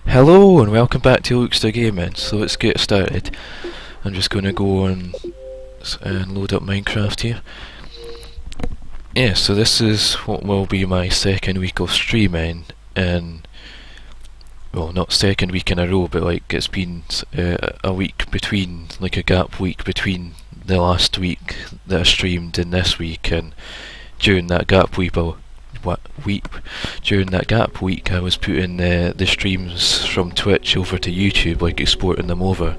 Hello and welcome back to Lukestercraft Gaming. So let's get started. I'm just going to go and load up Minecraft here. Yeah, so this is what will be my second week of streaming, and well, not second week in a row, but like it's been a week between, like a gap week between the last week that I streamed and this week, and during that gap week I was putting the streams from Twitch over to YouTube, like exporting them over.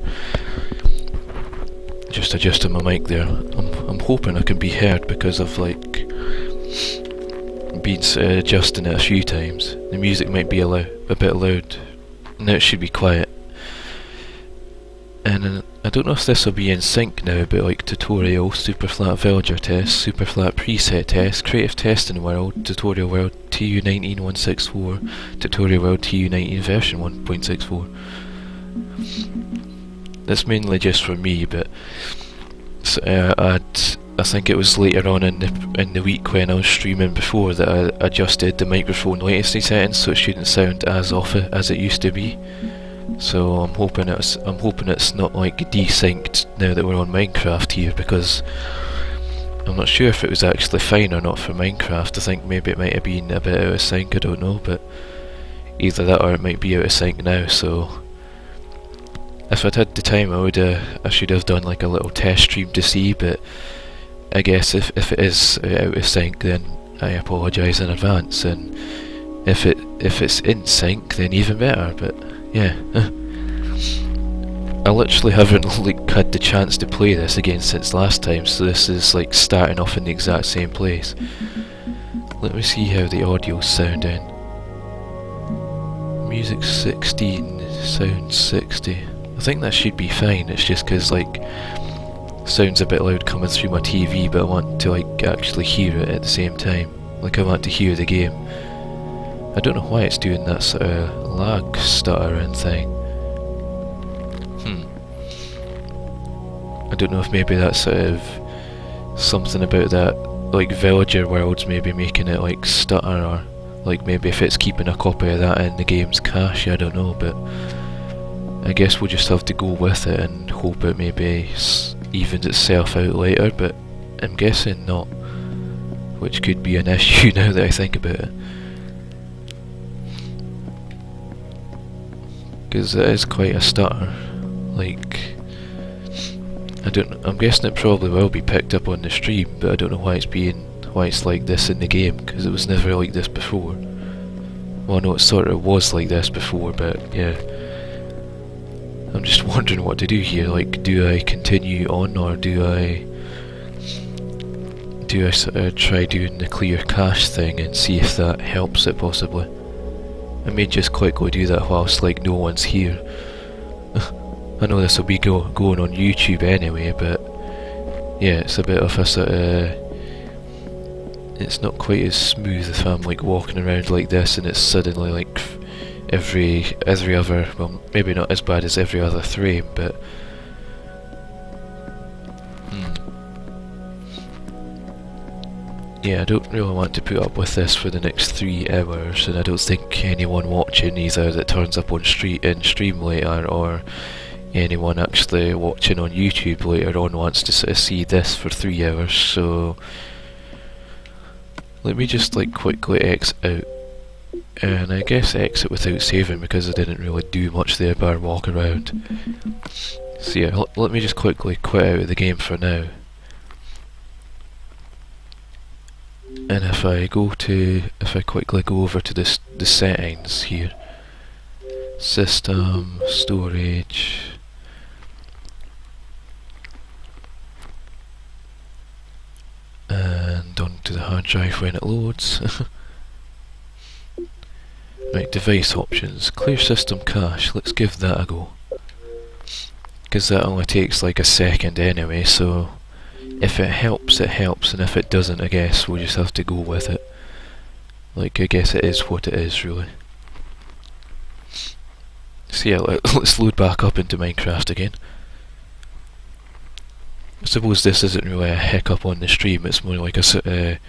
Just adjusting my mic there. I'm hoping I can be heard because I've like been adjusting it a few times. The music might be a bit loud. Now it should be quiet. And I don't know if this will be in sync now, but like tutorial, super flat villager test, super flat preset test, creative testing world, tutorial world TU19 164, tutorial world TU19 version 1.64. That's mainly just for me, but I think it was later on in the week when I was streaming before that I adjusted the microphone latency settings so it shouldn't sound as off as it used to be. So I'm hoping it's not like desynced now that we're on Minecraft here, because I'm not sure if it was actually fine or not for Minecraft. I think maybe it might have been a bit out of sync, I don't know, but either that or it might be out of sync now. So if I'd had the time I should have done like a little test stream to see, but I guess if it is out of sync, then I apologise in advance, and if it's in sync, then even better. But yeah, I literally haven't like had the chance to play this again since last time, so this is like starting off in the exact same place. Let me see how the audio's sounding. Music 16, sound 60. I think that should be fine. It's just because like sounds a bit loud coming through my TV, but I want to like actually hear it at the same time. Like I want to hear the game. I don't know why it's doing that sort of lag stuttering thing. I don't know if maybe that's sort of something about that, like villager worlds maybe making it like stutter, or like maybe if it's keeping a copy of that in the game's cache, I don't know, but I guess we'll just have to go with it and hope it maybe evens itself out later, but I'm guessing not, which could be an issue now that I think about it. Because it is quite a stutter. Like, I'm guessing it probably will be picked up on the stream, but I don't know why it's like this in the game, because it was never like this before. Well, no, it sort of was like this before, but yeah. I'm just wondering what to do here. Like, do I continue on, or do I sort of try doing the clear cache thing and see if that helps it possibly? I may just quickly do that whilst like no one's here. I know this will be going on YouTube anyway, but yeah, it's a bit of a sort of... It's not quite as smooth if I'm like walking around like this and it's suddenly like every other, well, maybe not as bad as every other frame, but yeah, I don't really want to put up with this for the next 3 hours, and I don't think anyone watching either that turns up on stream later, or anyone actually watching on YouTube later on wants to sort of see this for 3 hours. So let me just like quickly exit out, and I guess exit without saving because I didn't really do much there bar walk around. So yeah, let me just quickly quit out of the game for now. And if I quickly go over to the settings here, system, storage, and onto the hard drive when it loads. Right, device options, clear system cache, let's give that a go. Because that only takes like a second anyway, so if it helps, it helps, and if it doesn't, I guess we'll just have to go with it. Like, I guess it is what it is, really. So yeah, let's load back up into Minecraft again. I suppose this isn't really a hiccup on the stream, it's more like a sort of...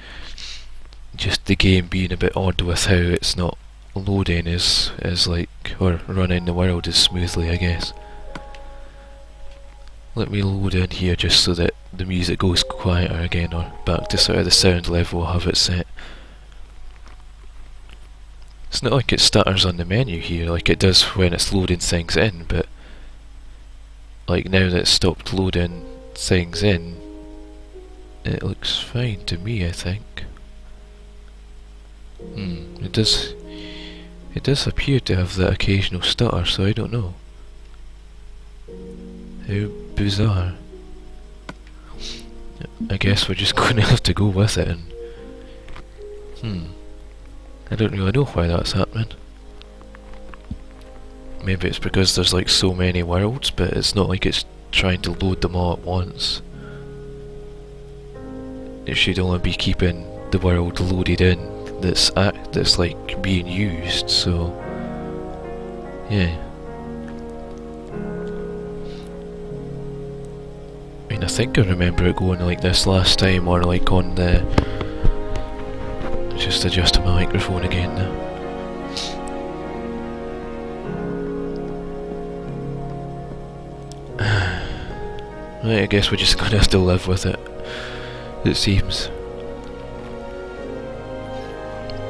just the game being a bit odd with how it's not loading as like, or running the world as smoothly, I guess. Let me load in here just so that the music goes quieter again, or back to sort of the sound level I'll have it set. It's not like it stutters on the menu here like it does when it's loading things in, but like now that it's stopped loading things in, it looks fine to me, I think. It does appear to have that occasional stutter, so I don't know. How bizarre. I guess we're just going to have to go with it, and I don't really know why that's happening. Maybe it's because there's like so many worlds, but it's not like it's trying to load them all at once. It should only be keeping the world loaded in that's like being used, so yeah. I mean, I think I remember it going like this last time, or like on the... Just adjusting my microphone again now. Right, I guess we're just gonna have to live with it, it seems.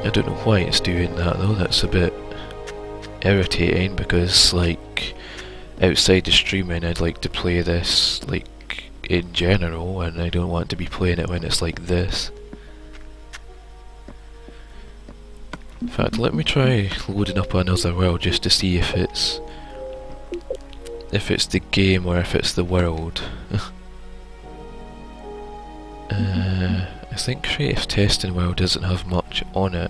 I don't know why it's doing that though, that's a bit irritating, because like outside the streaming I'd like to play this like in general, and I don't want to be playing it when it's like this. In fact, let me try loading up another world just to see if it's the game or if it's the world. I think Creative Testing World doesn't have much on it,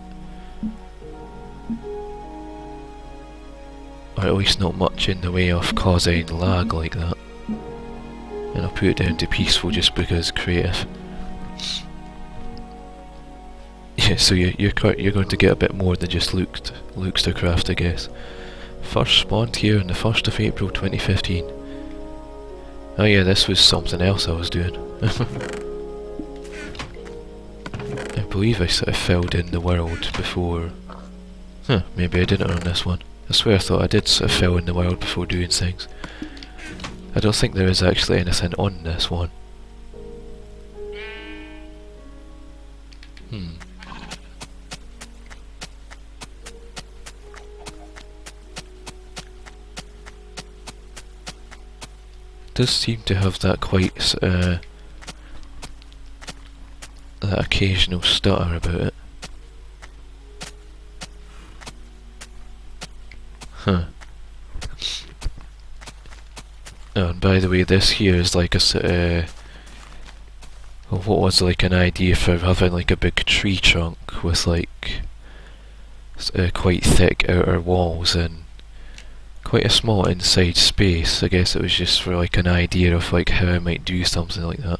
or at least not much in the way of causing lag like that. And I'll put it down to peaceful just because creative. Yeah, so you're going to get a bit more than just Lukestercraft, I guess. First spawned here on the 1st of April 2015. Oh yeah, this was something else I was doing. I believe I sort of filled in the world before... Huh, maybe I didn't on this one. I swear I thought I did sort of fill in the world before doing things. I don't think there is actually anything on this one. It does seem to have that quite that occasional stutter about it. Huh. Oh, and by the way, this here is like a well, what was like an idea for having like a big tree trunk with like quite thick outer walls and quite a small inside space. I guess it was just for like an idea of like how I might do something like that.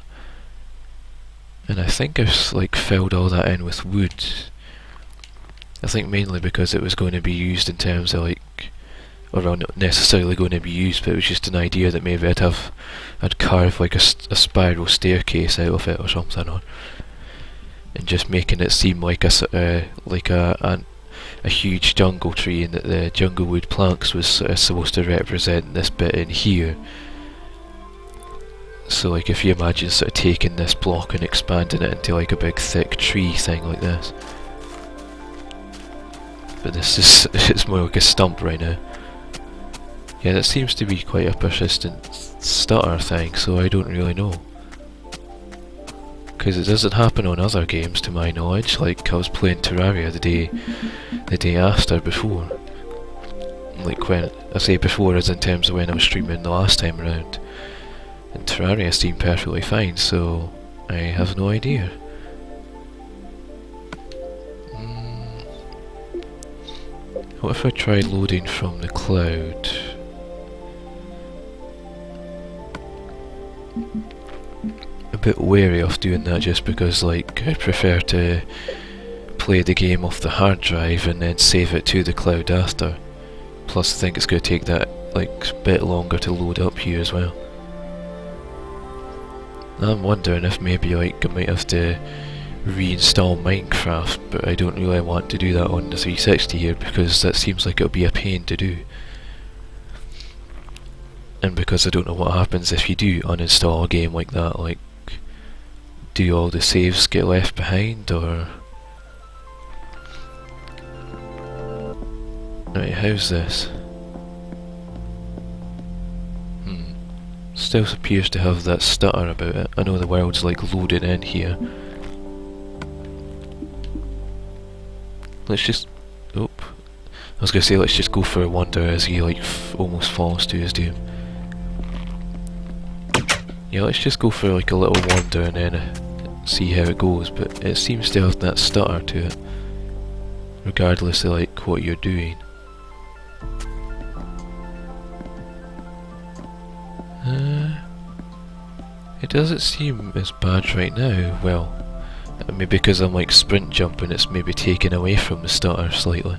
And I think I've like filled all that in with wood. I think mainly because it was going to be used in terms of like, or well, not necessarily going to be used, but it was just an idea that maybe I'd carve like a spiral staircase out of it or something, and just making it seem like a huge jungle tree, and that the jungle wood planks was supposed to represent this bit in here. So like if you imagine sort of taking this block and expanding it into like a big thick tree thing like this. But this is, it's more like a stump right now. Yeah, that seems to be quite a persistent stutter thing, so I don't really know. Because it doesn't happen on other games to my knowledge, like I was playing Terraria the day after before. Like when, I say before as in terms of when I was streaming the last time around. And Terraria seemed perfectly fine, so I have no idea. What if I tried loading from the cloud? A bit wary of doing that just because like I prefer to play the game off the hard drive and then save it to the cloud after. Plus I think it's going to take that like bit longer to load up here as well. I'm wondering if maybe like I might have to reinstall Minecraft, but I don't really want to do that on the 360 here because that seems like it'll be a pain to do. And because I don't know what happens if you do uninstall a game like that, like do all the saves get left behind or... Right, how's this? Still appears to have that stutter about it. I know the world's like loading in here. Let's just... Oop. I was gonna say let's just go for a wander as he like almost falls to his doom. Yeah, let's just go for like a little wander and then see how it goes, but it seems to have that stutter to it. Regardless of like what you're doing. It doesn't seem as bad right now. Well, maybe because I'm like sprint jumping, it's maybe taken away from the stutter slightly.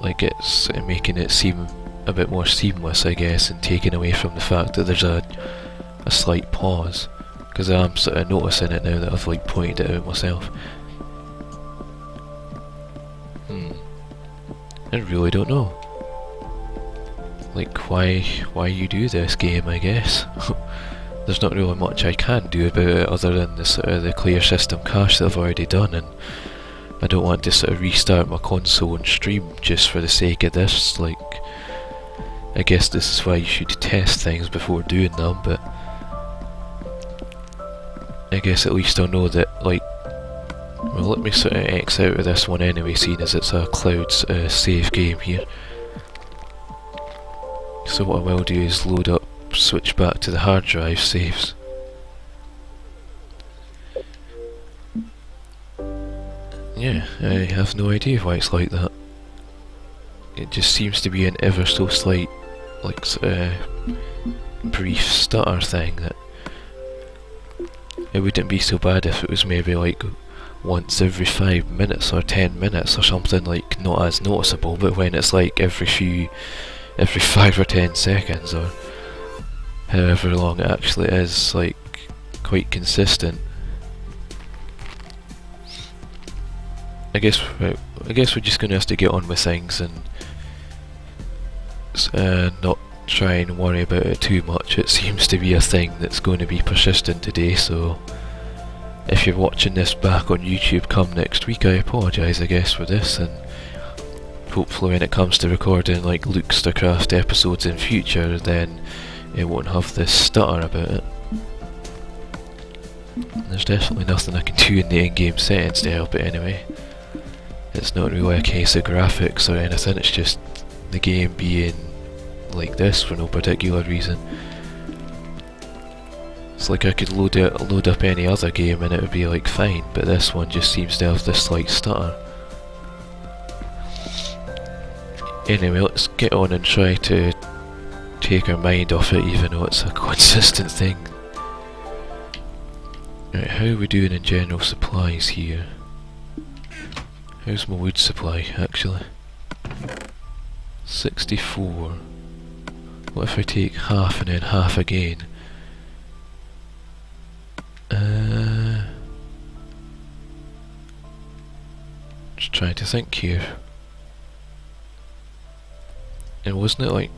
Like it's making it seem a bit more seamless, I guess, and taking away from the fact that there's a slight pause. Because I'm sort of noticing it now that I've like pointed it out myself. I really don't know. Like why you do this game, I guess. There's not really much I can do about it other than the clear system cache that I've already done, and I don't want to sort of restart my console and stream just for the sake of this. Like, I guess this is why you should test things before doing them, but I guess at least I'll know that, like, well, let me sort of X out of this one anyway, seeing as it's a cloud save game here. So what I will do is load up, switch back to the hard drive saves. Yeah, I have no idea why it's like that. It just seems to be an ever so slight, like, brief stutter thing that it wouldn't be so bad if it was maybe like once every 5 minutes or 10 minutes or something, like not as noticeable, but when it's like every 5 or 10 seconds or however long it actually is, like quite consistent. I guess we're just gonna have to get on with things and not try and worry about it too much. It seems to be a thing that's going to be persistent today, so if you're watching this back on YouTube come next week, I apologise I guess for this, and hopefully when it comes to recording like Lukestercraft episodes in future, then it won't have this stutter about it. There's definitely nothing I can do in the in-game settings to help it anyway. It's not really a case of graphics or anything, it's just the game being like this for no particular reason. It's like I could load up any other game and it would be like fine, but this one just seems to have this slight stutter. Anyway, let's get on and try to take our mind off it, even though it's a consistent thing. Right, how are we doing in general supplies here? How's my wood supply, actually? 64. What if I take half and then half again? Just trying to think here. And wasn't it like,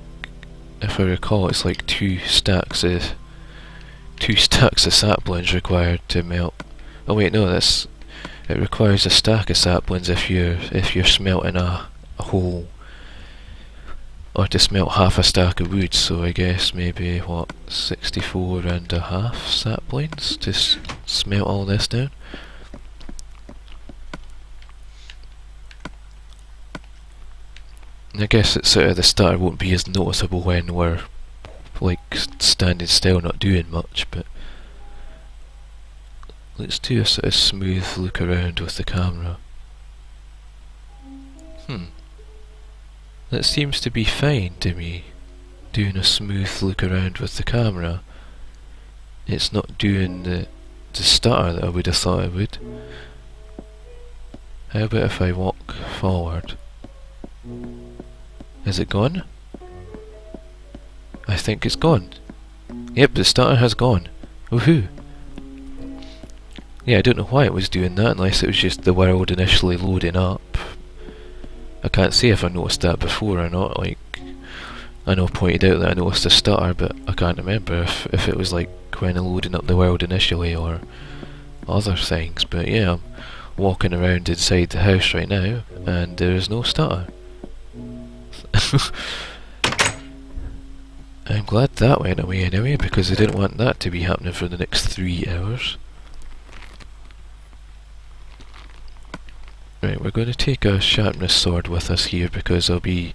if I recall, it's like two stacks of saplings required to melt. Oh wait, no, it requires a stack of saplings if you're smelting a whole, or to smelt half a stack of wood. So I guess maybe what, 64 and a half saplings to smelt all this down. And I guess it's sort of the starter won't be as noticeable when we're like standing still, not doing much, but let's do a sort of smooth look around with the camera. That seems to be fine to me, doing a smooth look around with the camera. It's not doing the stutter that I would have thought it would. How about if I walk forward? Is it gone? I think it's gone. Yep, the stutter has gone. Woohoo! Yeah, I don't know why it was doing that, unless it was just the world initially loading up. I can't say if I noticed that before or not. Like, I know I pointed out that I noticed a stutter, but I can't remember if it was like when loading up the world initially or other things. But yeah, I'm walking around inside the house right now, and there is no stutter. I'm glad that went away anyway, because I didn't want that to be happening for the next 3 hours. Right, we're going to take a sharpness sword with us here, because right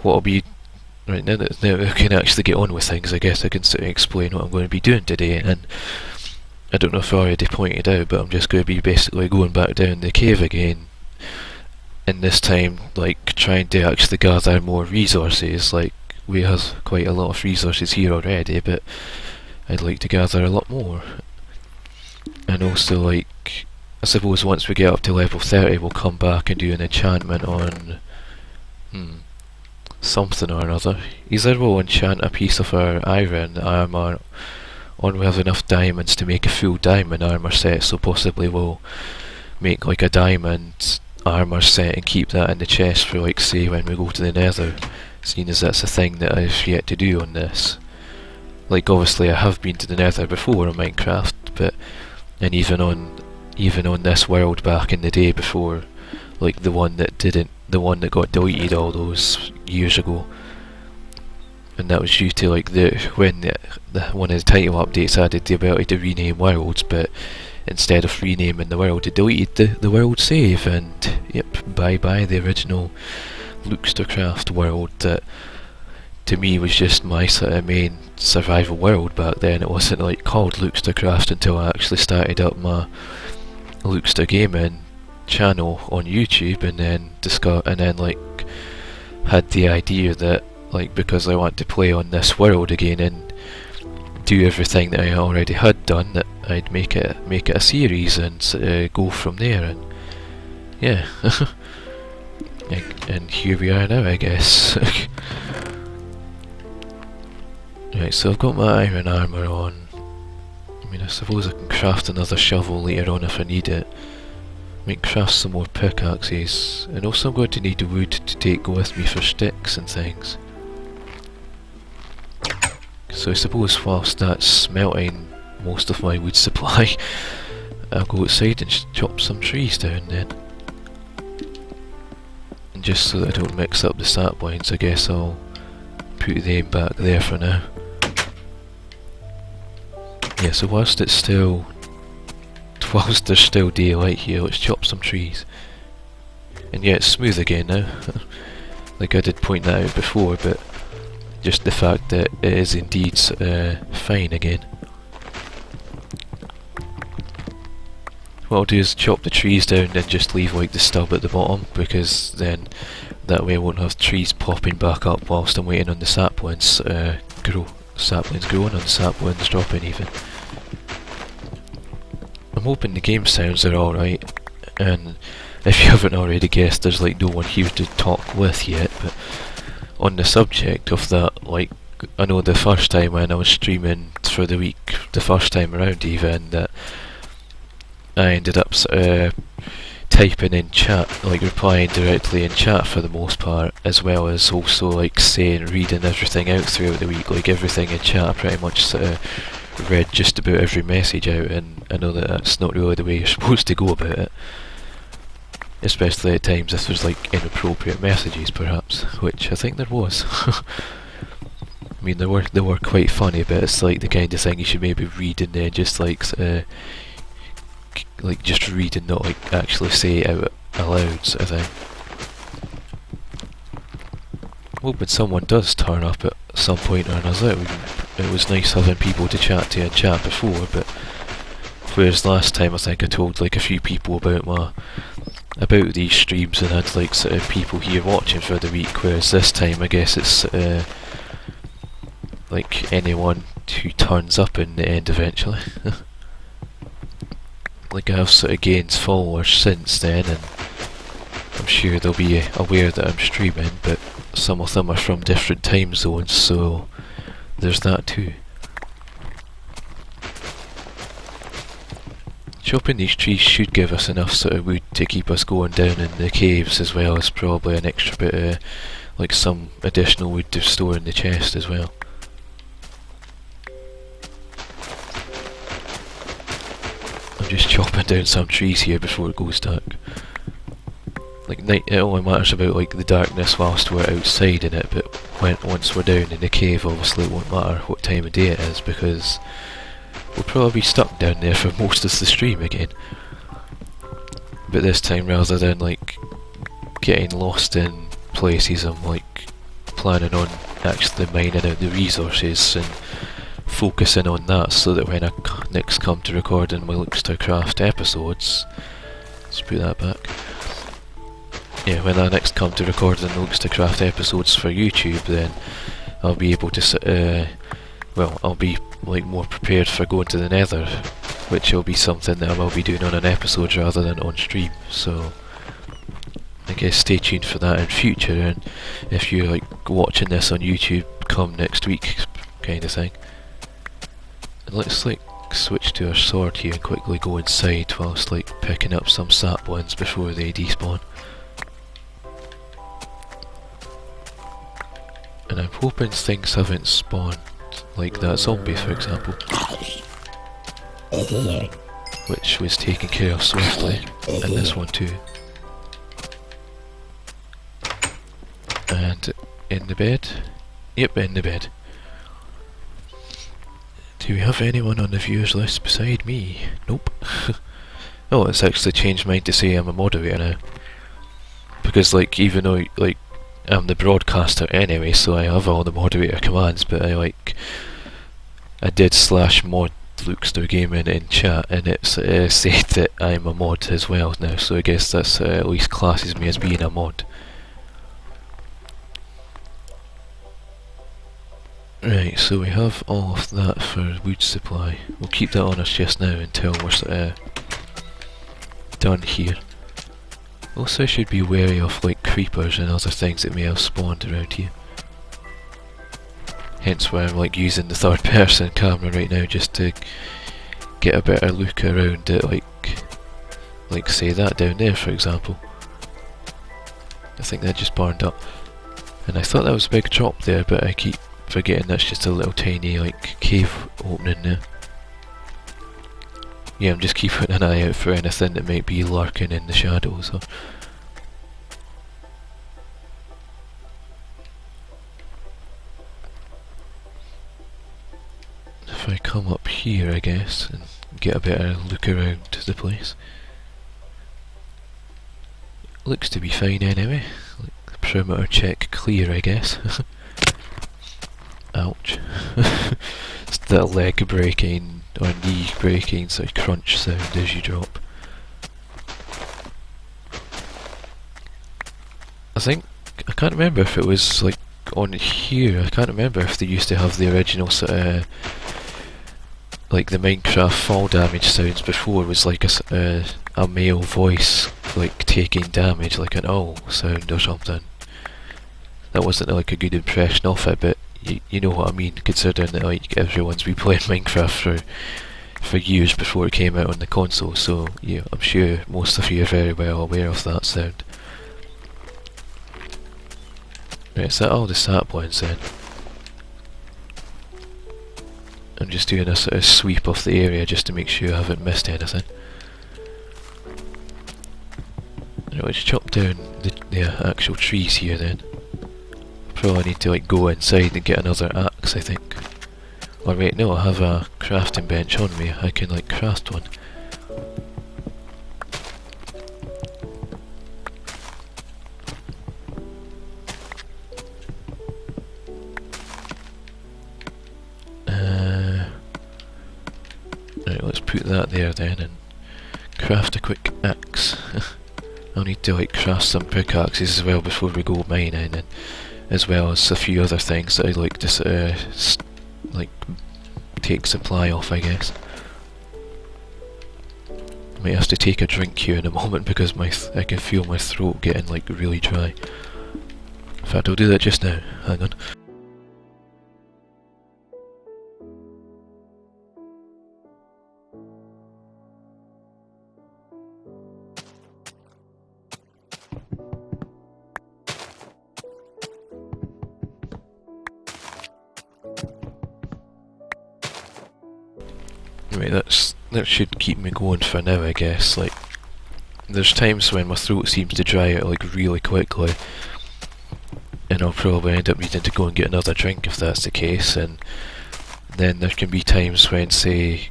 now that we can actually get on with things, I guess I can sort of explain what I'm going to be doing today. And I don't know if I already pointed out, but I'm just going to be basically going back down the cave again, and this time like trying to actually gather more resources. Like, we have quite a lot of resources here already, but I'd like to gather a lot more. And also, like, I suppose once we get up to level 30 we'll come back and do an enchantment on something or another. Either we'll enchant a piece of our iron armour, or we have enough diamonds to make a full diamond armour set, so possibly we'll make like a diamond armour set and keep that in the chest for, like, say when we go to the nether, seeing as that's a thing that I've yet to do on this. Like, obviously I have been to the nether before on Minecraft, but and even on this world back in the day before, like the one that got deleted all those years ago, and that was due to like when the one of the title updates added the ability to rename worlds, but instead of renaming the world it deleted the world save, and yep, bye bye the original Lukestercraft world that to me was just my sort of main survival world back then. It wasn't like called Lukestercraft until I actually started up my Lukester Gaming channel on YouTube, and then like had the idea that, like, because I want to play on this world again and do everything that I already had done, that I'd make it a series and go from there. And yeah, and here we are now, I guess. Right, so I've got my iron armour on. I mean, I suppose I can craft another shovel later on if I need it. I might craft some more pickaxes, and also I'm going to need wood to take with me for sticks and things. So I suppose whilst that's smelting most of my wood supply, I'll go outside and chop some trees down then. And just so that I don't mix up the saplings, I guess I'll put them back there for now. Yeah, so whilst there's still daylight here, let's chop some trees. And yeah, it's smooth again now. Like I did point that out before, but just the fact that it is indeed fine again. What I'll do is chop the trees down and just leave like the stub at the bottom, because then that way I won't have trees popping back up whilst I'm waiting on the saplings grow. Saplings growing and saplings dropping even. I'm hoping the game sounds are alright, and if you haven't already guessed, there's like no one here to talk with yet, but on the subject of that, like, I know the first time when I was streaming for the week, the first time around even, that I ended up typing in chat, like replying directly in chat for the most part, as well as also like reading everything out throughout the week, like everything in chat. I pretty much read just about every message out, and I know that that's not really the way you're supposed to go about it, especially at times if there's like inappropriate messages perhaps, which I think there was. I mean, they were quite funny, but it's like the kind of thing you should maybe read and then just like just read and not like actually say it out aloud, sort of thing. Hoping someone does turn up at some point or another. It was nice having people to chat to in chat before, but whereas last time I think I told like a few people about these streams and had like sort of people here watching for the week, whereas this time I guess it's like anyone who turns up in the end eventually. Like I have sort of gained followers since then, and I'm sure they'll be aware that I'm streaming, but some of them are from different time zones, so there's that too. Chopping these trees should give us enough sort of wood to keep us going down in the caves, as well as probably an extra bit of like some additional wood to store in the chest as well. Just chopping down some trees here before it goes dark. Like night, it only matters about like the darkness whilst we're outside in it, but once we're down in the cave, obviously it won't matter what time of day it is, because we'll probably be stuck down there for most of the stream again. But this time, rather than like getting lost in places, I'm like planning on actually mining out the resources and focusing on that, so that when I next come to recording my Lukestercraft episodes, let's put that back. Yeah, when I next come to recording the Lukestercraft episodes for YouTube, then I'll be able to well, I'll be like more prepared for going to the Nether, which will be something that I will be doing on an episode rather than on stream. So I guess stay tuned for that in future, and if you're like watching this on YouTube, come next week kind of thing. Let's like switch to our sword here and quickly go inside whilst like picking up some saplings before they despawn. And I'm hoping things haven't spawned, like that zombie for example, which was taken care of swiftly, and this one too. And in the bed? Yep, in the bed. Do we have anyone on the viewers list beside me? Nope. Oh, it's actually changed mine to say I'm a moderator now. Because like, even though like I'm the broadcaster anyway, so I have all the moderator commands, but I did /mod Lukester Gaming in chat, and it's said that I'm a mod as well now, so I guess that's at least classes me as being a mod. Right, so we have all of that for wood supply. We'll keep that on us just now until we're sort of done here. Also, I should be wary of like creepers and other things that may have spawned around here. Hence why I'm like using the third person camera right now, just to get a better look around at like say that down there for example. I think that just burned up. And I thought that was a big drop there, but I keep forgetting that's just a little tiny like cave opening there. Yeah, I'm just keeping an eye out for anything that might be lurking in the shadows. If I come up here, I guess, and get a better look around the place. Looks to be fine anyway. Like, perimeter check clear, I guess. Ouch. It's that leg breaking or knee breaking sort of crunch sound as you drop. I can't remember if it was like on here, I can't remember if they used to have the original sort of like the Minecraft fall damage sounds before was like a male voice like taking damage, like an owl sound or something. That wasn't like a good impression of it, but you know what I mean, considering that like everyone's been playing Minecraft for years before it came out on the console, so yeah, I'm sure most of you are very well aware of that sound. Right, is that all the saplings then? I'm just doing a sort of sweep of the area just to make sure I haven't missed anything. Right, let's chop down the actual trees here then. Probably need to like go inside and get another axe, I think. Or wait, no, I have a crafting bench on me, I can like craft one. Right, let's put that there then and craft a quick axe. I'll need to like craft some pickaxes as well before we go mining, and as well as a few other things that I'd like to sort of like take supply off, I guess. I might have to take a drink here in a moment because I can feel my throat getting like really dry. In fact, I'll do that just now. Hang on. Right, that should keep me going for now, I guess. Like, there's times when my throat seems to dry out like really quickly, and I'll probably end up needing to go and get another drink if that's the case. And then there can be times when, say,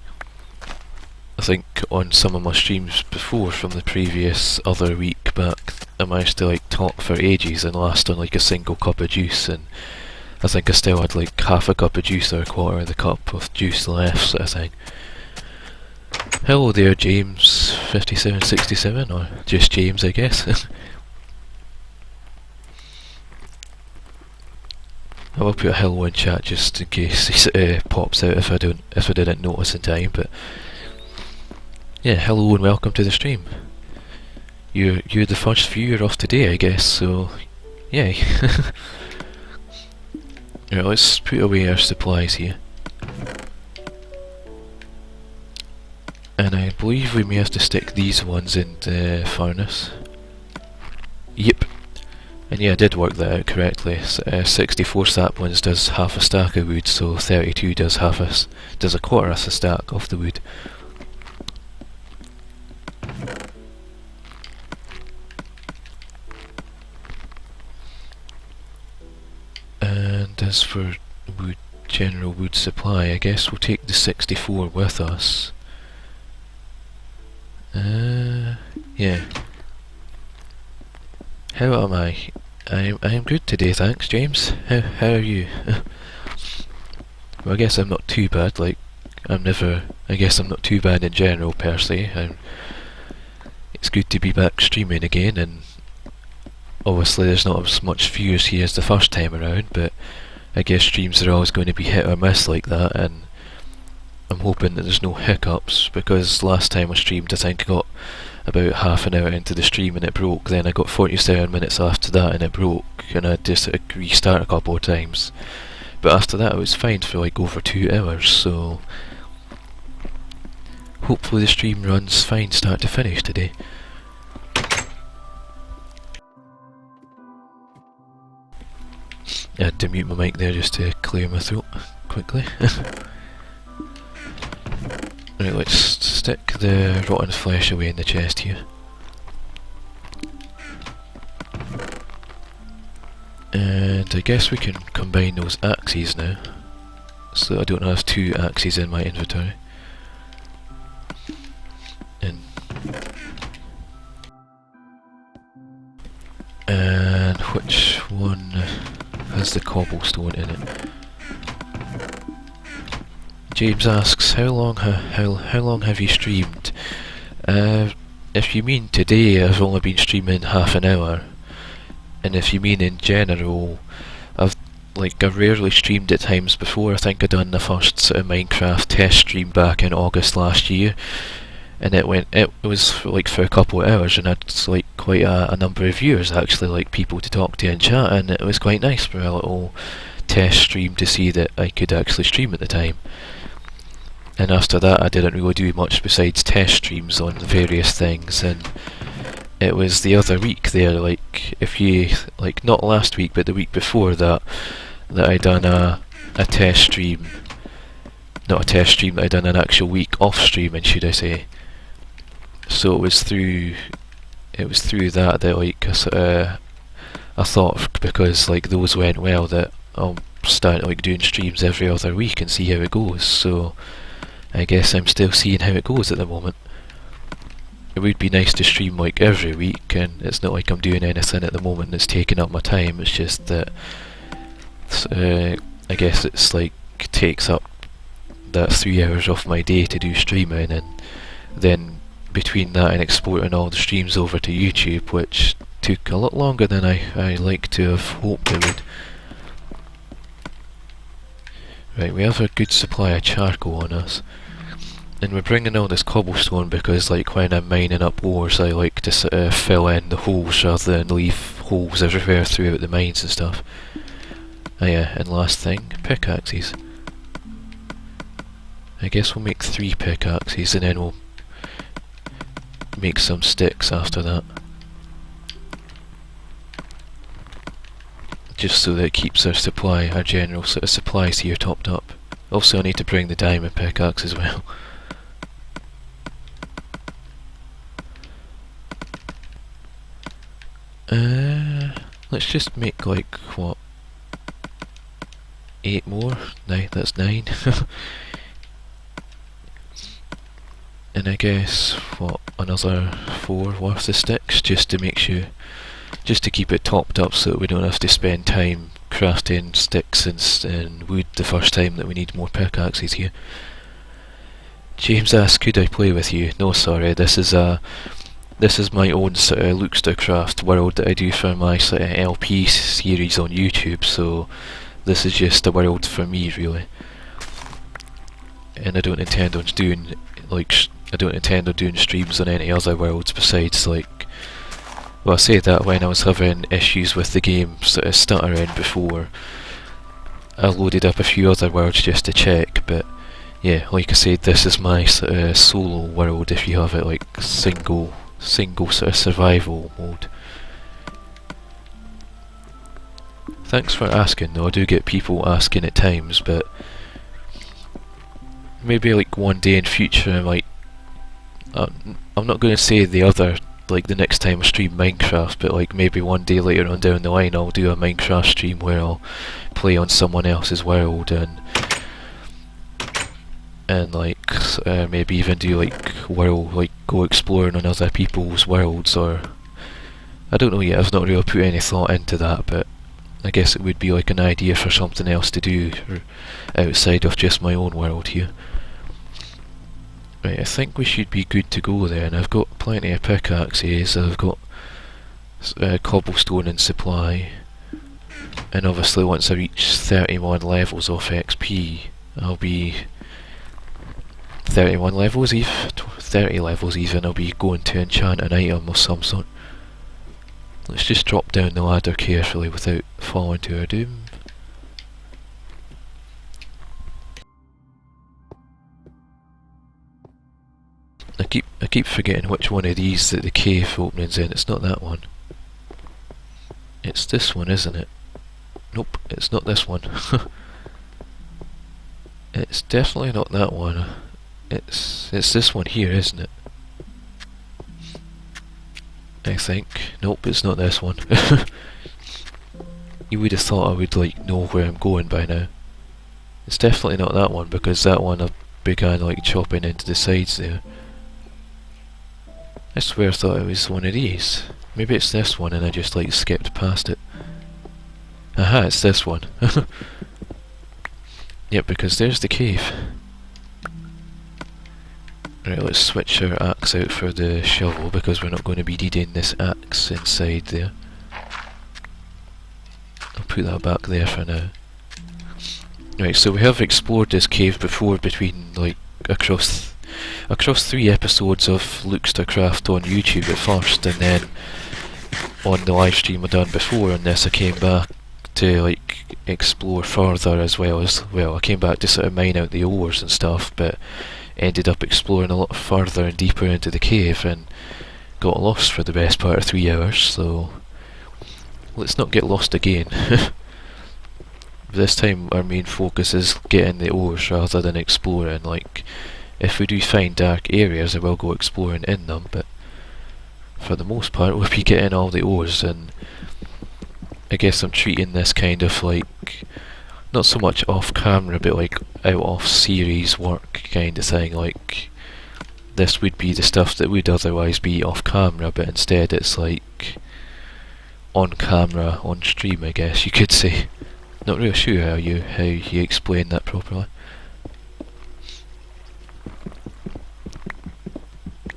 I think on some of my streams before from the previous other week back, I managed to like talk for ages and last on like a single cup of juice, and I think I still had like half a cup of juice or a quarter of the cup of juice left, sort of thing. Hello there, James 5767, or just James, I guess. I will put a hello in chat just in case he pops out if I didn't notice in time. But yeah, hello and welcome to the stream. You're the first viewer of today, I guess. So yay. Right, let's put away our supplies here. And I believe we may have to stick these ones in the furnace. Yep. And yeah, I did work that out correctly. 64 saplings does half a stack of wood, so 32 does a quarter of a stack of the wood. And as for general wood supply, I guess we'll take the 64 with us. Yeah. How am I? I'm good today, thanks, James. How are you? Well, I guess I'm not too bad. Like, I guess I'm not too bad in general, per se. It's good to be back streaming again, and obviously there's not as much viewers here as the first time around, but I guess streams are always going to be hit or miss like that, and I'm hoping that there's no hiccups, because last time I streamed I think I got about half an hour into the stream and it broke, then I got 47 minutes after that and it broke, and I just had to restart a couple of times. But after that it was fine for like over 2 hours, so hopefully the stream runs fine start to finish today. I had to mute my mic there just to clear my throat quickly. Right, let's stick the rotten flesh away in the chest here. And I guess we can combine those axes now, so I don't have 2 axes in my inventory. And which one has the cobblestone in it? James asks, how long have you streamed? If you mean today, I've only been streaming half an hour, and if you mean in general, like I rarely streamed at times before. I think I done the first sort of Minecraft test stream back in August last year, and it was like for a couple of hours, and had like quite a number of viewers actually, like people to talk to and chat, and it was quite nice for a little test stream to see that I could actually stream at the time. And after that I didn't really do much besides test streams on various things, and it was the other week there, like if you, like not last week but the week before that, that I done a test stream, not a test stream, that I done an actual week off streaming, should I say. So it was through that like I thought, because like those went well, that I'll start like doing streams every other week and see how it goes. So I guess I'm still seeing how it goes at the moment. It would be nice to stream like every week, and it's not like I'm doing anything at the moment that's taking up my time. It's just that I guess it's like takes up that 3 hours off my day to do streaming, and then between that and exporting all the streams over to YouTube, which took a lot longer than I like to have hoped it would. Right, we have a good supply of charcoal on us, and we're bringing all this cobblestone because like when I'm mining up ores, I like to sort of fill in the holes rather than leave holes everywhere throughout the mines and stuff. Oh yeah, and last thing, pickaxes. I guess we'll make 3 pickaxes and then we'll make some sticks after that. Just so that it keeps our supply, our general sort of supplies here topped up. Also I need to bring the diamond pickaxe as well. Let's just make like, what, 8 more? No, that's 9. And I guess, what, another 4 worth of sticks, just to make sure, just to keep it topped up so that we don't have to spend time crafting sticks and wood the first time that we need more pickaxes here. James asks, could I play with you? No, sorry, this is my own sort of Lukestercraft world that I do for my sort of LP series on YouTube, so this is just a world for me really. And I don't intend on doing streams on any other worlds besides, like, well, I say that when I was having issues with the game sort of stuttering before, I loaded up a few other worlds just to check, but yeah, like I said, this is my sort of solo world if you have it like single sort of survival mode. Thanks for asking though, I do get people asking at times, but maybe like one day in future I might, I'm not going to say the other, like the next time I stream Minecraft, but like maybe one day later on down the line I'll do a Minecraft stream where I'll play on someone else's world and like maybe even do like go exploring on other people's worlds, or I don't know yet, I've not really put any thought into that, but I guess it would be like an idea for something else to do outside of just my own world here. Right, I think we should be good to go there, and I've got plenty of pickaxes, I've got cobblestone in supply, and obviously once I reach 31 levels of XP, I'll be 31 levels even, 30 levels even, I'll be going to enchant an item of some sort. Let's just drop down the ladder carefully without falling to our doom. I keep forgetting which one of these that the cave opening's in. It's not that one. It's this one, isn't it? Nope, it's not this one. It's definitely not that one. It's this one here, isn't it? I think. Nope, it's not this one. You would have thought I would like know where I'm going by now. It's definitely not that one, because that one I began like chopping into the sides there. I swear I thought it was one of these. Maybe it's this one and I just like skipped past it. Aha, it's this one. Yep, because there's the cave. Right, let's switch our axe out for the shovel because we're not going to be needing this axe inside there. I'll put that back there for now. Right, so we have explored this cave before between, like, across 3 episodes of Lukestercraft on YouTube at first, and then on the live stream I done before on this I came back to, like, explore further as well. I came back to sort of mine out the ores and stuff, but ended up exploring a lot further and deeper into the cave and got lost for the best part of 3 hours, so let's not get lost again. This time our main focus is getting the ores rather than exploring. Like, if we do find dark areas I will go exploring in them, but for the most part we'll be getting all the ores, and I guess I'm treating this kind of like, not so much off camera but like out of series work kind of thing. Like, this would be the stuff that would otherwise be off camera, but instead it's like on camera, on stream, I guess you could say. Not really sure how you explain that properly.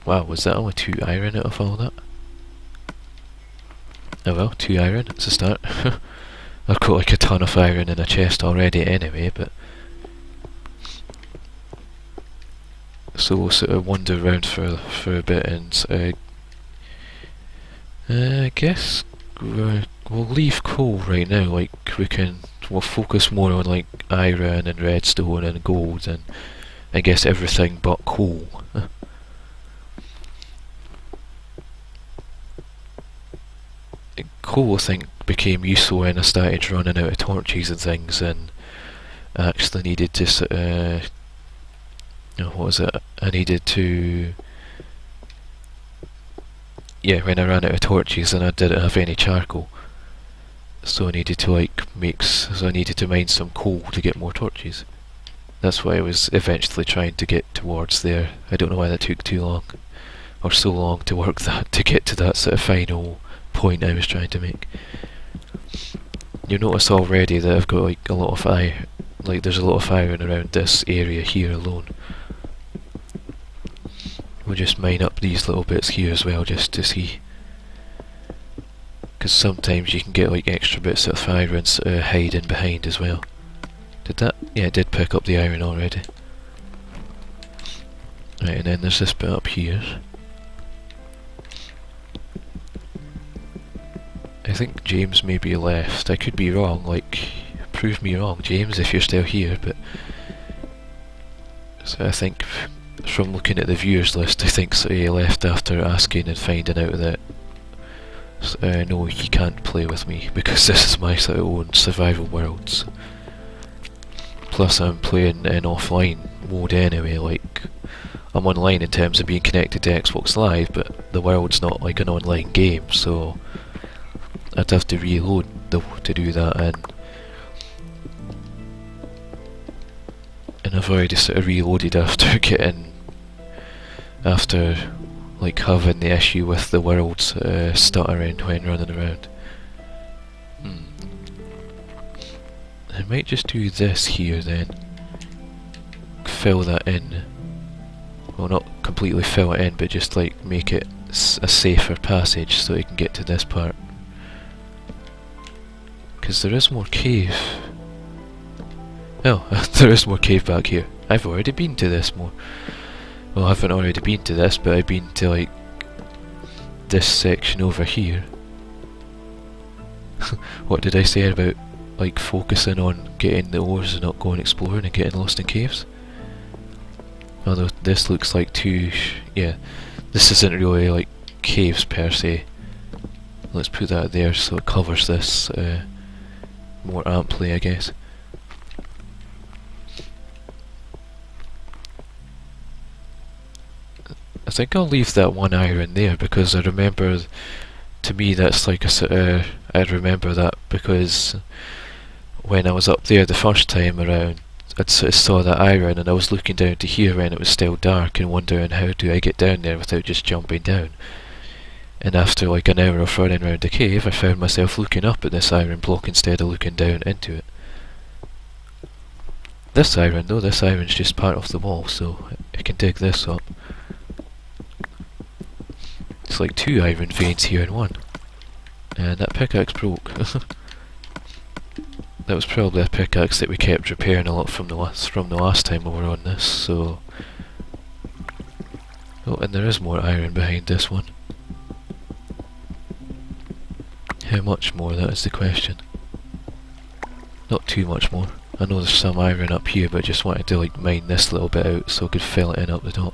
Wow, was that only 2 iron out of all that? Oh well, 2 iron, it's a start. I've got like a ton of iron in a chest already anyway, but... So we'll sort of wander around for a bit and I guess we'll leave coal right now. Like, we'll focus more on like iron and redstone and gold and I guess everything but coal. Coal I think became useful when I started running out of torches and things, and I actually needed to what was it? I needed to... Yeah, when I ran out of torches and I didn't have any charcoal, so I needed to I needed to mine some coal to get more torches. That's why I was eventually trying to get towards there. I don't know why that took too long, or so long to work that, to get to that sort of final point I was trying to make. You notice already that I've got like a lot of iron, like there's a lot of iron around this area here alone. We'll just mine up these little bits here as well, just to see, because sometimes you can get like extra bits of iron hiding behind as well. Did that? Yeah, it did pick up the iron already. Right, and then there's this bit up here. I think James may be left. I could be wrong, like, prove me wrong, James, if you're still here, but... So I think, from looking at the viewers list, I think so he left after asking and finding out that no, he can't play with me, because this is my sort of own survival worlds. Plus I'm playing in offline mode anyway, like, I'm online in terms of being connected to Xbox Live, but the world's not like an online game, so... I'd have to reload to do that, and I've already sort of reloaded after like having the issue with the world's stuttering when running around. I might just do this here then, fill that in, well not completely fill it in, but just like make it a safer passage so you can get to this part. Because there is more cave. Oh, there is more cave back here. I've already been to this more. Well, I haven't already been to this, but I've been to like this section over here. What did I say about like focusing on getting the ores and not going exploring and getting lost in caves? Although this looks like yeah, this isn't really like caves per se. Let's put that there so it covers this more amply, I guess. I think I'll leave that 1 iron there because I remember, to me that's like a I remember that because when I was up there the first time around I sort of saw that iron and I was looking down to here when it was still dark and wondering how do I get down there without just jumping down. And after like an hour of running around the cave, I found myself looking up at this iron block instead of looking down into it. This iron though, this iron's just part of the wall, so I can dig this up. It's like 2 iron veins here in one. And that pickaxe broke. that was probably a pickaxe that we kept repairing a lot from the last time we were on this, so... Oh, and there is more iron behind this one. How much more, that is the question. Not too much more. I know there's some iron up here, but I just wanted to like mine this little bit out so I could fill it in up the top.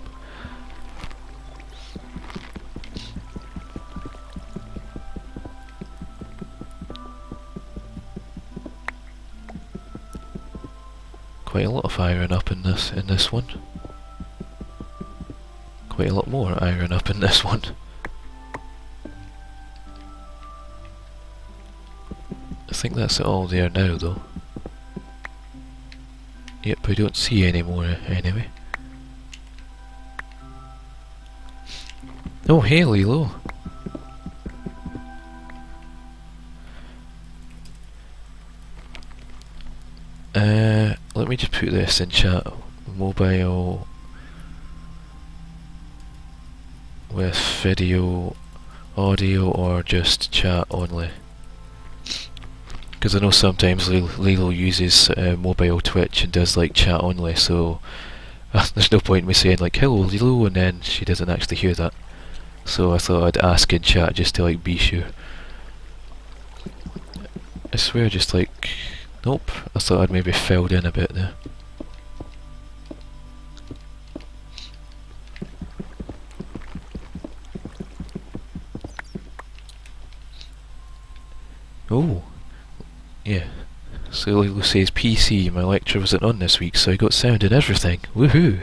Quite a lot of iron up in this one. Quite a lot more iron up in this one. I think that's it all there now though. Yep, I don't see any more anyway. Oh, hey Lilo! Let me just put this in chat. Mobile with video, audio, or just chat only. Because I know sometimes Lilo uses mobile Twitch and does like chat only, so there's no point in me saying like hello Lilo and then she doesn't actually hear that. So I thought I'd ask in chat just to like be sure. I swear just like... Nope, I thought I'd maybe filled in a bit there. Oh, yeah. So Lilo says PC, my lecture wasn't on this week, so I got sound and everything. Woohoo!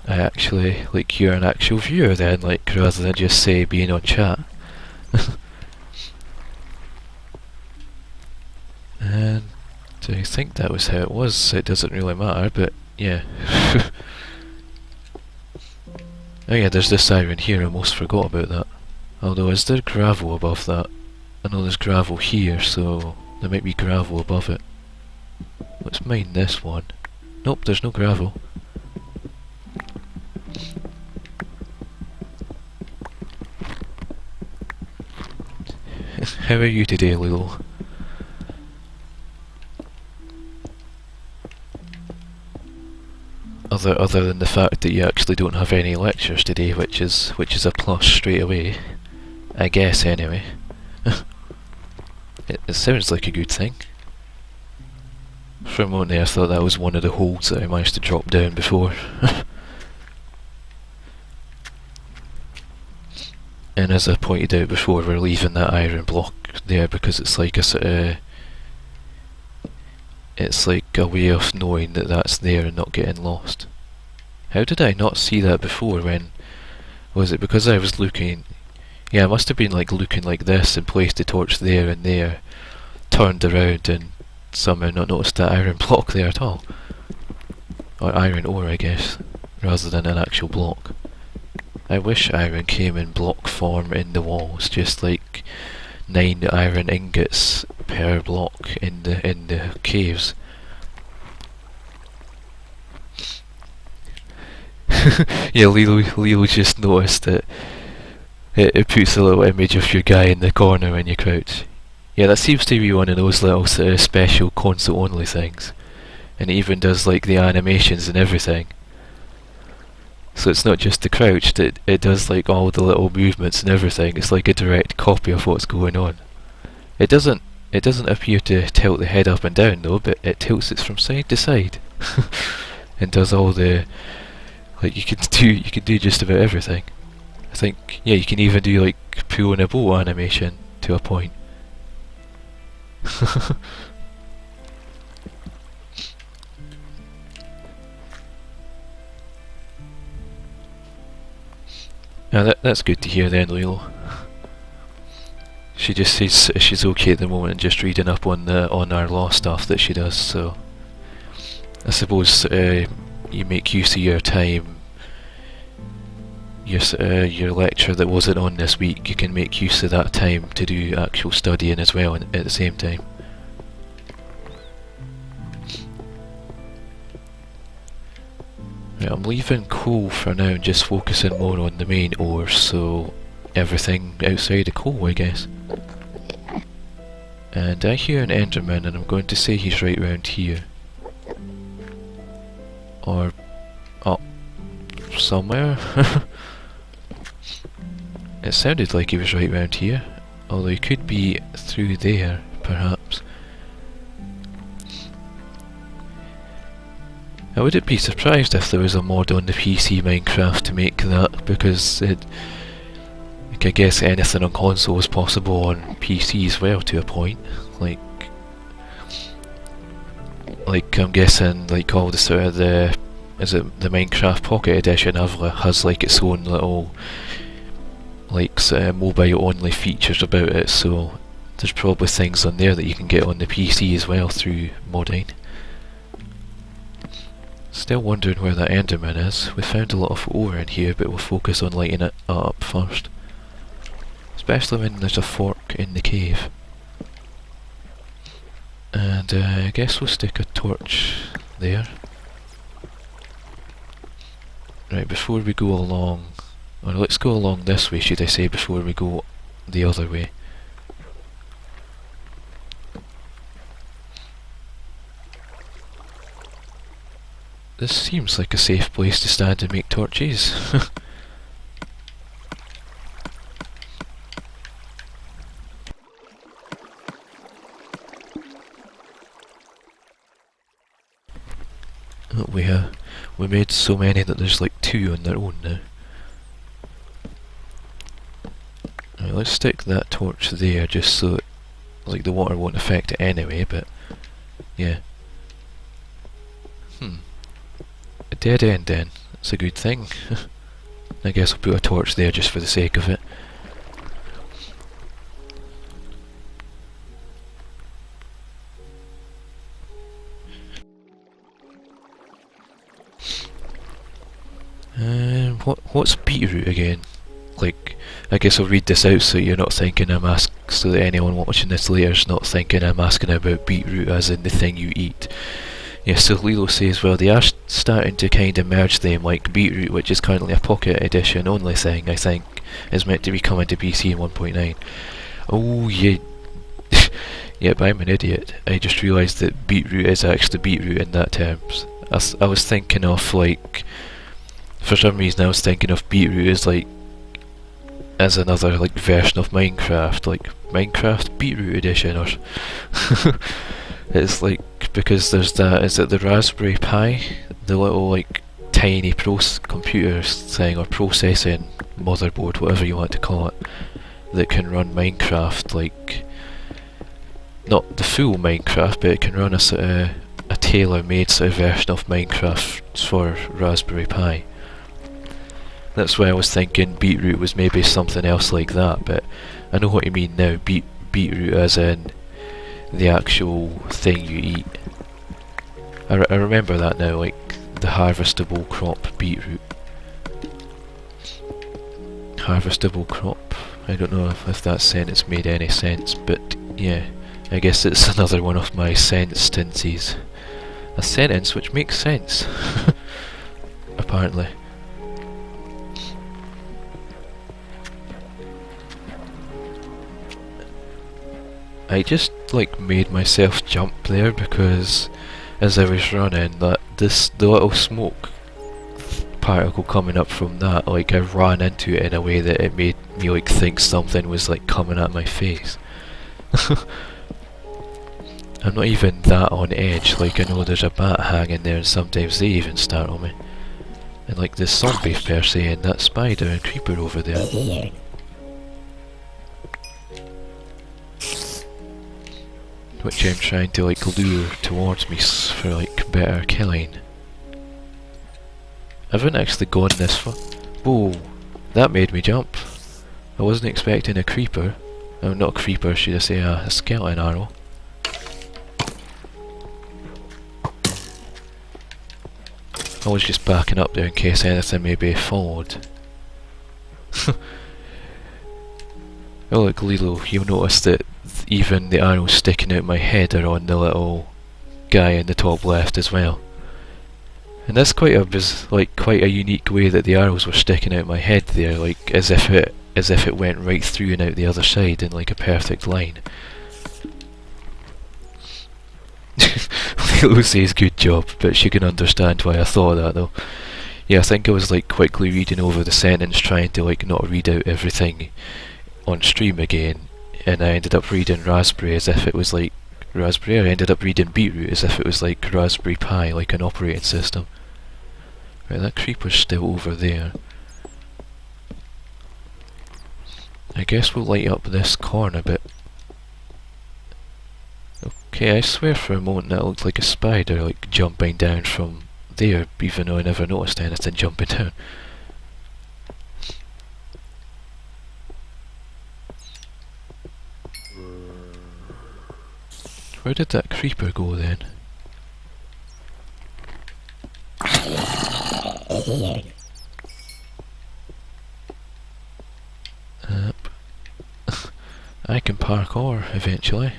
I actually, like, you're an actual viewer then, like, rather than just say being on chat. And I think that was how it was. It doesn't really matter, but yeah. Oh yeah, there's this iron here, I almost forgot about that. Although, is there gravel above that? I know there's gravel here, so there might be gravel above it. Let's mine this one. Nope, there's no gravel. How are you today, Lilo? Other than the fact that you actually don't have any lectures today, which is a plus straight away, I guess anyway. It sounds like a good thing. For a moment there, I thought that was one of the holes that I managed to drop down before. And as I pointed out before, we're leaving that iron block there because it's like a sort of... It's like a way of knowing that that's there and not getting lost. How did I not see that before when... Was it because I was looking... Yeah, I must have been like looking like this and placed the torch there and there, turned around and somehow not noticed that iron block there at all. Or iron ore, I guess, rather than an actual block. I wish iron came in block form in the walls, just like 9 iron ingots per block in the caves. Yeah, Lilo just noticed that it puts a little image of your guy in the corner when you crouch. Yeah, that seems to be one of those little special console only things. And it even does like the animations and everything. So it's not just the crouched, it does like all the little movements and everything. It's like a direct copy of what's going on. It doesn't appear to tilt the head up and down though, but it tilts it from side to side. And does all the... Like you can do just about everything. I think, yeah, you can even do like pulling a boat animation to a point. Now that's good to hear then, Lilo. She just says she's okay at the moment and just reading up on our law stuff that she does, so... I suppose you make use of your time, your lecture that wasn't on this week, you can make use of that time to do actual studying as well at the same time. Right, I'm leaving coal for now and just focusing more on the main ore, so everything outside of coal, I guess. And I hear an Enderman, and I'm going to say he's right round here. Or up somewhere. It sounded like he was right round here, although he could be through there, perhaps. I wouldn't be surprised if there was a mod on the PC Minecraft to make that, because I guess anything on console is possible on PC as well to a point. Like I'm guessing like all the sort of the Minecraft Pocket Edition has like its own little like sort of mobile only features about it, so there's probably things on there that you can get on the PC as well through modding. Still wondering where that Enderman is. We found a lot of ore in here, but we'll focus on lighting it up first. Especially when there's a fork in the cave. And I guess we'll stick a torch there. Right, before we go along, or let's go along this way, should I say, before we go the other way. This seems like a safe place to stand and make torches. Oh, we made so many that there's like 2 on their own now. Right, let's stick that torch there just so like the water won't affect it anyway, but yeah. A dead end then. That's a good thing. I guess I'll put a torch there just for the sake of it. What's beetroot again? Like, I guess I'll read this out so you're not thinking so that anyone watching this later is not thinking I'm asking about beetroot as in the thing you eat. Yeah, so Lilo says, well, they are starting to kind of merge them, like beetroot, which is currently a Pocket Edition only thing, I think, is meant to be coming to PC in 1.9. Oh, yeah. Yep, I'm an idiot. I just realised that beetroot is actually beetroot in that terms. I was thinking of, like, for some reason I was thinking of beetroot as, like, as another, like, version of Minecraft, like, Minecraft Beetroot Edition, or... It's like, because there's that, is it the Raspberry Pi? The little, like, tiny computer thing, or processing motherboard, whatever you want to call it, that can run Minecraft, like, not the full Minecraft, but it can run a sort of, a tailor-made sort of version of Minecraft for Raspberry Pi. That's why I was thinking beetroot was maybe something else like that, but I know what you mean now, beetroot as in the actual thing you eat. I remember that now, like the harvestable crop beetroot. Harvestable crop? I don't know if that sentence made any sense, but yeah, I guess it's another one of my sentences. A sentence which makes sense, apparently. I just like made myself jump there because as I was running, the little smoke particle coming up from that, like I ran into it in a way that it made me like think something was like coming at my face. I'm not even that on edge, like I know there's a bat hanging there and sometimes they even startle me. And like this zombie per se and that spider and creeper over there. Which I'm trying to like lure towards me for like better killing. I haven't actually gone this far. Whoa, that made me jump. I wasn't expecting a creeper. Oh, not a creeper, should I say a skeleton arrow. I was just backing up there in case anything maybe followed. Oh look, Lilo, you'll notice that even the arrows sticking out my head are on the little guy in the top left as well. And that's quite a unique way that the arrows were sticking out my head there, like as if it went right through and out the other side in like a perfect line. Lilo says good job, but she can understand why I thought that though. Yeah, I think I was like quickly reading over the sentence, trying to like not read out everything on stream again, and I ended up reading raspberry as if it was like raspberry. I ended up reading beetroot as if it was like Raspberry Pi, like an operating system. Right, that creeper's still over there. I guess we'll light up this corner a bit. Okay, I swear for a moment that looked like a spider, like jumping down from there, even though I never noticed anything jumping down. Where did that creeper go then? I can parkour eventually.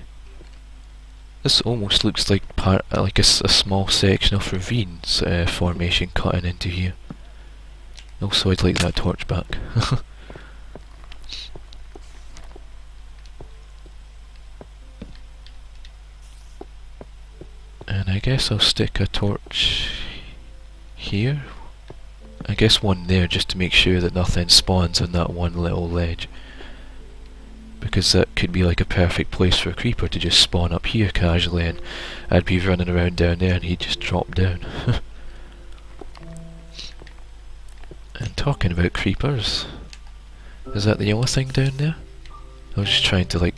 This almost looks like a small section of ravines formation cutting into here. Also, I'd like that torch back. And I guess I'll stick a torch here. I guess one there just to make sure that nothing spawns on that one little ledge. Because that could be like a perfect place for a creeper to just spawn up here casually, and I'd be running around down there and he'd just drop down. And talking about creepers, is that the only thing down there? I was just trying to like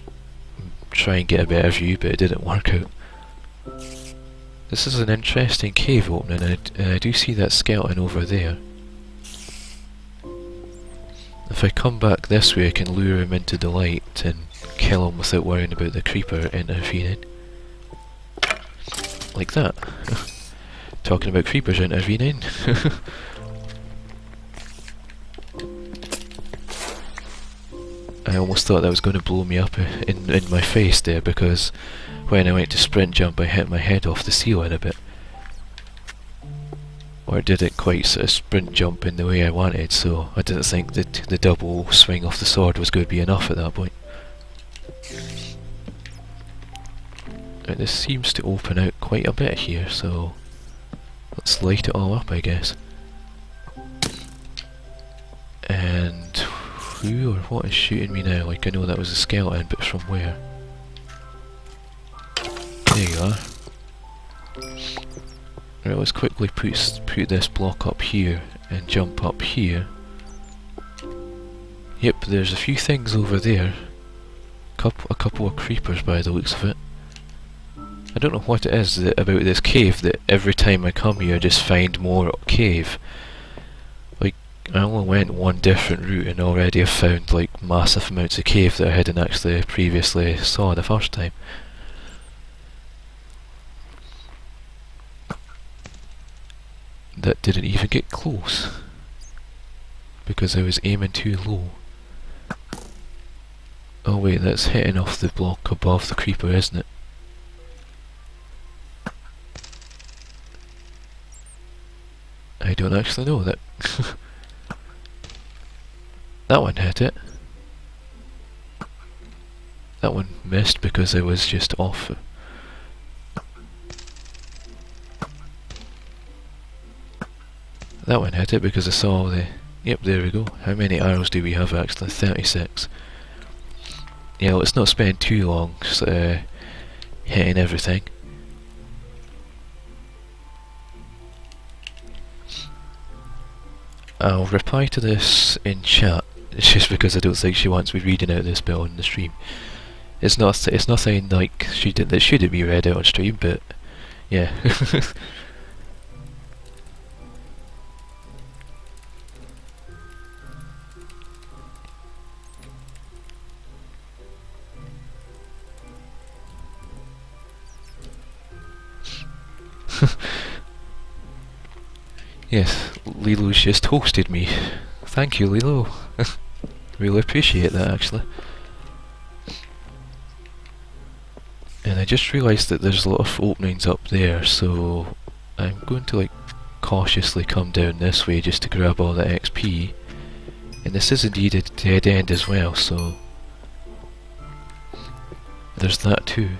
try and get a better view, but it didn't work out. This is an interesting cave opening, and I do see that skeleton over there. If I come back this way I can lure him into the light and kill him without worrying about the creeper intervening. Like that. Talking about creepers intervening. I almost thought that was going to blow me up in my face there, because when I went to sprint jump I hit my head off the ceiling a bit. Or didn't quite sort of sprint jump in the way I wanted, so I didn't think that the double swing of the sword was going to be enough at that point. Right, this seems to open out quite a bit here, so let's light it all up, I guess. And who or what is shooting me now? Like, I know that was a skeleton, but from where? There you are. Right, let's quickly put this block up here and jump up here. Yep, there's a few things over there. A couple of creepers by the looks of it. I don't know what it is about this cave that every time I come here I just find more cave. Like, I only went one different route and already have found like massive amounts of cave that I hadn't actually previously saw the first time. That didn't even get close because I was aiming too low. Oh wait, that's hitting off the block above the creeper, isn't it? I don't actually know that. That one hit it. That one missed because I was just off. That one hit it because I saw the... Yep, there we go. How many arrows do we have actually? 36. Yeah, let's not spend too long hitting everything. I'll reply to this in chat. It's just because I don't think she wants me reading out this bit on the stream. It's nothing like that shouldn't be read out on stream, but yeah. Yes, Lilo's just hosted me. Thank you, Lilo. Really appreciate that, actually. And I just realised that there's a lot of openings up there, so I'm going to like cautiously come down this way just to grab all the XP. And this is indeed a dead end as well, so there's that too.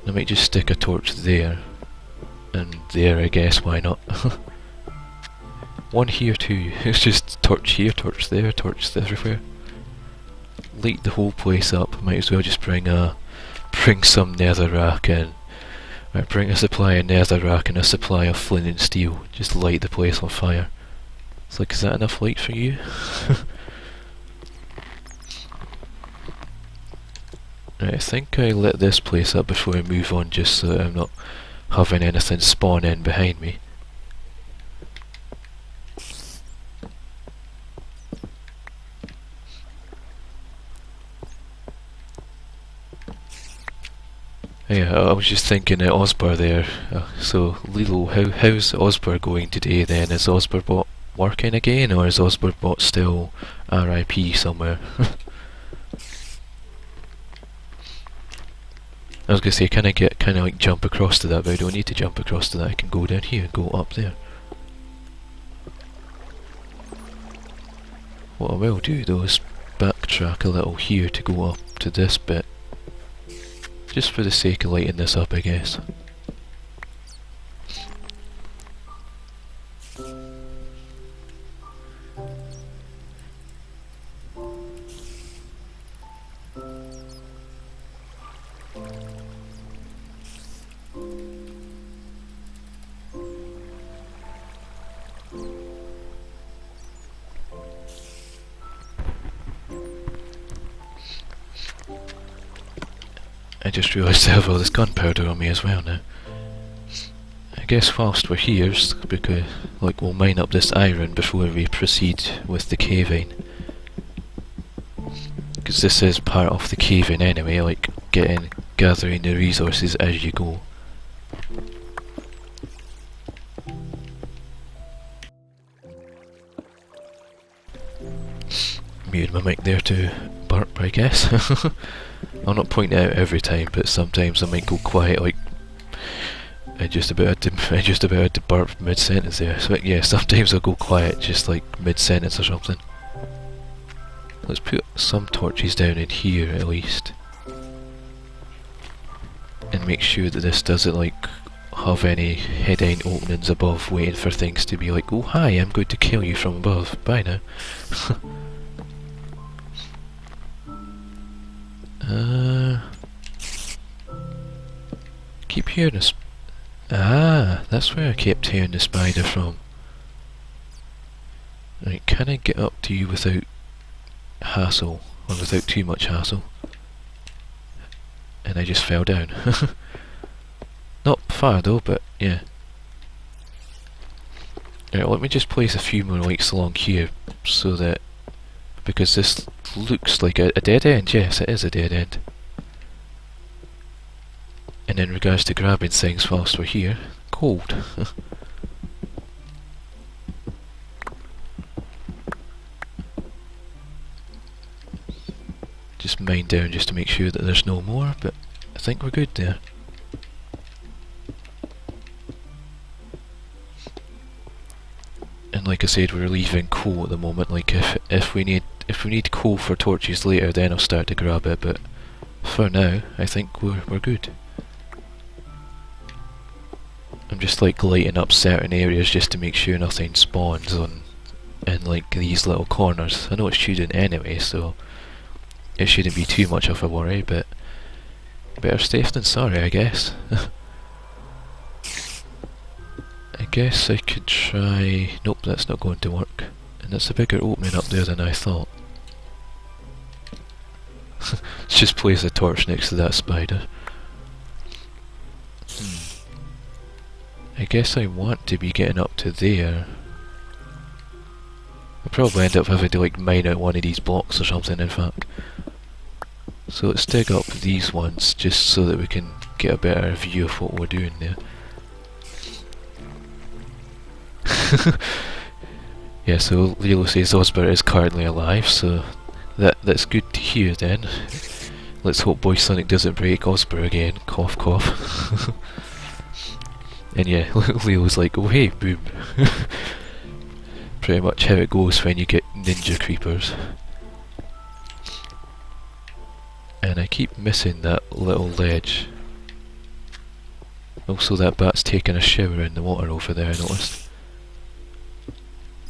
I might just stick a torch there. And there, I guess, why not? One here too. It's just torch here, torch there, torch everywhere. Light the whole place up. Might as well just bring some netherrack in. Right, bring a supply of netherrack and a supply of flint and steel. Just light the place on fire. It's like, is that enough light for you? Right, I think I lit this place up before I move on, just so that I'm not having anything spawn in behind me. Yeah, I was just thinking at Osbar there. So, Lilo, how's Osbar going today then? Is Osbarbot working again, or is Osbarbot still RIP somewhere? I was gonna say, can I like jump across to that, but I don't need to jump across to that. I can go down here and go up there. What I will do though is backtrack a little here to go up to this bit. Just for the sake of lighting this up, I guess. I just realised I have all this gunpowder on me as well now. I guess whilst we're here, because like we'll mine up this iron before we proceed with the caving. Because this is part of the caving anyway, like gathering the resources as you go. Muted my mic there to burp, I guess. I'll not point it out every time, but sometimes I might go quiet, like I just about had to burp mid-sentence there. So yeah, sometimes I'll go quiet, just like mid-sentence or something. Let's put some torches down in here at least, and make sure that this doesn't like have any hidden openings above, waiting for things to be like, oh hi, I'm going to kill you from above. Bye now. Keep hearing this. Ah, that's where I kept hearing the spider from. Right, can I get up to you without hassle, or without too much hassle? And I just fell down. Not far though, but yeah. Right, let me just place a few more lights along here, so that, because this looks like a dead end. Yes, it is a dead end. And in regards to grabbing things whilst we're here, cold. Just mine down just to make sure that there's no more, but I think we're good there. And like I said, we're leaving coal at the moment. Like if we need coal for torches later, then I'll start to grab it. But for now, I think we're good. I'm just like lighting up certain areas just to make sure nothing spawns in like these little corners. I know it shouldn't anyway, so it shouldn't be too much of a worry. But better safe than sorry, I guess. I guess I could try... Nope, that's not going to work. And it's a bigger opening up there than I thought. Let's just place a torch next to that spider. I guess I want to be getting up to there. I'll probably end up having to like mine out one of these blocks or something, in fact. So let's dig up these ones just so that we can get a better view of what we're doing there. Yeah, so Lilo says Osbert is currently alive, so that's good to hear then. Let's hope Boy Sonic doesn't break Osbert again. Cough cough. And yeah, Lilo's like, oh hey, boom. Pretty much how it goes when you get ninja creepers. And I keep missing that little ledge. Also that bat's taking a shower in the water over there, I noticed.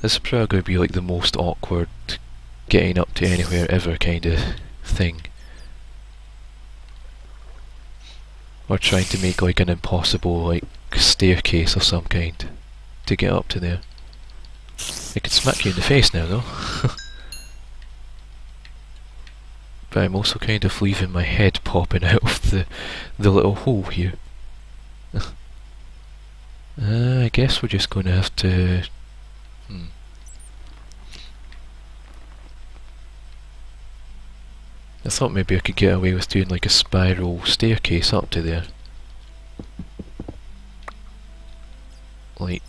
This is probably going to be like the most awkward getting up to anywhere ever kind of thing. Or trying to make like an impossible like staircase of some kind to get up to there. It could smack you in the face now though. But I'm also kind of leaving my head popping out of the little hole here. I guess we're just going to have to... I thought maybe I could get away with doing like a spiral staircase up to there. Like...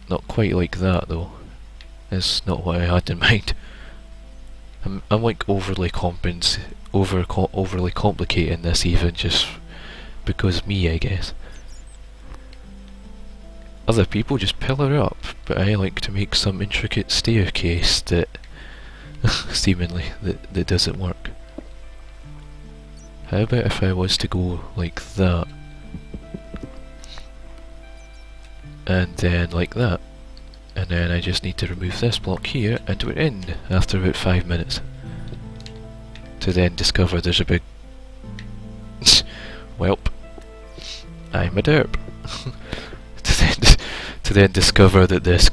not quite like that though. It's not what I had in mind. I'm like overly complicating this even just because me, I guess. Other people just pillar up, but I like to make some intricate staircase that seemingly that doesn't work. How about if I was to go like that and then like that? And then I just need to remove this block here, and we're in after about 5 minutes. To then discover there's a big... Welp. I'm a derp. to then discover that this...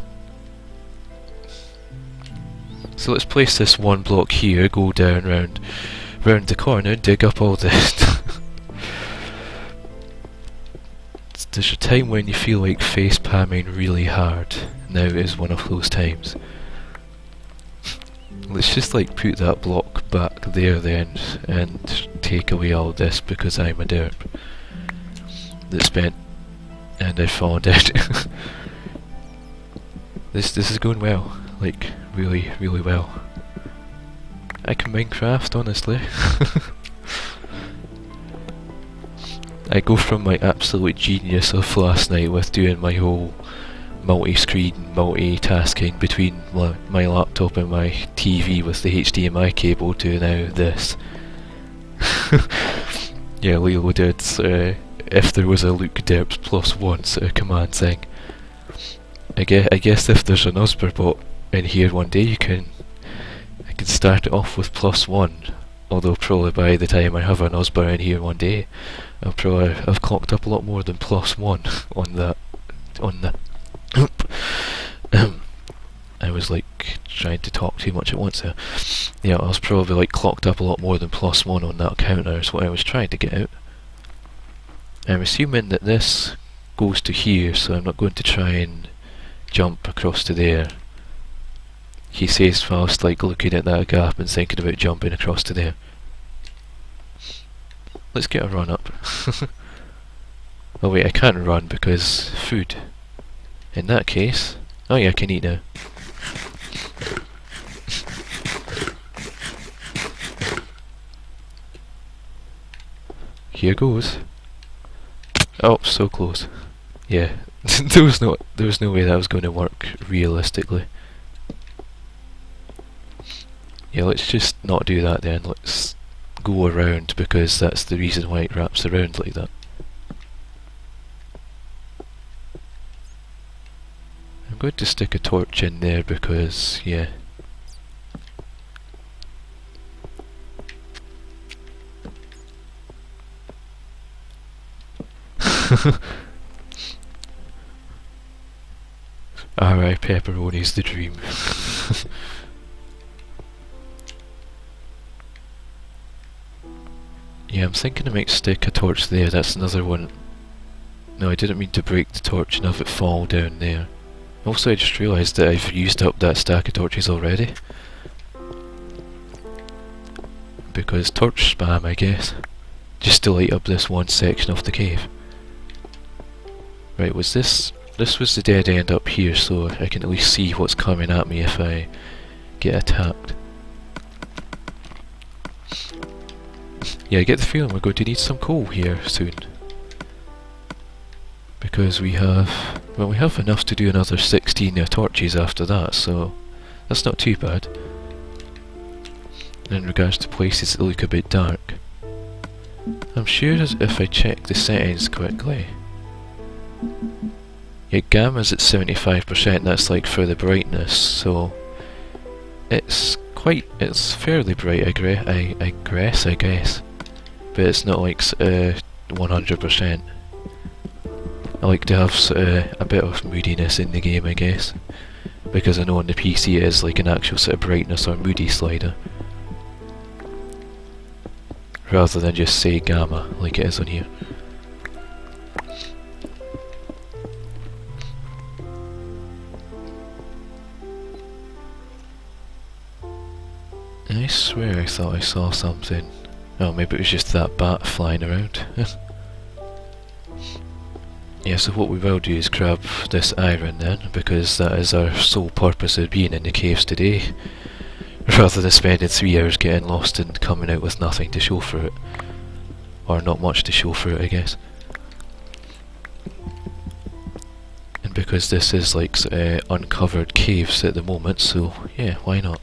So let's place this one block here, go down round the corner, dig up all this. There's a time when you feel like face palming really hard. Now is one of those times. Let's just like put that block back there then and take away all this because I'm a derp that spent and I found it. This is going well, like really well. I can Minecraft honestly. I go from my absolute genius of last night with doing my whole multi-screen, multitasking between my laptop and my TV with the HDMI cable to now this. Yeah, Lilo did if there was a Luke Derps +1 sort of command thing. I guess if there's an Osberbot in here one day I can start it off with +1. Although probably by the time I have an Osber in here one day I'll probably have clocked up a lot more than +1 on that. I was like trying to talk too much at once there. Yeah, I was probably like clocked up a lot more than +1 on that counter is what I was trying to get out. I'm assuming that this goes to here, so I'm not going to try and jump across to there. He says whilst like looking at that gap and thinking about jumping across to there. Let's get a run up. Oh wait, I can't run because food. In that case... Oh yeah, I can eat now. Here goes. Oh, so close. Yeah, there was no way that was going to work realistically. Yeah, let's just not do that then. Let's go around because that's the reason why it wraps around like that. I'm going to stick a torch in there because, yeah. Alright, pepperoni's the dream. Yeah, I'm thinking I might stick a torch there, that's another one. No, I didn't mean to break the torch and have it fall down there. Also, I just realised that I've used up that stack of torches already. Because torch spam, I guess. Just to light up this one section of the cave. Right, this was the dead end up here, so I can at least see what's coming at me if I get attacked. Yeah, I get the feeling we're going to need some coal here soon. Because we have enough to do another 16 torches after that, so that's not too bad. In regards to places that look a bit dark. I'm sure if I check the settings quickly. Yeah, gamma's at 75%, that's like for the brightness, so it's fairly bright, I guess. But it's not like 100%. I like to have a bit of moodiness in the game, I guess. Because I know on the PC it is like an actual sort of brightness or moody slider. Rather than just say gamma, like it is on here. I swear I thought I saw something. Oh, maybe it was just that bat flying around. Yeah, so what we will do is grab this iron then, because that is our sole purpose of being in the caves today. Rather than spending 3 hours getting lost and coming out with nothing to show for it. Or not much to show for it, I guess. And because this is like uncovered caves at the moment, so yeah, why not?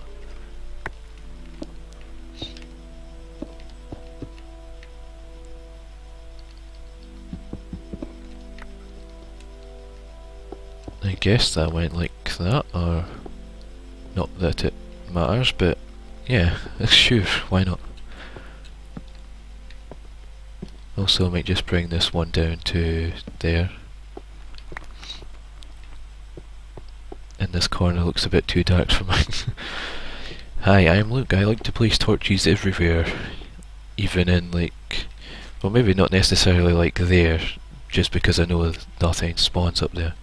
I guess that went like that, or not that it matters, but yeah, sure, why not? Also, I might just bring this one down to there. And this corner looks a bit too dark for mine. Hi, I'm Luke. I like to place torches everywhere, even in like, well, maybe not necessarily like there, just because I know nothing spawns up there.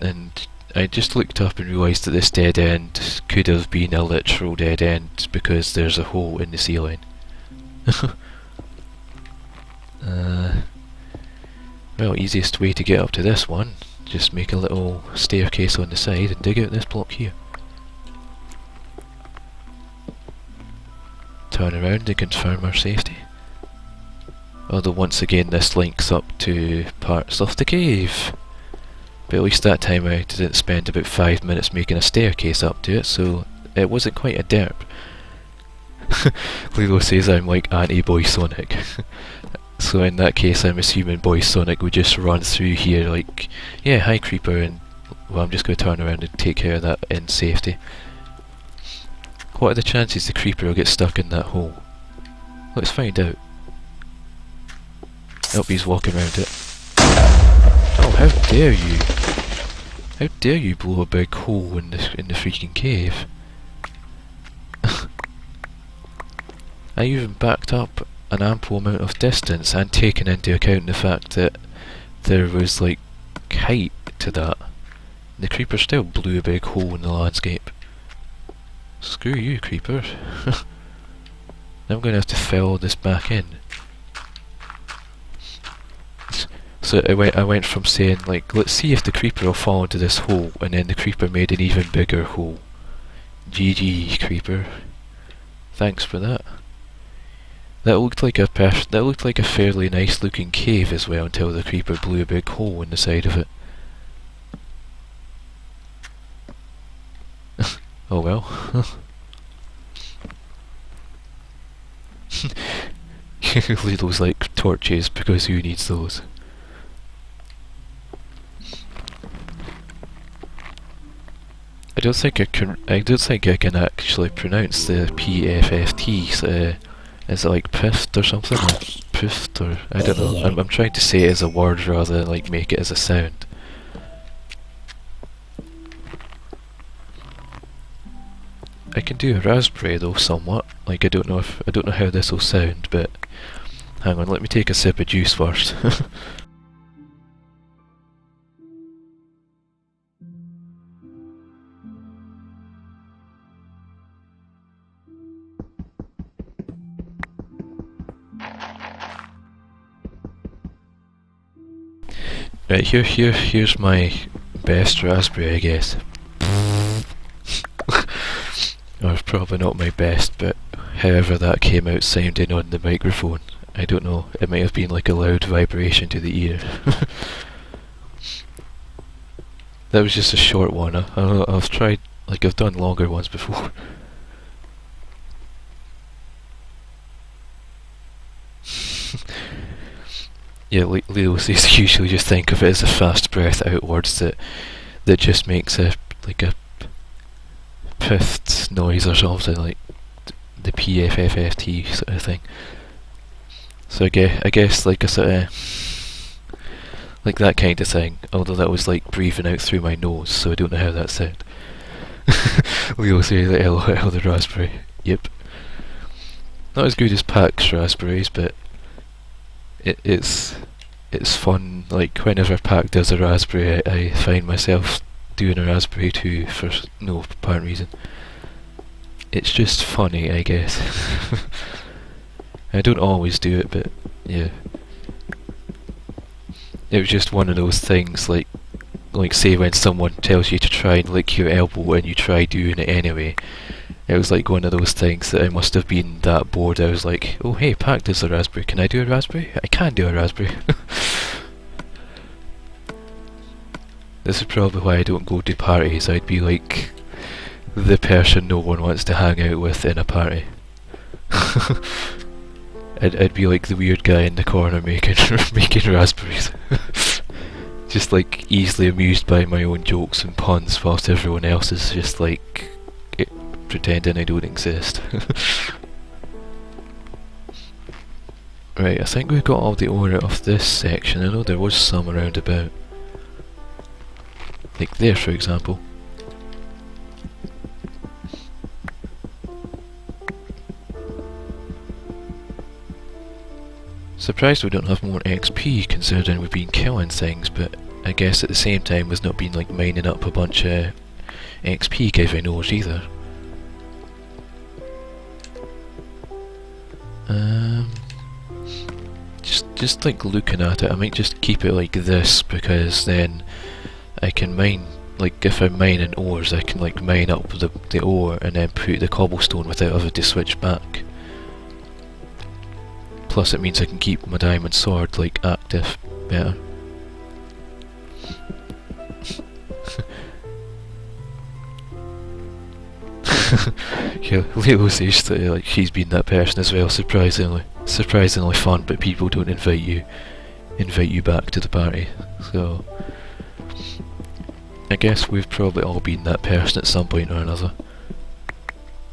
And I just looked up and realised that this dead end could have been a literal dead end because there's a hole in the ceiling. Well, easiest way to get up to this one, just make a little staircase on the side and dig out this block here. Turn around and confirm our safety. Although once again this links up to parts of the cave. But at least that time I didn't spend about 5 minutes making a staircase up to it, so it wasn't quite a derp. Lilo says I'm like anti-Boy Sonic. So in that case I'm assuming Boy Sonic would just run through here like, yeah, hi creeper, and well, I'm just going to turn around and take care of that in safety. What are the chances the creeper will get stuck in that hole? Let's find out. Nope, he's walking around it. Oh, how dare you! How dare you blow a big hole in the freaking cave? I even backed up an ample amount of distance and taken into account the fact that there was like height to that. The creeper still blew a big hole in the landscape. Screw you, creeper. I'm going to have to fill this back in. So I went from saying like, let's see if the creeper will fall into this hole, and then the creeper made an even bigger hole. GG, creeper. Thanks for that. That looked like a fairly nice looking cave as well until the creeper blew a big hole in the side of it. Oh well. Little's like torches because who needs those? I don't think I can actually pronounce the PFFT. Is it like piffed or something? Or piffed, or I don't know. I'm trying to say it as a word rather than like make it as a sound. I can do a raspberry though somewhat. Like I don't know how this will sound, but hang on, let me take a sip of juice first. Right, here's my best raspberry, I guess. Or probably not my best, but however that came out sounding on the microphone, I don't know, it might have been like a loud vibration to the ear. That was just a short one. I've tried, like I've done longer ones before. Yeah, like Leo says, usually just think of it as a fast breath outwards that just makes a like a pithed noise or something, like the PFFFT sort of thing. So I guess like a sort of like that kind of thing. Although that was like breathing out through my nose, so I don't know how that sounded. Leo says that LOL the raspberry. Yep. Not as good as Pack's raspberries, but it's fun. Like whenever Pack does a raspberry, I find myself doing a raspberry too for no apparent reason. It's just funny, I guess. I don't always do it, but yeah. It was just one of those things, like say when someone tells you to try and lick your elbow and you try doing it anyway. It was like one of those things that I must have been that bored. I was like, oh hey, Pack does a raspberry, can I do a raspberry? I can do a raspberry. This is probably why I don't go to parties. I'd be like the person no one wants to hang out with in a party. I'd be like the weird guy in the corner making making raspberries. Just like easily amused by my own jokes and puns whilst everyone else is just like pretending I don't exist. Right, I think we've got all the ore out of this section. I know there was some around about. Like there, for example. Surprised we don't have more XP considering we've been killing things, but I guess at the same time we've not been like mining up a bunch of XP giving ores either. Just like looking at it, I might just keep it like this because then I can mine, like if I'm mining ores I can like mine up the ore and then put the cobblestone without having to switch back. Plus it means I can keep my diamond sword like active better. Yeah, Leo says that like she's been that person as well, surprisingly fun, but people don't invite you back to the party. So I guess we've probably all been that person at some point or another.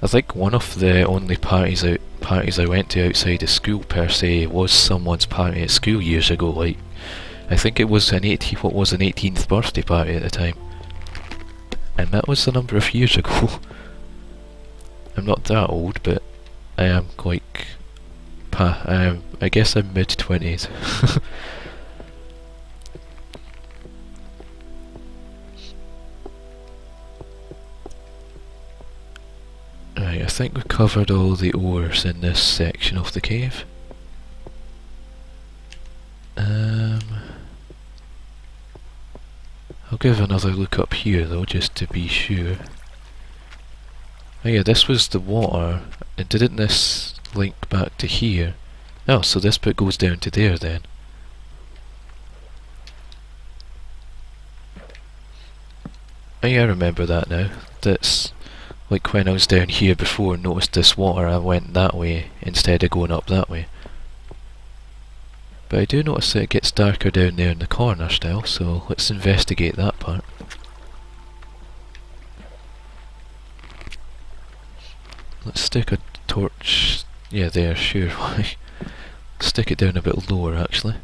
I think one of the only parties I went to outside of school per se was someone's party at school years ago. Like I think it was an 18th birthday party at the time, and that was a number of years ago. I'm not that old, but I am like I guess I'm mid-20s. Right, I think we've covered all the ores in this section of the cave. I'll give another look up here though, just to be sure. Oh yeah, this was the water, and didn't this link back to here? Oh, so this bit goes down to there then. Oh yeah, I remember that now. That's like when I was down here before and noticed this water, I went that way instead of going up that way. But I do notice that it gets darker down there in the corner still, so let's investigate that part. Let's stick a torch, yeah there, sure, why. Stick it down a bit lower actually.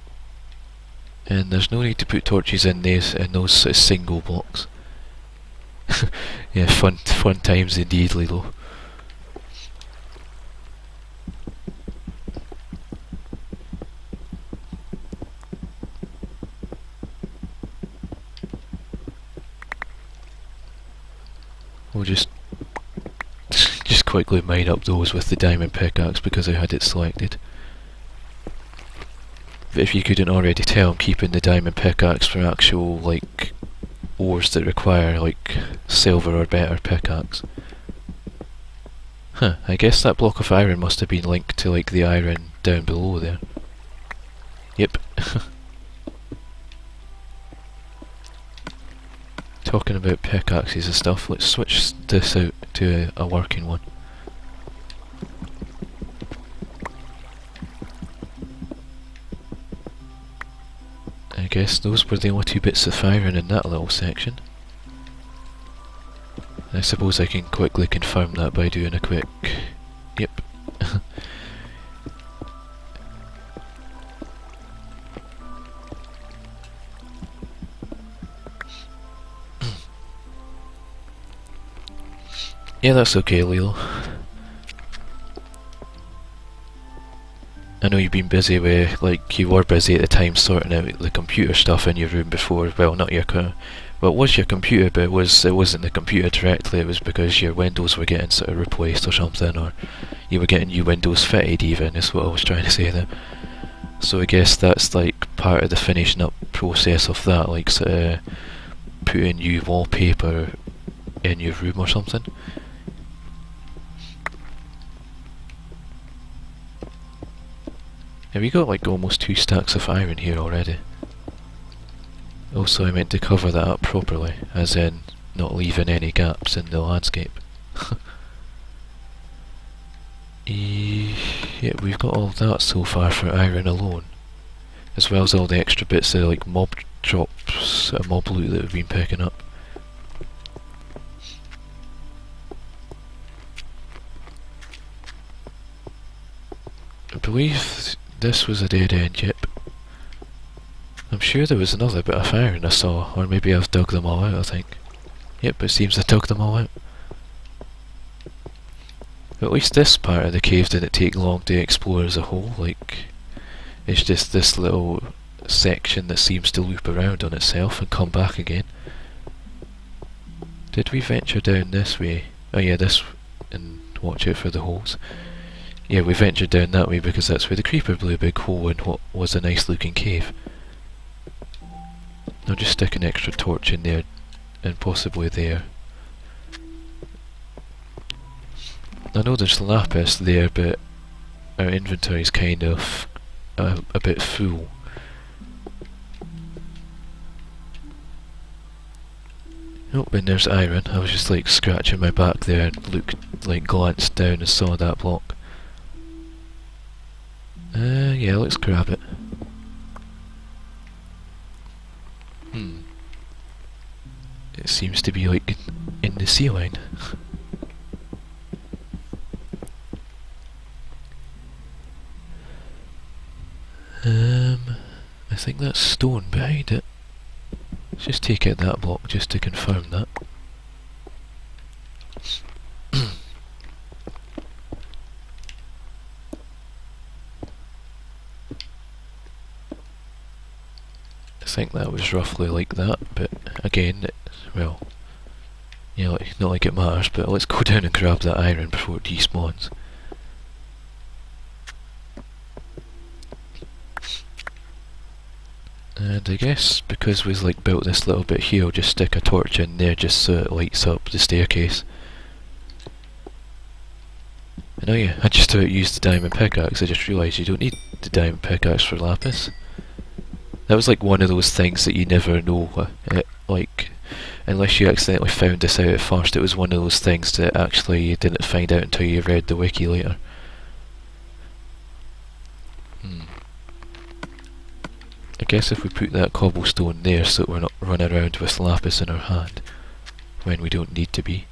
And there's no need to put torches in those sort of single blocks. Yeah, fun times indeed, Lilo. We'll just quickly mine up those with the diamond pickaxe because I had it selected. But if you couldn't already tell, I'm keeping the diamond pickaxe for actual like ores that require like silver or better pickaxe. Huh, I guess that block of iron must have been linked to like the iron down below there. Yep. Talking about pickaxes and stuff, let's switch this out to a working one. guess those were the only two bits of iron in that little section. I suppose I can quickly confirm that by doing a quick... Yep. Yeah, that's okay, Lilo. I know you've been busy with, like, you were busy at the time sorting out the computer stuff in your room before. Well, not your well, it was your computer, but it wasn't the computer directly. It was because your windows were getting sort of replaced or something, or you were getting new windows fitted even, is what I was trying to say there. So I guess that's like part of the finishing up process of that, like sort of putting new wallpaper in your room or something. Have we got like almost 2 stacks of iron here already? Also, I meant to cover that up properly, as in not leaving any gaps in the landscape. Yeah, we've got all that so far for iron alone, as well as all the extra bits of like mob drops, mob loot that we've been picking up. I believe this was a dead end, yep. I'm sure there was another bit of iron I saw, or maybe I've dug them all out, I think. Yep, it seems I dug them all out. At least this part of the cave didn't take long to explore as a whole, like... It's just this little section that seems to loop around on itself and come back again. Did we venture down this way? Oh yeah, this... and watch out for the holes. Yeah, we ventured down that way because that's where the creeper blew a big hole in what was a nice looking cave. I'll just stick an extra torch in there, and possibly there. I know there's lapis there, but our inventory's kind of a bit full. Oh, and there's iron. I was just like scratching my back there and looked, like glanced down and saw that block. Yeah, let's grab it. It seems to be like in the ceiling. I think that's stone behind it. Let's just take out that block just to confirm that. I think that was roughly like that, but again, well, yeah, like, not like it matters, but let's go down and grab that iron before it despawns. And I guess because we've like built this little bit here, I'll just stick a torch in there just so it lights up the staircase. And oh yeah, I just about used the diamond pickaxe. I just realised you don't need the diamond pickaxe for lapis. That was like one of those things that you never know, like, unless you accidentally found this out at first. It was one of those things that actually you didn't find out until you read the wiki later. I guess if we put that cobblestone there so that we're not running around with lapis in our hand when we don't need to be.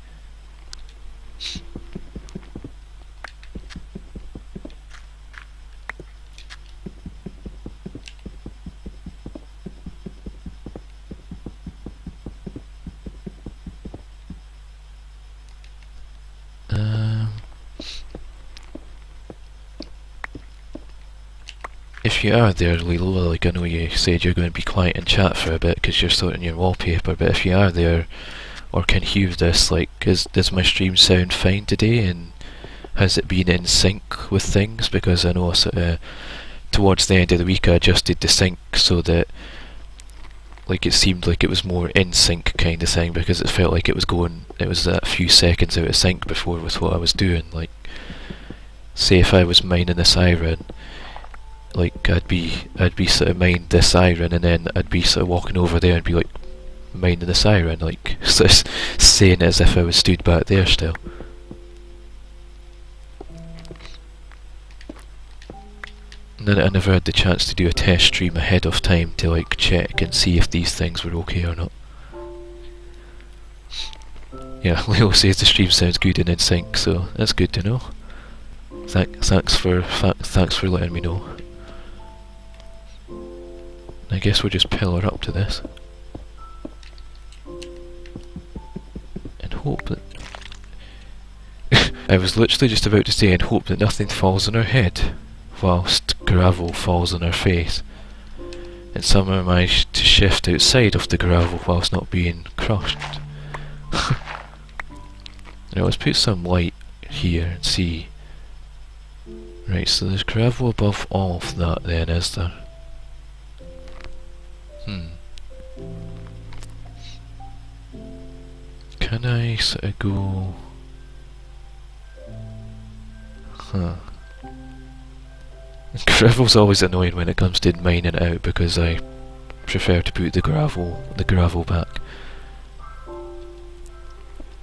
If you are there, Lilo, like I know you said you're going to be quiet and chat for a bit because you're sorting your wallpaper, but if you are there or can hear this, like, does my stream sound fine today, and has it been in sync with things? Because I know towards the end of the week I adjusted the sync so that like it seemed like it was more in sync kind of thing, because it felt like it was a few seconds out of sync before with what I was doing. Like, say if I was mining this iron, like I'd be sort of mining this iron, and then I'd be sort of walking over there and be like mining this iron, like sort of saying it as if I was stood back there still. And then I never had the chance to do a test stream ahead of time to like check and see if these things were okay or not. Yeah, Leo says the stream sounds good and in sync, so that's good to know. Thanks for letting me know. I guess we'll just pillar up to this. And hope that... I was literally just about to say, and hope that nothing falls on our head, whilst gravel falls on our face. And somehow managed to shift outside of the gravel whilst not being crushed. Now let's put some light here and see. Right, so there's gravel above all of that then, is there? Can I sort of go... Gravel's always annoying when it comes to mining it out because I prefer to put the gravel back.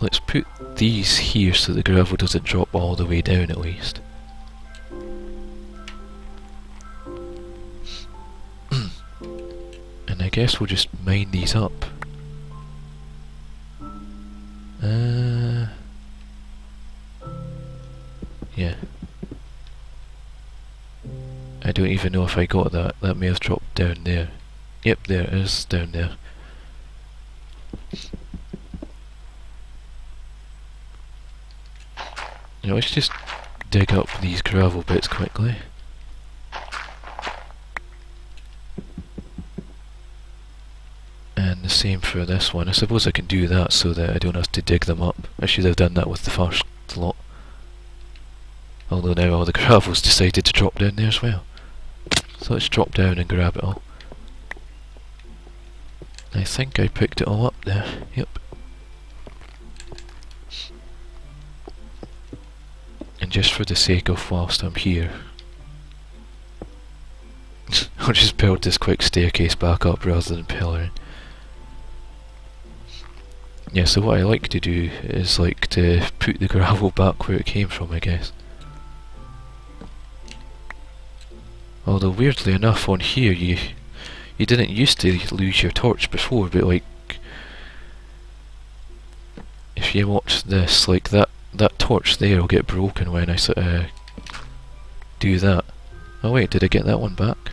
Let's put these here so the gravel doesn't drop all the way down at least. And I guess we'll just mine these up. Yeah. I don't even know if I got that. That may have dropped down there. Yep, there it is, down there. Now let's just dig up these gravel bits quickly. And the same for this one. I suppose I can do that so that I don't have to dig them up. I should have done that with the first lot. Although now all the gravel's decided to drop down there as well. So let's drop down and grab it all. I think I picked it all up there. Yep. And just for the sake of whilst I'm here, I'll just build this quick staircase back up rather than pillaring. Yeah, so what I like to do is like to put the gravel back where it came from, I guess. Although weirdly enough on here you didn't used to lose your torch before, but like if you watch this, like that torch there will get broken when I sort of do that. Oh wait, did I get that one back?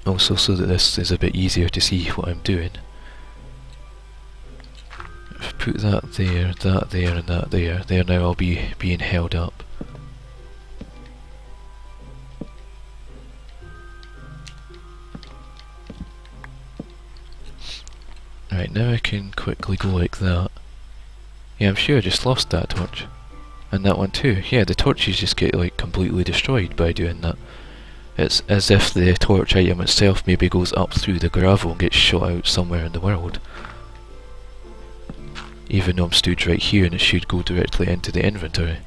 Also so that this is a bit easier to see what I'm doing. If I put that there, and that there, they're now all being held up. Right, now I can quickly go like that. Yeah, I'm sure I just lost that torch. And that one too. Yeah, the torches just get like completely destroyed by doing that. It's as if the torch item itself maybe goes up through the gravel and gets shot out somewhere in the world. Even though I'm stood right here and it should go directly into the inventory.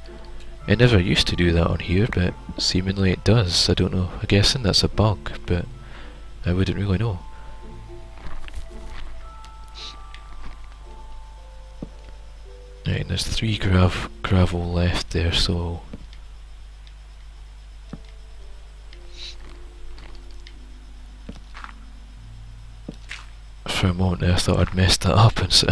It never used to do that on here, but seemingly it does. I don't know, I'm guessing that's a bug, but I wouldn't really know. Right, there's 3 gravel left there, so... For a moment there I thought I'd messed that up and so...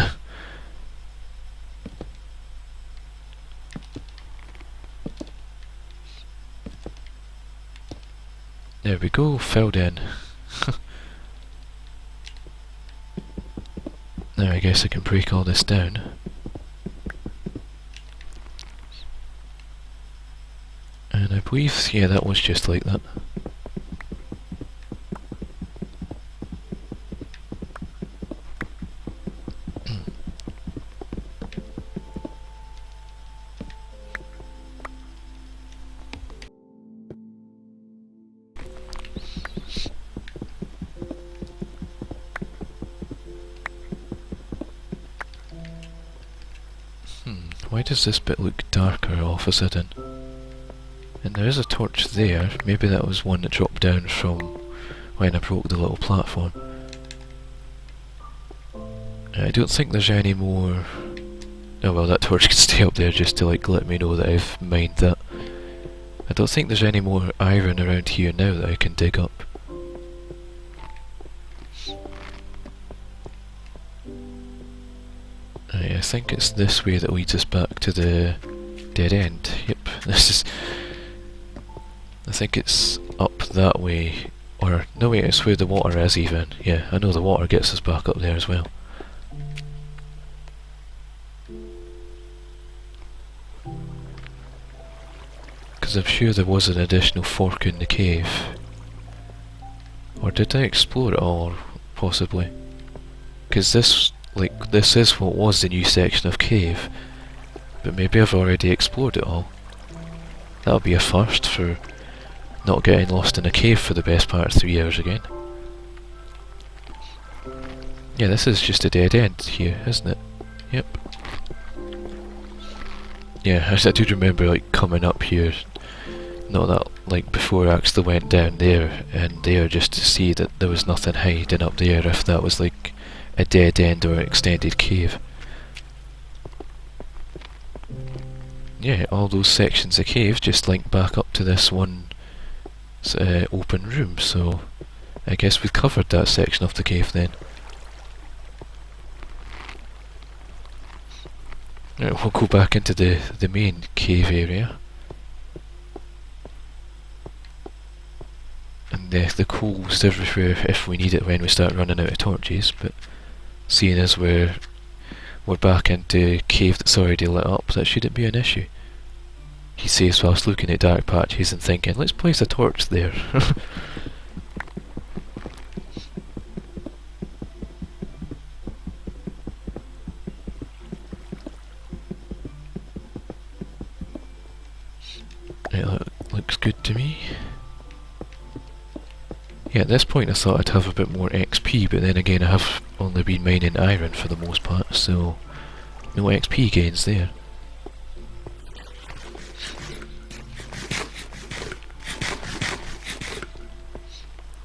There we go, filled in. Now I guess I can break all this down. And I believe, yeah, that was just like that. Why does this bit look darker all of a sudden? And there is a torch there, maybe that was one that dropped down from when I broke the little platform. I don't think there's any more... Oh well, that torch can stay up there just to like let me know that I've mined that. I don't think there's any more iron around here now that I can dig up. Right, I think it's this way that leads us back to the dead end. Yep, this is... I think it's up that way, or no wait, it's where the water is even. Yeah, I know the water gets us back up there as well. Because I'm sure there was an additional fork in the cave. Or did I explore it all, possibly? Because this is what was the new section of cave. But maybe I've already explored it all. That'll be a first for not getting lost in a cave for the best part of 3 hours again. Yeah, this is just a dead end here, isn't it? Yep. Yeah, I do remember like coming up here, not that like before I actually went down there and there just to see that there was nothing hiding up there, if that was like a dead end or an extended cave. Yeah, all those sections of cave just link back up to this one open room, so I guess we've covered that section of the cave then. Right, we'll go back into the main cave area. And the coal's everywhere if we need it when we start running out of torches, but seeing as we're back into a cave that's already lit up, that shouldn't be an issue. He says whilst looking at dark patches and thinking, let's place a torch there. Right, that looks good to me. Yeah, at this point I thought I'd have a bit more XP, but then again I have only been mining iron for the most part, so no XP gains there.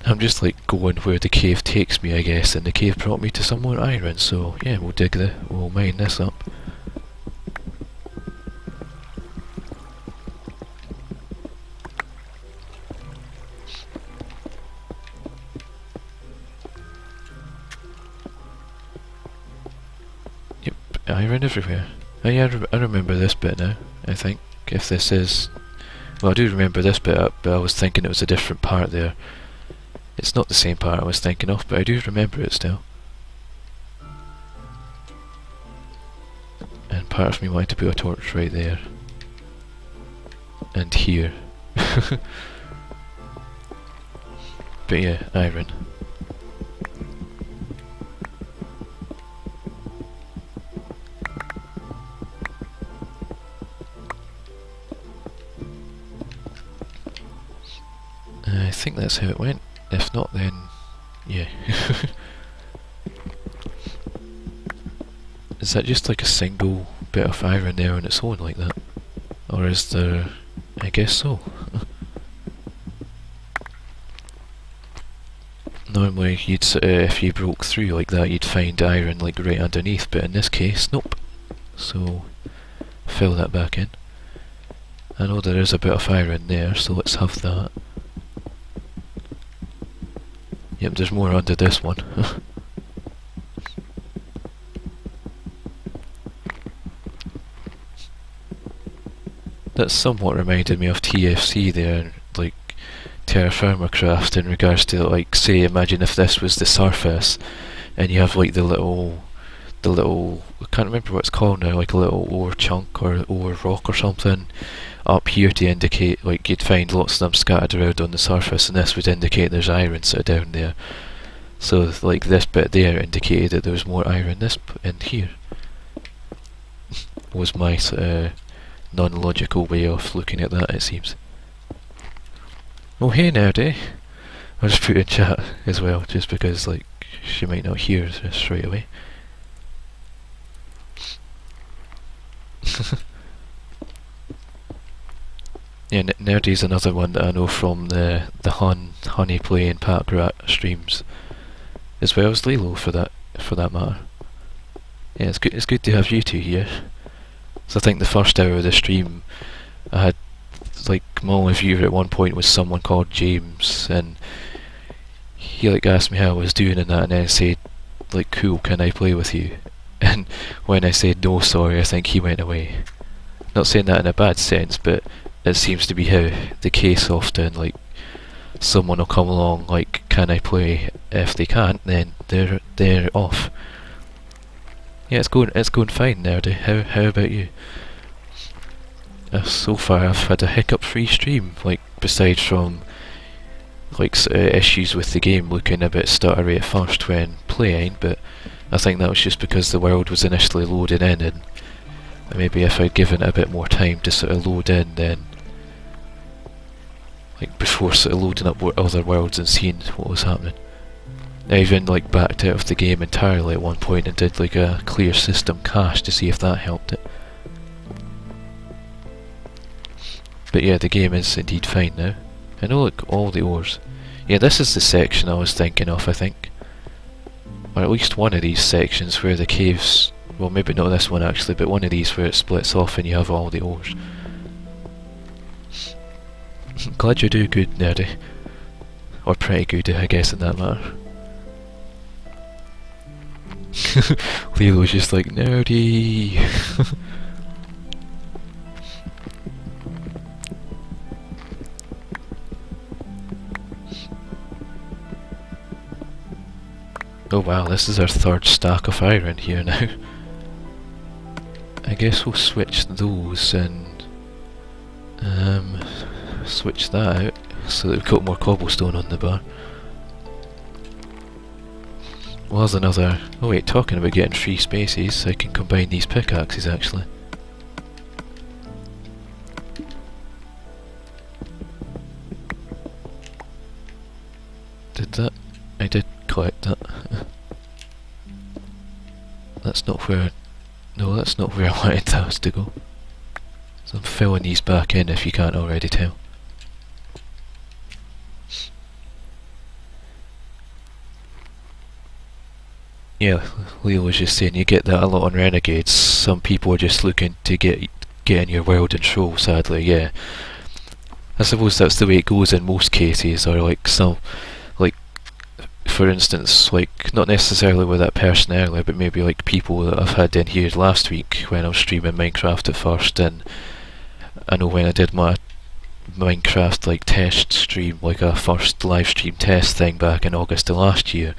I'm just like going where the cave takes me, I guess, and the cave brought me to some more iron, so yeah, we'll mine this up. Yep, iron everywhere. Oh yeah, I remember this bit now, I think, if this is... Well, I do remember this bit, but I was thinking it was a different part there. It's not the same part I was thinking of, but I do remember it still. And part of me wanted to put a torch right there. And here. But yeah, iron. I think that's how it went. If not, then yeah. Is that just like a single bit of iron there on its own like that? Or is there... I guess so. Normally you'd if you broke through like that you'd find iron like right underneath, but in this case, nope. So fill that back in. I know there is a bit of iron there, so let's have that. Yep, there's more under this one. That somewhat reminded me of TFC there, like Terraformercraft, in regards to, like, say, imagine if this was the surface, and you have like the little, I can't remember what it's called now, like a little ore chunk or ore rock or something up here to indicate, like, you'd find lots of them scattered around on the surface, and this would indicate there's iron sort of down there. So like this bit there indicated that there was more iron in here. Was my sort of non-logical way of looking at that, it seems. Oh hey Nerdy! I'll just put it in chat as well, just because like she might not hear this straight away. Yeah, Nerdy's another one that I know from the Honey Play and Pack Rat streams, as well as Lilo for that matter. Yeah, it's good to have you two here. So I think the first hour of the stream I had like my only viewer at one point was someone called James, and he like asked me how I was doing and that, and then said like, cool, can I play with you? And when I said no sorry, I think he went away. Not saying that in a bad sense, but it seems to be how the case often, like someone will come along like, can I play? If they can't, then they're off. Yeah, it's going fine now. How about you? So far I've had a hiccup-free stream, like besides from like issues with the game looking a bit stuttery at first when playing, but I think that was just because the world was initially loading in, and maybe if I'd given it a bit more time to sort of load in, then like before sort of loading up other worlds and seeing what was happening. I even like backed out of the game entirely at one point and did like a clear system cache to see if that helped it. But yeah, the game is indeed fine now. I know, look, all the ores. Yeah, this is the section I was thinking of, I think. Or at least one of these sections where the caves... Well, maybe not this one actually, but one of these where it splits off and you have all the ores. Glad you do good, Nerdy. Or pretty good, I guess, in that matter. Lelo's just like, Nerdy! Oh wow, this is our third stack of iron here now. I guess we'll switch those and switch that out so that we've got more cobblestone on the bar. Well, there's another... Oh wait, talking about getting free spaces, I can combine these pickaxes actually. Did that? I did collect that. That's not where... No, that's not where I wanted those to go. So I'm filling these back in if you can't already tell. Yeah, Leo was just saying you get that a lot on Renegades. Some people are just looking to get in your world and troll, sadly, yeah. I suppose that's the way it goes in most cases, or like some... Like, for instance, like, not necessarily with that person earlier, but maybe like people that I've had in here last week when I was streaming Minecraft at first, and I know when I did my Minecraft like test stream, like a first live stream test thing back in August of last year,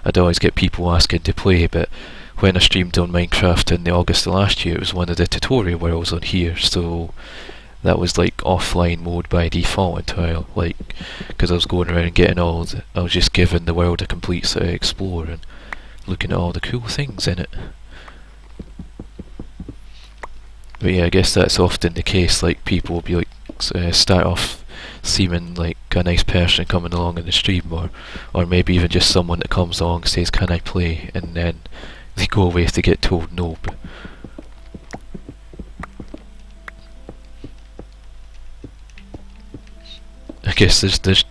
I'd always get people asking to play, but when I streamed on Minecraft in the August of last year, it was one of the tutorial worlds on here, so that was like offline mode by default entirely, like, because I was going around getting all the, I was just giving the world a complete sort of explore and looking at all the cool things in it. But yeah, I guess that's often the case, like people will be like, start off seeming like a nice person coming along in the stream, or maybe even just someone that comes along and says, can I play, and then they go away if they get told no. But I guess there's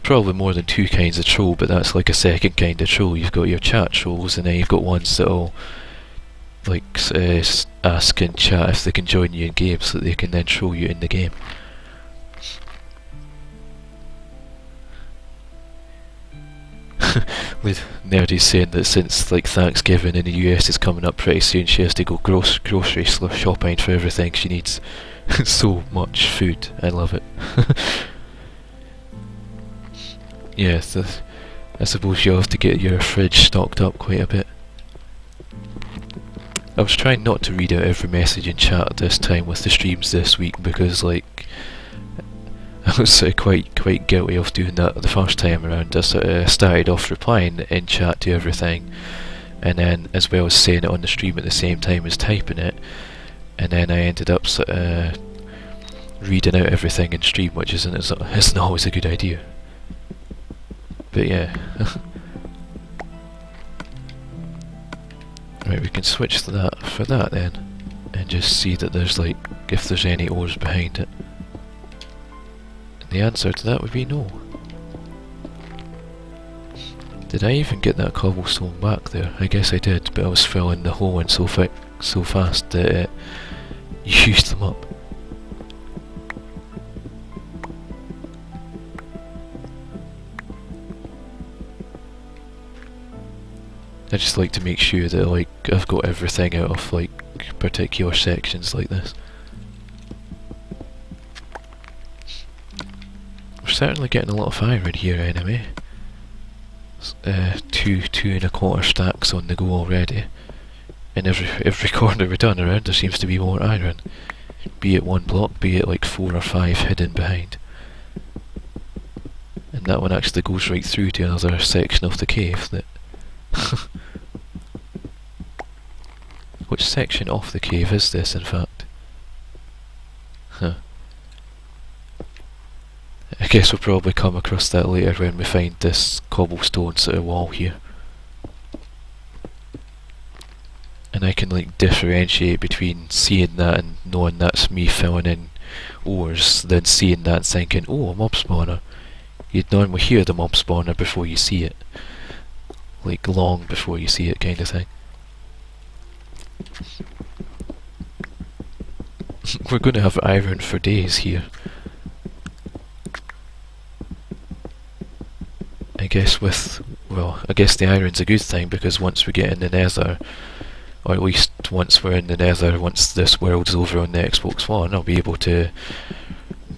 probably more than two kinds of troll, but that's like a second kind of troll. You've got your chat trolls, and then you've got ones that'll like ask in chat if they can join you in game so that they can then troll you in the game. With Nerdy's saying that since like Thanksgiving in the US is coming up pretty soon, she has to go grocery shopping for everything she needs. So much food, I love it. Yes, I suppose you'll have to get your fridge stocked up quite a bit. I was trying not to read out every message in chat this time with the streams this week because like I was quite guilty of doing that the first time around. I started off replying in chat to everything, and then as well as saying it on the stream at the same time as typing it, and then I ended up reading out everything in stream, which isn't always a good idea. But yeah. Right, we can switch to that for that then, and just see that there's like, if there's any ores behind it. And the answer to that would be no. Did I even get that cobblestone back there? I guess I did, but I was filling the hole in so fast that it used them up. I just like to make sure that like I've got everything out of like particular sections like this. We're certainly getting a lot of iron here anyway. Two and a quarter stacks on the go already. In every corner we turn around there seems to be more iron. Be it one block, be it like 4 or 5 hidden behind. And that one actually goes right through to another section of the cave that... Which section of the cave is this, in fact? Huh. I guess we'll probably come across that later when we find this cobblestone sort of wall here. And I can like differentiate between seeing that and knowing that's me filling in ores, then seeing that and thinking, oh, a mob spawner. You'd normally hear the mob spawner before you see it. Like long before you see it kind of thing. We're going to have iron for days here. I guess I guess the iron's a good thing because once we get in the nether, or at least once we're in the nether, once this world's over on the Xbox One, I'll be able to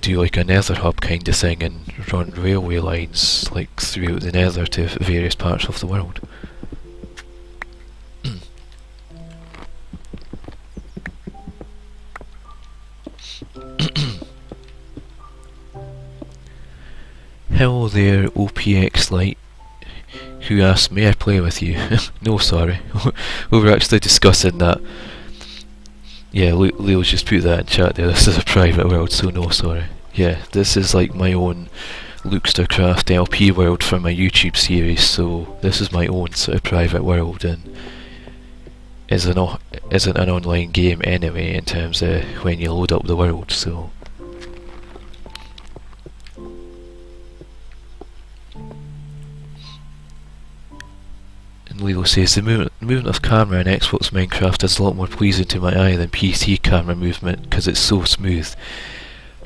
do like a nether hub kind of thing and run railway lines like throughout the nether to various parts of the world. Hello there, OPX Light, who asked, may I play with you? No, sorry. We were actually discussing that. Yeah, Leo's just put that in chat there. This is a private world, so no, sorry. Yeah, this is like my own Lukestercraft LP world for my YouTube series, so this is my own sort of private world, and isn't an online game anyway in terms of when you load up the world, so... Leo says, the movement of camera in Xbox Minecraft is a lot more pleasing to my eye than PC camera movement because it's so smooth.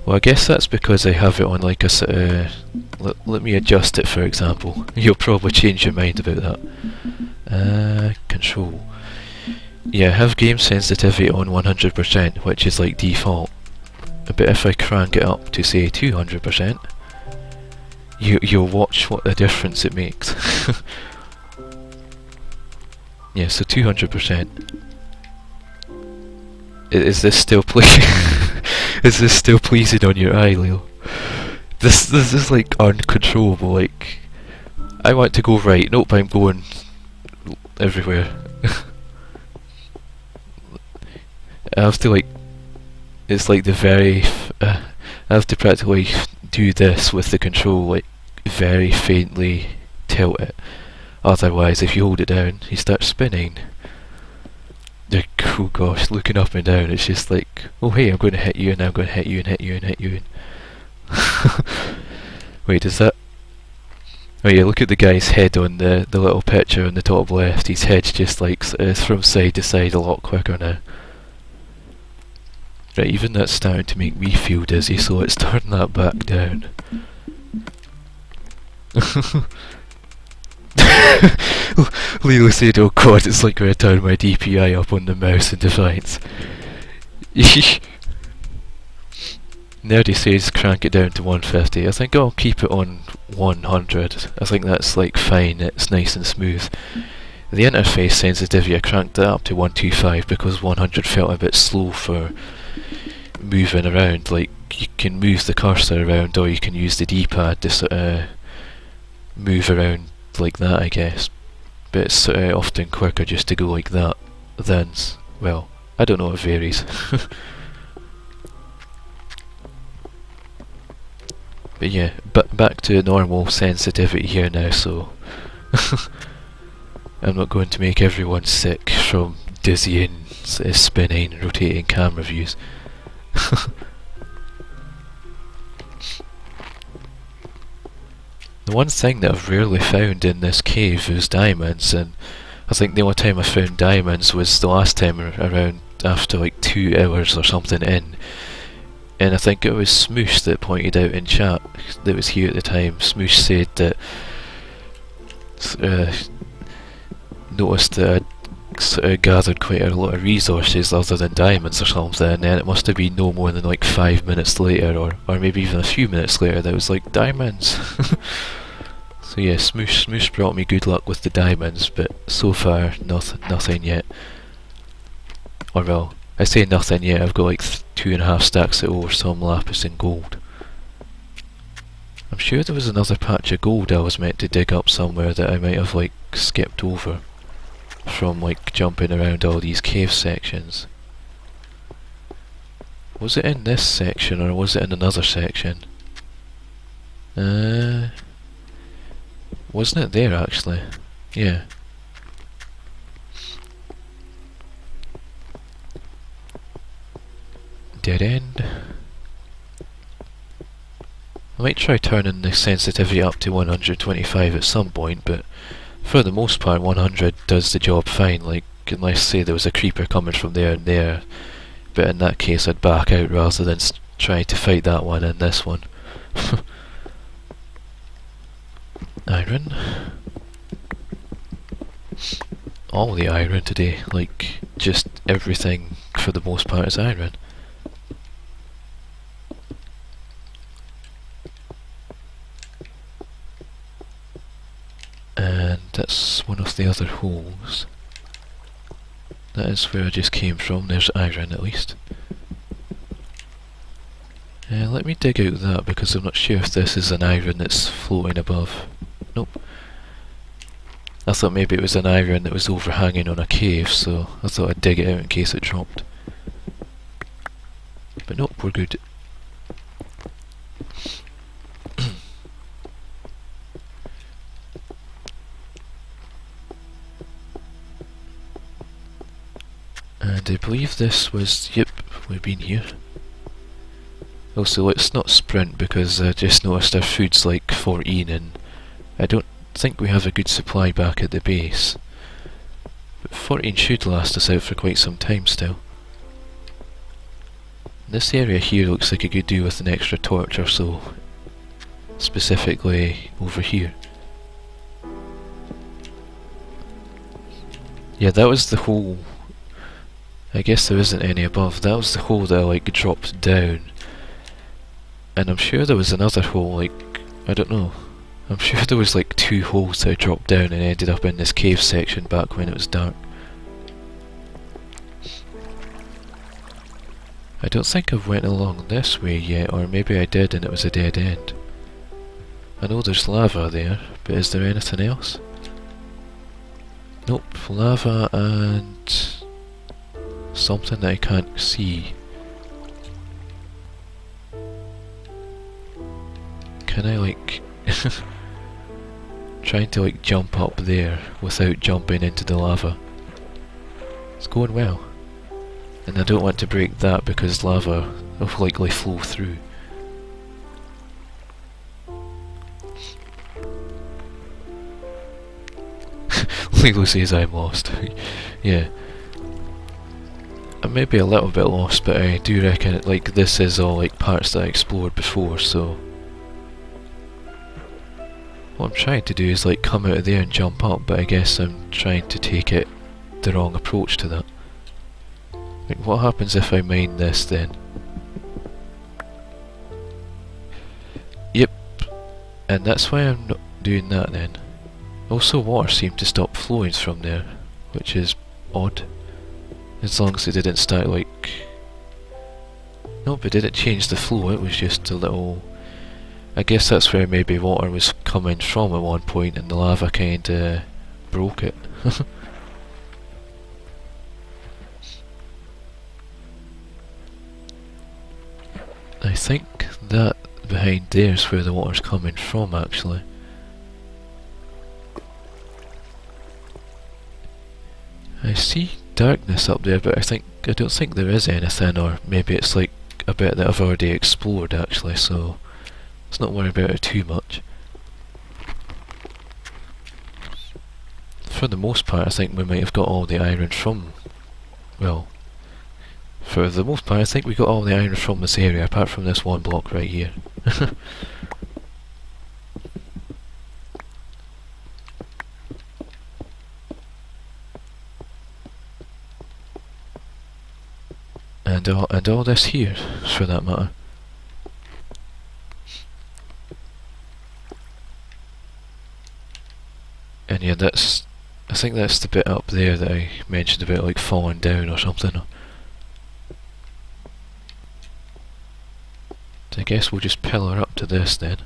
Well, I guess that's because I have it on like a sort of... Let me adjust it, for example. You'll probably change your mind about that. Control. Yeah, I have game sensitivity on 100%, which is like default. But if I crank it up to say 200%, you'll watch what the difference it makes. Yeah, so 200%. Is this still is this still pleasing on your eye, Leo? This is like uncontrollable. Like, I want to go right. Nope, I'm going everywhere. I have to like. It's like the very. I have to practically do this with the control, like very faintly tilt it. Otherwise, if you hold it down, you start spinning. Oh gosh, looking up and down, it's just like, oh hey, I'm going to hit you, and I'm going to hit you, and hit you, and hit you. Wait, is that... Oh yeah, look at the guy's head on the little picture on the top left. His head's just like from side to side a lot quicker now. Right, even that's starting to make me feel dizzy, so let's turn that back down. Leo said, oh god, it's like when I turn my DPI up on the mouse in defiance. Nerdy says crank it down to 150. I think I'll keep it on 100. I think that's like fine, it's nice and smooth. The interface sensitivity, I cranked that up to 125 because 100 felt a bit slow for moving around. Like, you can move the cursor around or you can use the D-pad to sort of move around like that, I guess. But it's often quicker just to go like that than, well, I don't know, it varies. But yeah, back to normal sensitivity here now, so I'm not going to make everyone sick from dizzying, spinning, rotating camera views. The one thing that I've rarely found in this cave is diamonds, and I think the only time I found diamonds was the last time around after like 2 hours or something in. And I think it was Smoosh that pointed out in chat that was here at the time. Smoosh said that noticed that I'd sort of gathered quite a lot of resources other than diamonds or something, and then it must have been no more than like 5 minutes later, or maybe even a few minutes later, that was like, diamonds! So yeah, Smoosh brought me good luck with the diamonds, but so far, nothing yet. Or well, I say nothing yet, I've got like 2.5 stacks of ore, some lapis and gold. I'm sure there was another patch of gold I was meant to dig up somewhere that I might have like skipped over from like jumping around all these cave sections. Was it in this section or was it in another section? Wasn't it there actually? Yeah. Dead end. I might try turning the sensitivity up to 125 at some point, but for the most part 100 does the job fine, like unless say there was a creeper coming from there and there, but in that case I'd back out rather than try to fight that one and this one. Iron. All the iron today, like just everything for the most part is iron. And that's one of the other holes. That is where I just came from, there's iron at least. Let me dig out that because I'm not sure if this is an iron that's floating above. Nope. I thought maybe it was an iron that was overhanging on a cave, so I thought I'd dig it out in case it dropped. But nope, we're good. And I believe this was, yep, we've been here. Also, let's not sprint because I just noticed our food's like 14 and I don't think we have a good supply back at the base. But 14 should last us out for quite some time still. This area here looks like it could do with an extra torch or so. Specifically over here. Yeah, that was the hole. I guess there isn't any above. That was the hole that I like dropped down. And I'm sure there was another hole, like, I don't know. I'm sure there was like 2 holes that I dropped down and ended up in this cave section back when it was dark. I don't think I've went along this way yet, or maybe I did and it was a dead end. I know there's lava there, but is there anything else? Nope, lava and something that I can't see. Can I like trying to like jump up there without jumping into the lava? It's going well. And I don't want to break that because lava will likely flow through. Lilo says I'm lost. Yeah. I may be a little bit lost, but I do reckon like this is all like parts that I explored before, so what I'm trying to do is like come out of there and jump up, but I guess I'm trying to take it the wrong approach to that. Like, what happens if I mine this then? Yep, and that's why I'm not doing that then. Also, water seemed to stop flowing from there, which is odd. As long as it didn't start like... Nope, it didn't change the flow, it was just a little... I guess that's where maybe water was coming from at one point and the lava kinda broke it. I think that behind there is where the water's coming from actually. I see darkness up there, but I don't think there is anything, or maybe it's like a bit that I've already explored actually, so let's not worry about it too much. For the most part I think we might have got all the iron from, well, for the most part I think we got all the iron from this area, apart from this one block right here. And all this here, for that matter. And yeah, I think that's the bit up there that I mentioned about like falling down or something. So I guess we'll just pillar up to this then.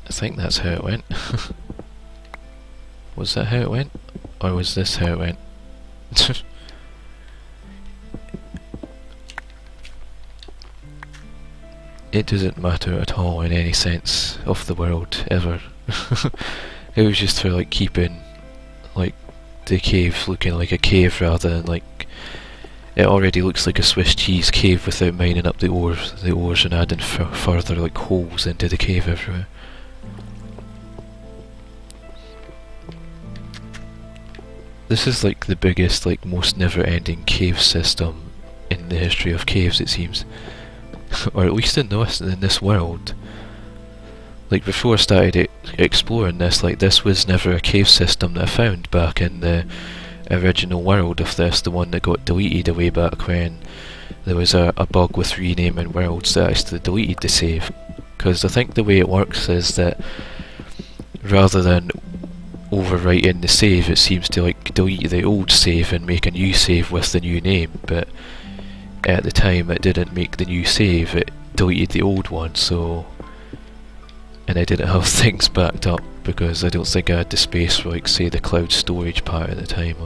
I think that's how it went. Was that how it went? Or was this how it went? It doesn't matter at all in any sense of the world, ever. It was just for like keeping like the cave looking like a cave rather than like it already looks like a Swiss cheese cave without mining up the ores and adding further like holes into the cave everywhere. This is like the biggest, like most never-ending cave system in the history of caves, it seems. Or at least in this world. Like before I started exploring this, like this was never a cave system that I found back in the original world of this, the one that got deleted away back when there was a bug with renaming worlds that actually deleted the save. Because I think the way it works is that rather than overwriting the save, it seems to like delete the old save and make a new save with the new name, but at the time it didn't make the new save, it deleted the old one, so... And I didn't have things backed up because I don't think I had the space for like say the cloud storage part at the time.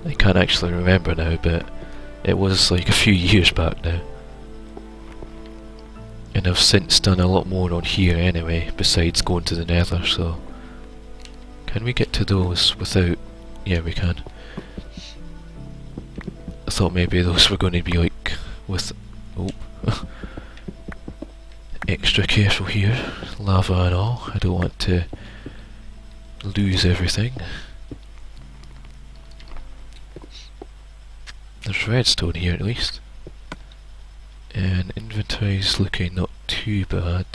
I can't actually remember now, but it was like a few years back now. And I've since done a lot more on here anyway, besides going to the nether, so... Can we get to those without... Yeah, we can. I thought maybe those were going to be like with... Oh. Extra careful here. Lava and all. I don't want to lose everything. There's redstone here at least. And inventory's looking not too bad.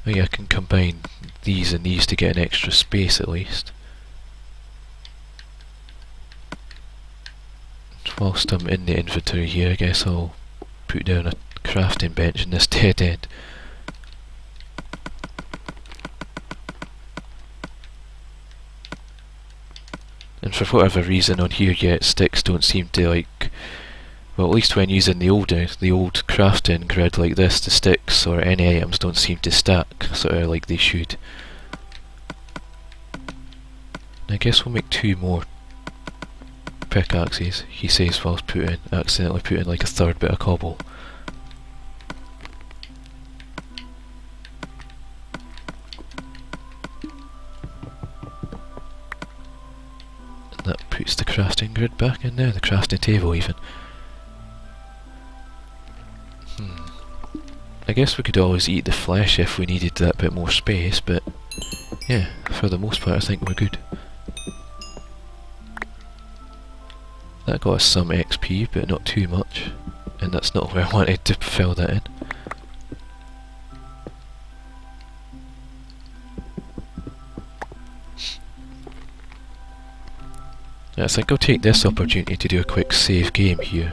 Oh yeah, I can combine these and these to get an extra space at least. Whilst I'm in the inventory here, I guess I'll put down a crafting bench in this dead end. And for whatever reason on here yet, sticks don't seem to like... Well, at least when using the old crafting grid like this, the sticks or any items don't seem to stack sort of like they should. I guess we'll make 2 more pickaxes, he says whilst accidentally putting like a third bit of cobble. And that puts the crafting grid back in there, the crafting table even. I guess we could always eat the flesh if we needed that bit more space, but yeah, for the most part I think we're good. That got us some XP, but not too much, and that's not where I wanted to fill that in. Yeah, I think I'll take this opportunity to do a quick save game here.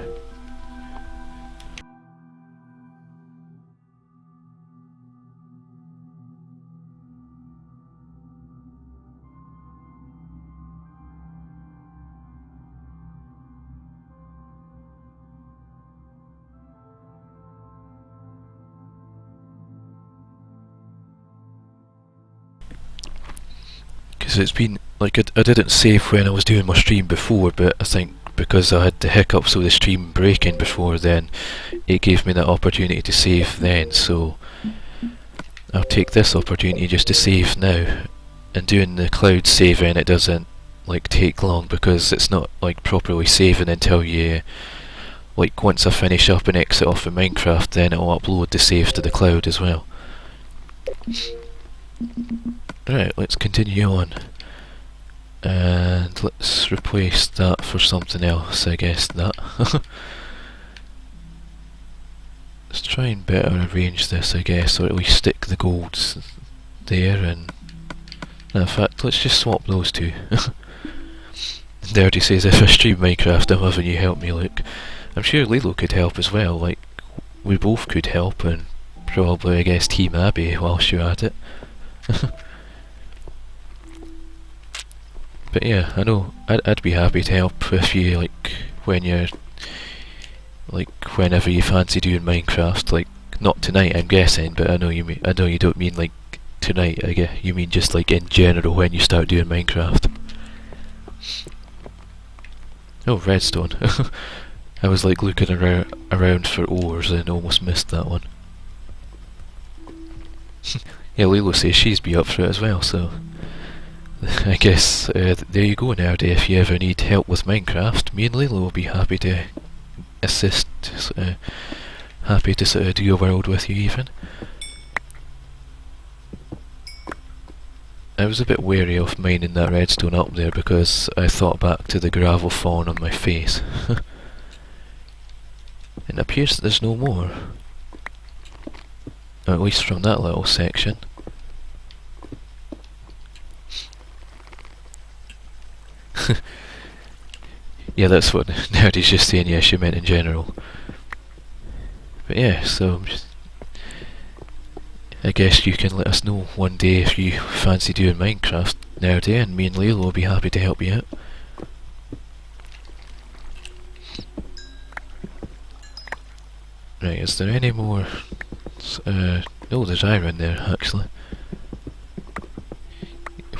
Because it's been, like, I didn't save when I was doing my stream before, but I think because I had the hiccups with the stream breaking before then, it gave me that opportunity to save then, so I'll take this opportunity just to save now. And doing the cloud saving, it doesn't, like, take long because it's not, like, properly saving until you, like, once I finish up and exit off of Minecraft, then it'll upload the save to the cloud as well. Right, let's continue on. And let's replace that for something else, I guess, that. Let's try and better arrange this, I guess, or at least stick the golds there, and in fact, let's just swap those two. Dirty says, if I stream Minecraft, I'm having you help me, Luke. I'm sure Lilo could help as well, like, we both could help, and probably, I guess, Team Abby whilst you're at it. But yeah, I know, I'd be happy to help if you, like, when you're, like, whenever you fancy doing Minecraft, like, not tonight, I'm guessing, but I know you don't mean, like, tonight, I guess, you mean just, like, in general when you start doing Minecraft. Oh, redstone. I was, like, looking around for ores and almost missed that one. Yeah, Lilo says she's be up for it as well, so I guess there you go, Nerdy. If you ever need help with Minecraft, me and Lilo will be happy to assist, happy to sort of do a world with you even. I was a bit wary of mining that redstone up there because I thought back to the gravel falling on my face. It appears that there's no more. Or at least from that little section. Yeah, that's what Nerdy's just saying, yeah, she meant in general. But yeah, so I guess you can let us know one day if you fancy doing Minecraft, Nerdy, and me and Lilo will be happy to help you out. Right, is there any more? Oh, there's iron there, actually.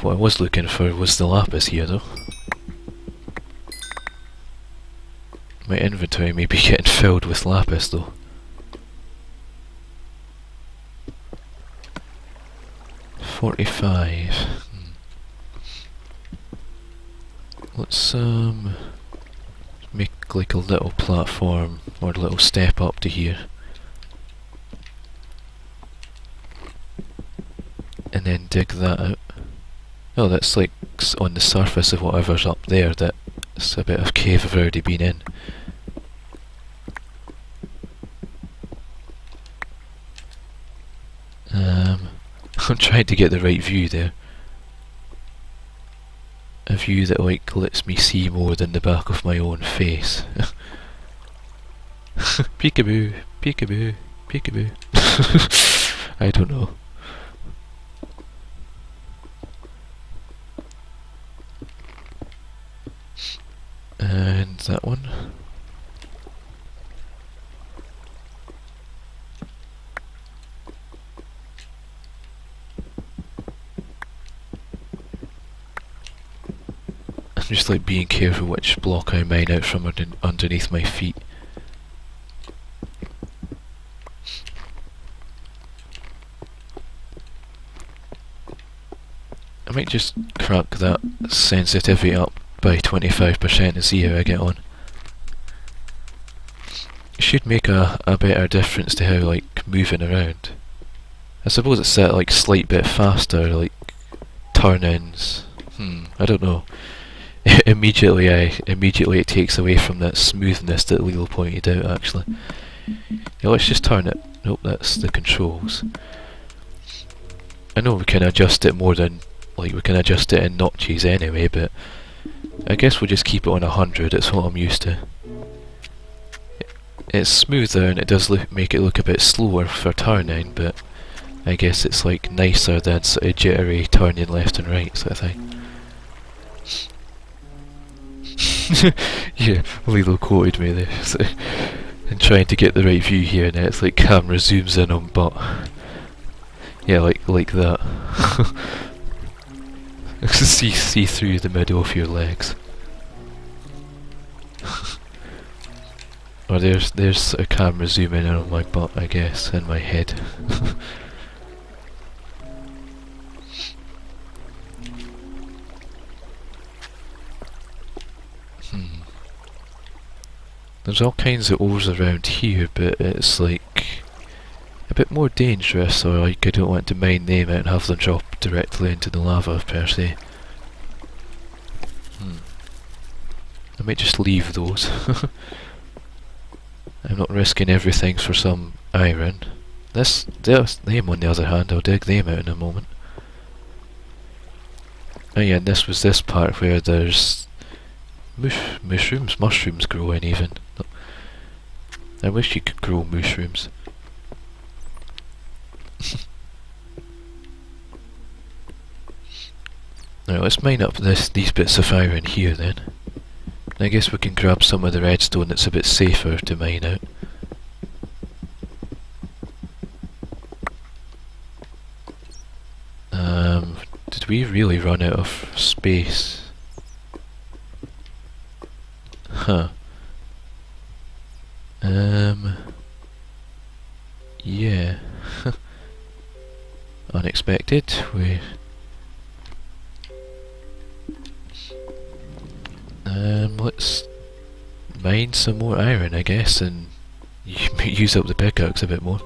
What I was looking for was the lapis here, though. My inventory may be getting filled with lapis, though. $45. Let's make like a little platform or a little step up to here, and then dig that out. Oh, that's like on the surface of whatever's up there. That's a bit of cave I've already been in. I'm trying to get the right view there. A view that like lets me see more than the back of my own face. Peekaboo, peekaboo, peekaboo. I don't know. And that one. I'm just like being careful which block I mine out from underneath my feet. I might just crank that sensitivity up by 25% and see how I get on. It should make a better difference to how like moving around. I suppose it's set like slight bit faster, like turn-ins. I don't know. Immediately it takes away from that smoothness that Lilo pointed out, actually. Yeah, let's just turn it. Nope, that's the controls. I know we can adjust it more than, like, we can adjust it in notches anyway, but I guess we'll just keep it on 100, it's what I'm used to. It's smoother and it does make it look a bit slower for turning, but I guess it's like nicer than sort of jittery turning left and right sort of thing. Yeah, Lilo quoted me there. So, and trying to get the right view here, and it's like camera zooms in on butt. Yeah, like that. see through the middle of your legs. Or there's a camera zooming in on my butt, I guess, in my head. There's all kinds of ores around here, but it's like a bit more dangerous, or like I don't want to mine them out and have them drop directly into the lava per se. I might just leave those. I'm not risking everything for some iron. Them on the other hand, I'll dig them out in a moment. Oh yeah, and this was this part where there's mushrooms growing even. I wish you could grow mushrooms. Now let's mine up these bits of iron here then. I guess we can grab some of the redstone that's a bit safer to mine out. Did we really run out of space? Huh. Yeah. Unexpected. Let's mine some more iron, I guess, and use up the pickaxe a bit more.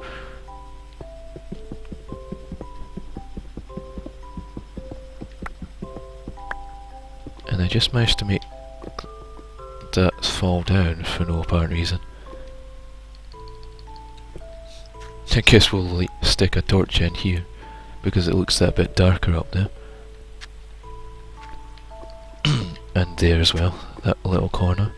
And I just managed to make that fall down for no apparent reason. I guess we'll like stick a torch in here because it looks that bit darker up there. And there as well, that little corner.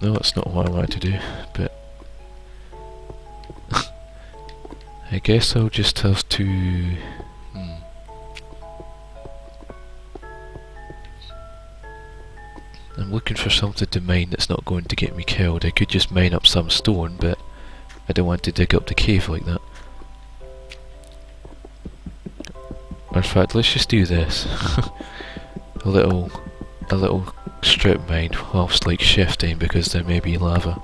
No, that's not what I wanted to do, but I guess I'll just have to... I'm looking for something to mine that's not going to get me killed. I could just mine up some stone, but I don't want to dig up the cave like that. In fact, let's just do this. a little strip mine whilst like shifting because there may be lava.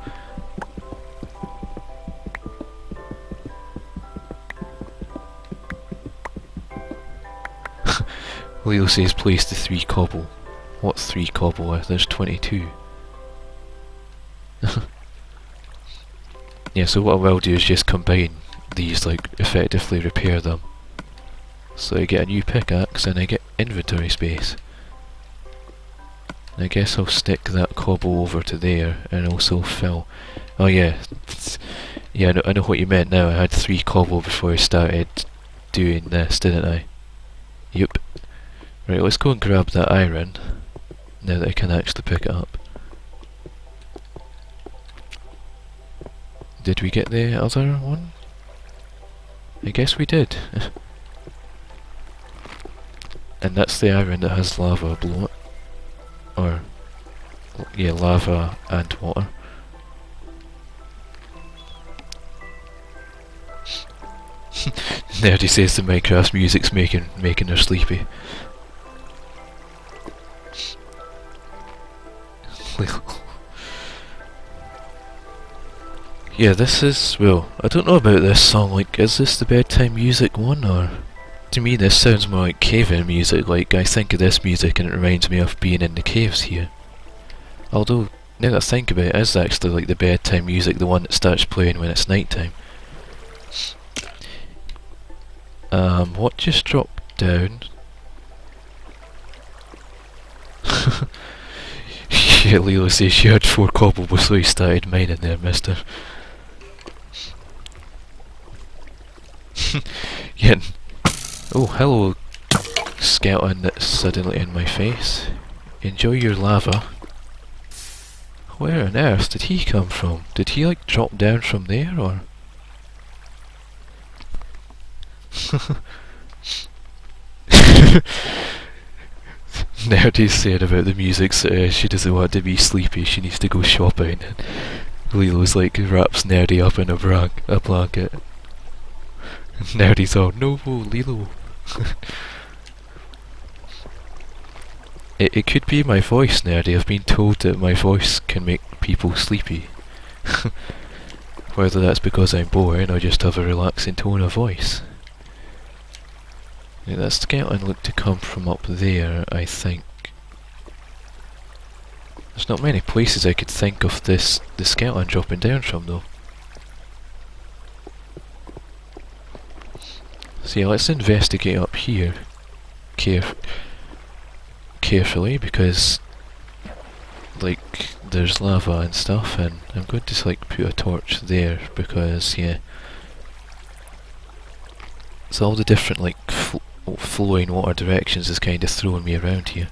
Leo says place the 3 cobble. What's 3 cobble? There's 22. Yeah, so what I will do is just combine these, like effectively repair them. So I get a new pickaxe and I get inventory space. And I guess I'll stick that cobble over to there and also fill... Oh yeah, yeah, I know what you meant now. I had 3 cobble before I started doing this, didn't I? Yup. Right, let's go and grab that iron now that I can actually pick it up. Did we get the other one? I guess we did. And that's the iron that has lava below it. Or, yeah, lava and water. Nerdy says the Minecraft music's making her sleepy. Yeah, this is, well, I don't know about this song, like, is this the bedtime music one, or... To me this sounds more like cave-in music, like, I think of this music and it reminds me of being in the caves here. Although, now that I think about it, it is actually like the bedtime music, the one that starts playing when it's night time. What just dropped down? Yeah, Lilo says you had 4 cobble before you started mining there, mister. Yeah. Oh, hello, skeleton that's suddenly in my face. Enjoy your lava. Where on earth did he come from? Did he like drop down from there, or...? Nerdy's saying about the music, so, she doesn't want to be sleepy, she needs to go shopping. And Lilo's like wraps Nerdy up in a blanket. Nerdy's all, no, Lilo. It could be my voice, Nerdy. I've been told that my voice can make people sleepy. Whether that's because I'm boring or just have a relaxing tone of voice. Yeah, that skeleton looked to come from up there, I think. There's not many places I could think of the skeleton dropping down from, though. So yeah, let's investigate up here carefully, because like there's lava and stuff, and I'm going to like put a torch there because yeah, it's all the different like flowing water directions is kind of throwing me around here.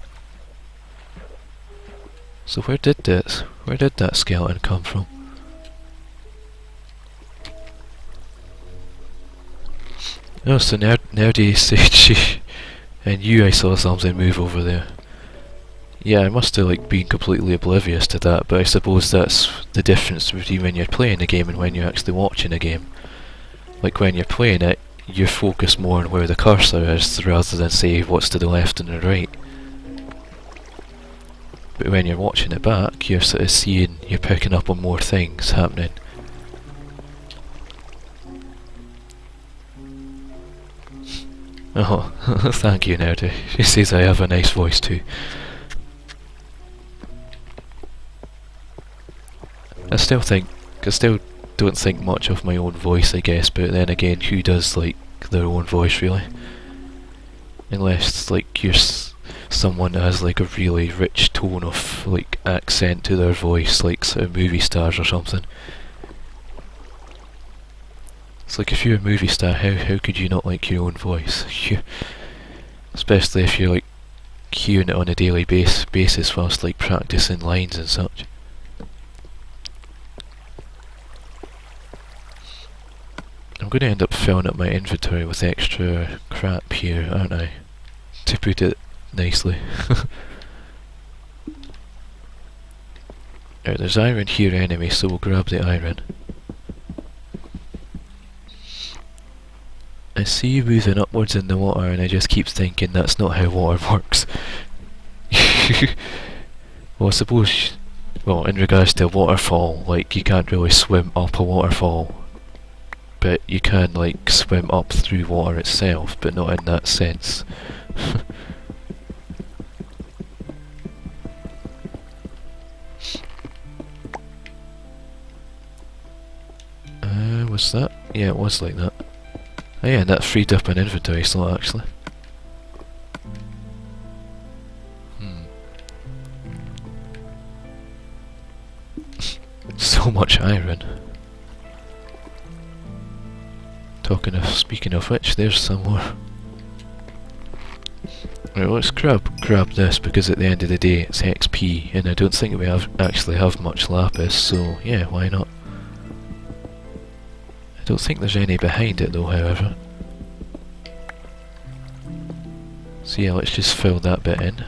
So where did that skeleton come from? Oh, so Nerdy said and I saw something move over there. Yeah, I must have like been completely oblivious to that, but I suppose that's the difference between when you're playing a game and when you're actually watching a game. Like when you're playing it, you're focused more on where the cursor is rather than say what's to the left and the right. But when you're watching it back, you're sort of seeing, you're picking up on more things happening. Oh, thank you, Nerdy. She says I have a nice voice too. I still don't think much of my own voice, I guess, but then again, who does like their own voice really? Unless like you're someone that has like a really rich tone of like accent to their voice, like sort of movie stars or something. It's like if you're a movie star, how could you not like your own voice? Especially if you're like hearing it on a daily basis whilst like practicing lines and such. I'm going to end up filling up my inventory with extra crap here, aren't I? To put it nicely. Right, there's iron here anyway, so we'll grab the iron. I see you moving upwards in the water and I just keep thinking that's not how water works. Well, I suppose, well, in regards to a waterfall, like you can't really swim up a waterfall, but you can like swim up through water itself, but not in that sense. Was that? Yeah, it was like that. Oh yeah, and that freed up an inventory slot actually. So much iron. Speaking of which, there's some more. Right, let's grab this because at the end of the day it's XP, and I don't think we actually have much lapis, so yeah, why not? I don't think there's any behind it though, however. So yeah, let's just fill that bit in.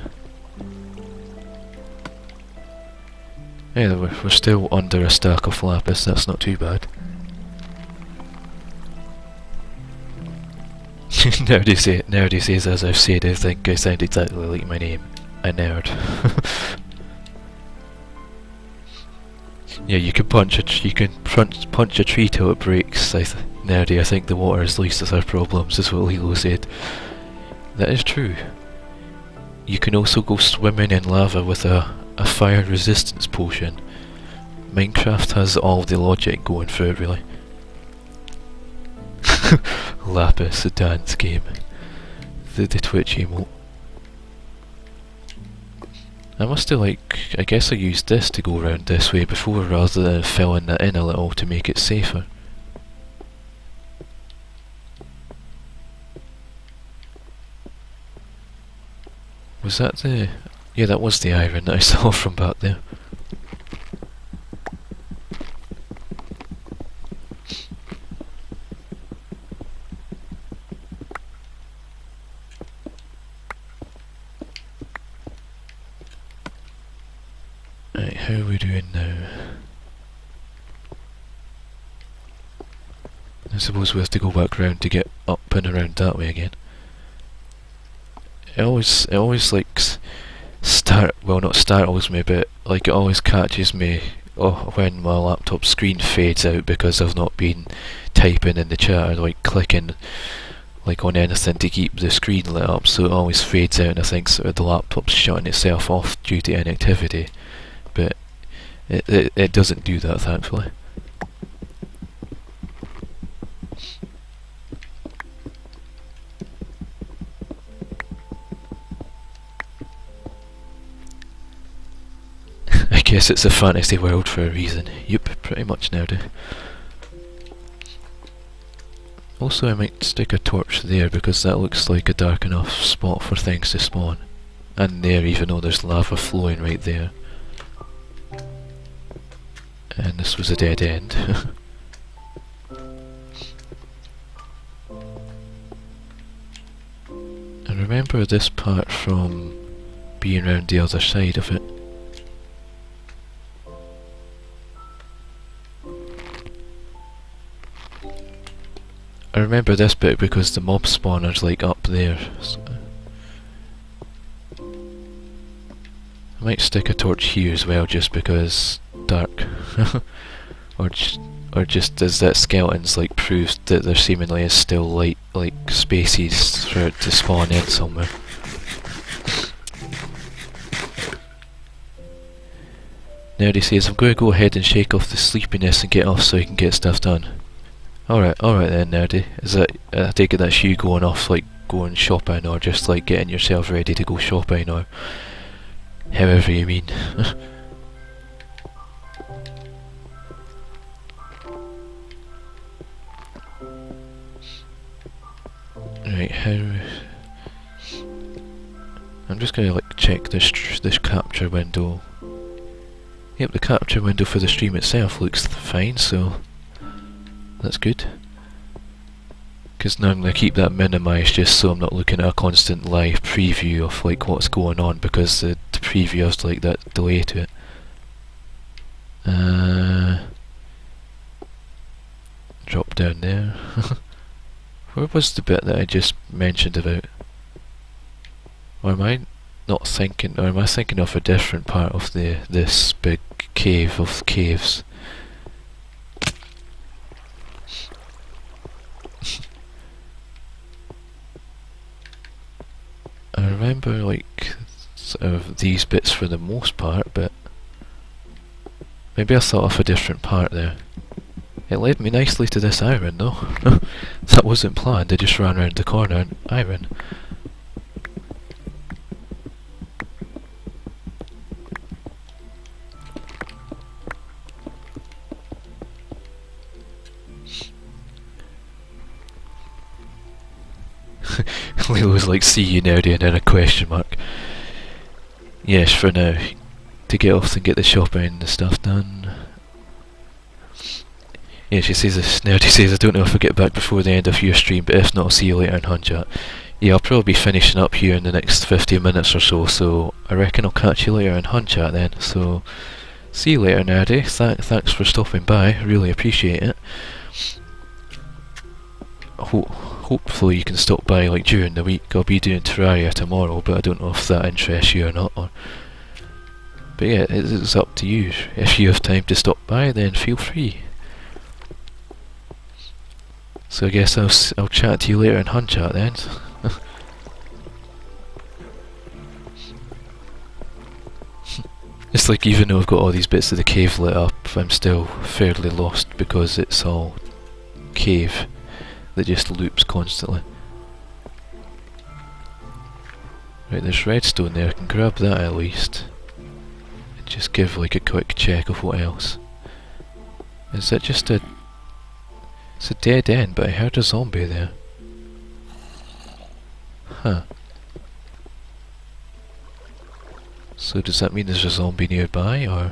Yeah, we're still under a stack of lapis, that's not too bad. Nerdy says, as I've said, I think I sound exactly like my name, a nerd. Yeah, you can punch a tree till it breaks. Nerdy, I think the water is least of our problems, is what Lilo said. That is true. You can also go swimming in lava with a fire resistance potion. Minecraft has all the logic going for it, really. Lapis, the dance game. The Twitch emote. I must have I guess I used this to go around this way before rather than filling that in a little to make it safer. Was that the... yeah, that was the iron that I saw from back there. Right, how are we doing now? I suppose we have to go back round to get up and around that way again. It always like not startles me, but like it always catches me when my laptop screen fades out because I've not been typing in the chat or like clicking like on anything to keep the screen lit up, so it always fades out and I think sort of the laptop's shutting itself off due to inactivity. But it doesn't do that, thankfully. guess it's a fantasy world for a reason. Yep, pretty much nerdy. Also, I might stick a torch there because that looks like a dark enough spot for things to spawn. And there, even though there's lava flowing right there. And this was a dead end. I remember this part from being around the other side of it. I remember this bit because the mob spawner's like up there. So I might stick a torch here as well just because dark. or just as that skeleton's like proves that there seemingly is still light, like spaces for it to spawn in somewhere. Now he says, I'm going to go ahead and shake off the sleepiness and get off so I can get stuff done. Alright then, Nerdy. Is that, I take it that's you going off, like, going shopping, or just, like, getting yourself ready to go shopping, or however you mean. Right, how... I'm just gonna, like, check this capture window. Yep, the capture window for the stream itself looks fine, so... that's good. Because now I'm going to keep that minimised just so I'm not looking at a constant live preview of like what's going on, because the preview has like that delay to it. Drop down there. Where was the bit that I just mentioned about? Or am I not thinking, or am I thinking of a different part of this big cave of caves? I remember like sort of these bits for the most part, but maybe I thought of a different part there. It led me nicely to this iron though. That wasn't planned, I just ran around the corner and iron. Lilo's like, see you nerdy, and then a question mark. Yes, for now. To get off and get the shopping and the stuff done. Yeah, she says this, Nerdy says, I don't know if I'll get back before the end of your stream, but if not, I'll see you later in Hunchat. Yeah, I'll probably be finishing up here in the next 50 minutes or so I reckon I'll catch you later in Hunchat then, so... see you later, Nerdy. Thanks for stopping by, really appreciate it. Hopefully you can stop by like during the week. I'll be doing Terraria tomorrow, but I don't know if that interests you or not. But yeah, it's up to you. If you have time to stop by, then feel free. So I guess I'll chat to you later in Hunchat then. It's like, even though I've got all these bits of the cave lit up, I'm still fairly lost because it's all cave that just loops constantly. Right, there's redstone there, I can grab that at least. And just give like a quick check of what else. Is that just a... it's a dead end, but I heard a zombie there. Huh. So does that mean there's a zombie nearby, or...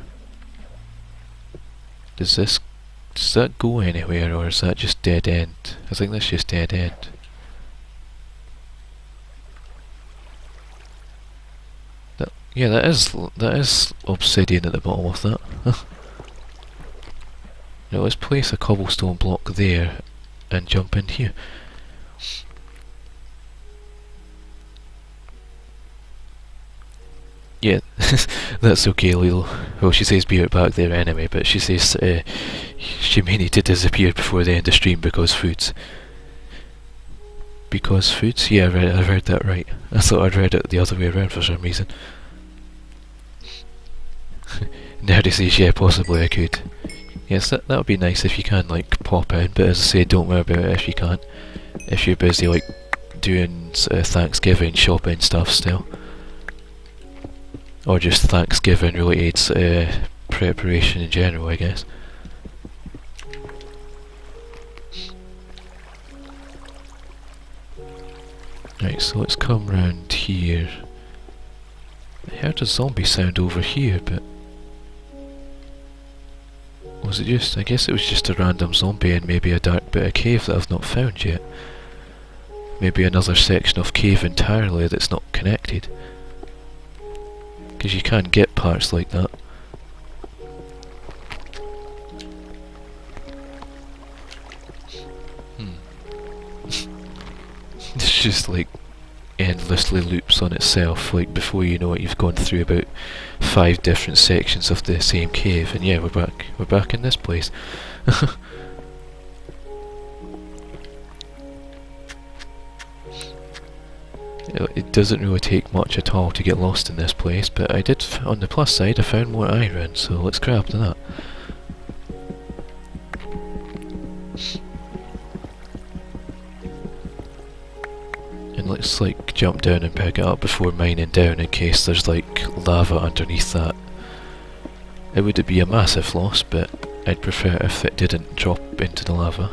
does that go anywhere, or is that just dead end? I think that's just dead end. Yeah, that is obsidian at the bottom of that. Now let's place a cobblestone block there and jump in here. Yeah, that's okay, Lilo. Well, she says be right back there anyway, but she says she may need to disappear before the end of stream because foods. Because foods? Yeah, I read that right. I thought I'd read it the other way around for some reason. Nerdy says, yeah, possibly I could. Yes, that would be nice if you can, like, pop in, but as I say, don't worry about it if you can't. If you're busy, like, doing Thanksgiving shopping stuff still. Or just Thanksgiving related preparation in general, I guess. Right, so let's come round here. I heard a zombie sound over here, but... was it just... I guess it was just a random zombie and maybe a dark bit of cave that I've not found yet. Maybe another section of cave entirely that's not connected. Because you can't get parts like that. It's just like endlessly loops on itself, like before you know it you've gone through about 5 different sections of the same cave, and yeah, we're back in this place. It doesn't really take much at all to get lost in this place, but I did, on the plus side, I found more iron, so let's grab that. And let's like jump down and pick it up before mining down in case there's like lava underneath that. It would be a massive loss, but I'd prefer if it didn't drop into the lava.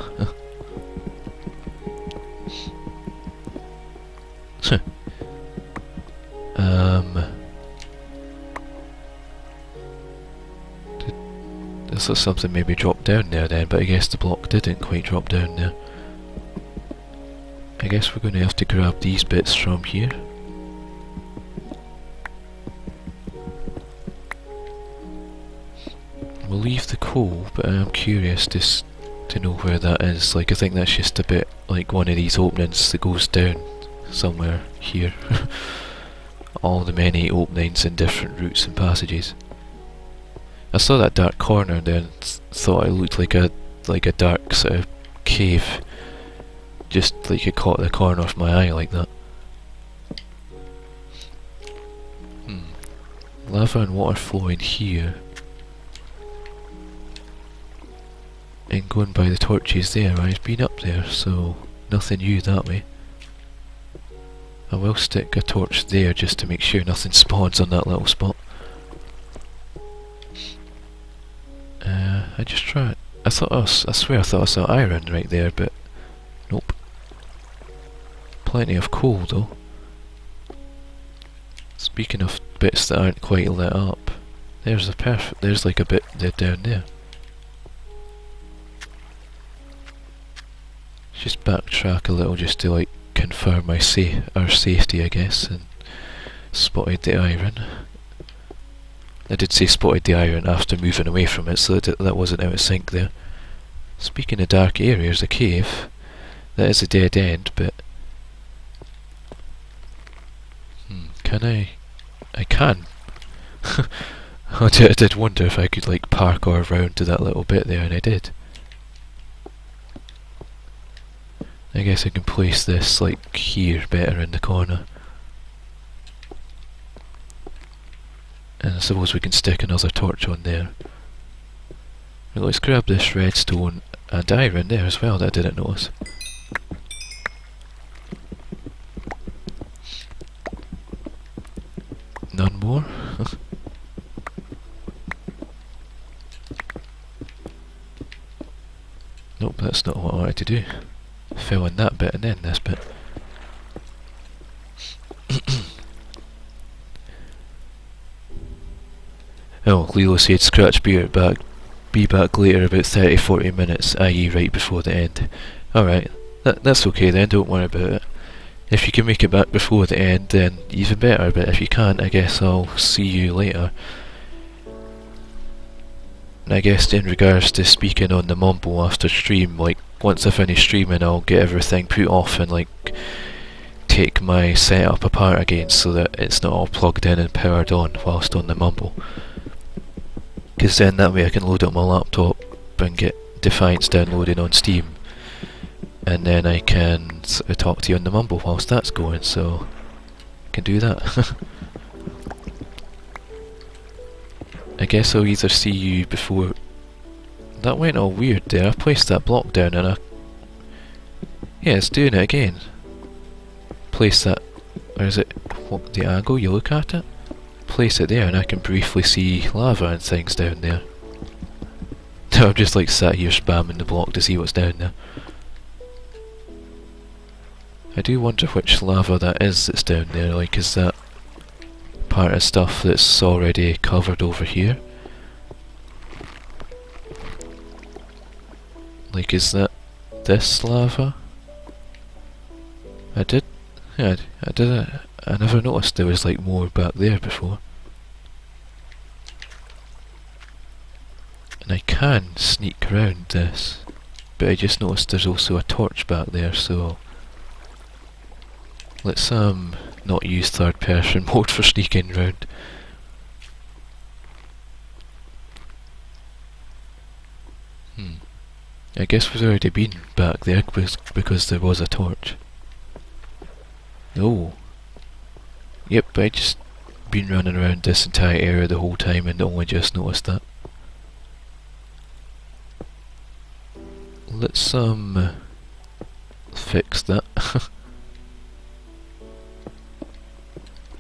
This is something maybe dropped down there then, but I guess the block didn't quite drop down there. I guess we're going to have to grab these bits from here. We'll leave the coal, but I am curious to know where that is. Like, I think that's just a bit like one of these openings that goes down somewhere here. All the many openings in different routes and passages. I saw that dark corner there and thought it looked like a dark sort of cave. Just like it caught the corner of my eye like that. Lava and water flowing here. And going by the torches there, I've been up there, so nothing new that way. I will stick a torch there just to make sure nothing spawns on that little spot. I just tried. I swear I thought I saw iron right there, but nope. Plenty of coal though. Speaking of bits that aren't quite lit up, there's like a bit there down there. Just backtrack a little just to like confirm our safety, I guess, and spotted the iron. I did say spotted the iron after moving away from it, so that wasn't out of sync there. Speaking of dark areas, a cave. That is a dead end, but... can I? I can. I did wonder if I could like parkour around to that little bit there, and I did. I guess I can place this like here better in the corner. And I suppose we can stick another torch on there. Well, let's grab this redstone and iron there as well that I didn't notice. None more? Nope, that's not what I wanted to do. Fill in that bit and then this bit. Oh, Lilo said scratch be back later about 30-40 minutes, i.e. right before the end. Alright, that's okay then, don't worry about it. If you can make it back before the end then even better, but if you can't I guess I'll see you later. And I guess in regards to speaking on the mumble after stream, like once I finish streaming I'll get everything put off and like take my setup apart again so that it's not all plugged in and powered on whilst on the mumble. Because then that way I can load up my laptop and get Defiance downloaded on Steam, and then I can sort of talk to you on the mumble whilst that's going, so I can do that. I guess I'll either see you before... That went all weird there, I placed that block down and yeah, it's doing it again. Place that... Or is it what, the angle you look at it? place it there and I can briefly see lava and things down there. I'm just like sat here spamming the block to see what's down there. I do wonder which lava that is that's down there, like is that part of stuff that's already covered over here? Like is that this lava? I never noticed there was like more back there before. And I can sneak around this, but I just noticed there's also a torch back there, so let's not use third person mode for sneaking around. I guess we've already been back there because there was a torch. Oh. Yep, I just been running around this entire area the whole time and only just noticed that. Let's fix that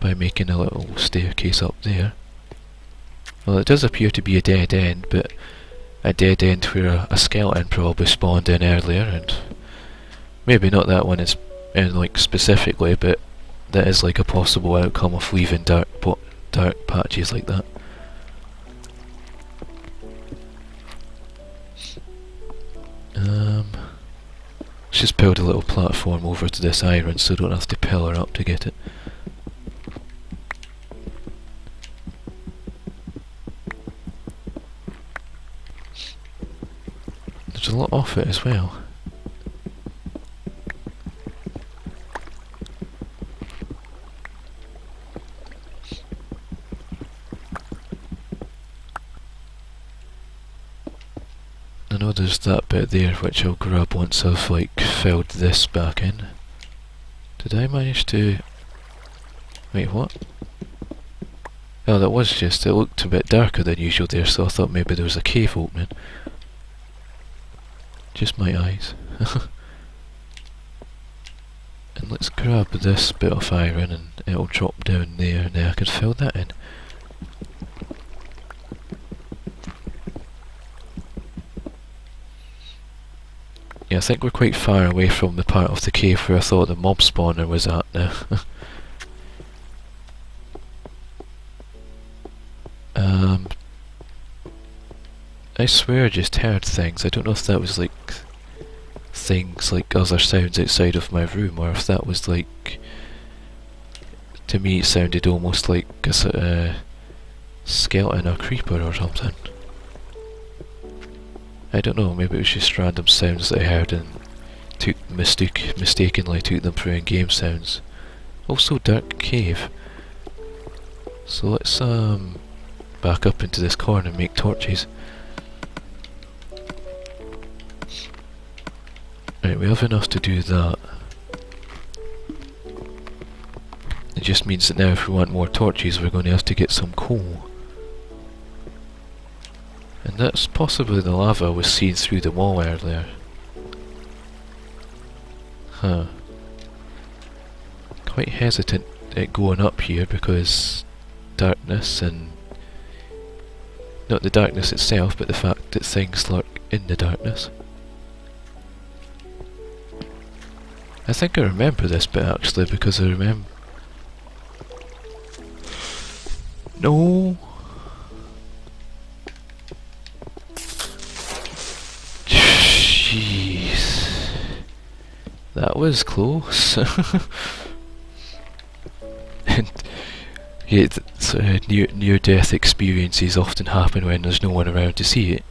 by making a little staircase up there. Well, it does appear to be a dead end, but a dead end where a skeleton probably spawned in earlier, and maybe not that one is like specifically, but that is like a possible outcome of leaving dark patches like that. Let's just build a little platform over to this iron so I don't have to pillar up to get it. There's a lot off it as well. I know there's that bit there which I'll grab once I've like filled this back in. Did I manage to... Wait, what? Oh, that was just... It looked a bit darker than usual there, so I thought maybe there was a cave opening. Just my eyes. And let's grab this bit of iron and it'll drop down there and then I can fill that in. Yeah, I think we're quite far away from the part of the cave where I thought the mob spawner was at now. I swear I just heard things. I don't know if that was like things like other sounds outside of my room, or if that was like... To me it sounded almost like a sort of skeleton or creeper or something. I don't know, maybe it was just random sounds that I heard and mistakenly took them for in-game sounds. Also dark cave. So let's back up into this corner and make torches. Right, we have enough to do that. It just means that now if we want more torches we're going to have to get some coal. And that's possibly the lava was seen through the wall earlier. Huh. Quite hesitant at going up here because darkness and... Not the darkness itself, but the fact that things lurk in the darkness. I think I remember this bit actually because I remember... No! Jeez. That was close. And yeah, near-death experiences often happen when there's no one around to see it.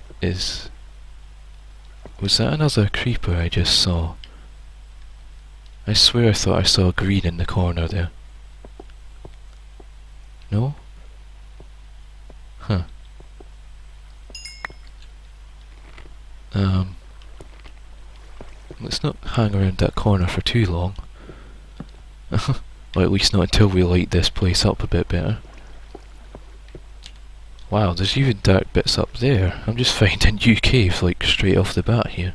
Was that another creeper I just saw? I swear I thought I saw green in the corner there. No? Huh. Let's not hang around that corner for too long. Or at least not until we light this place up a bit better. Wow, there's even dark bits up there. I'm just finding new caves like straight off the bat here.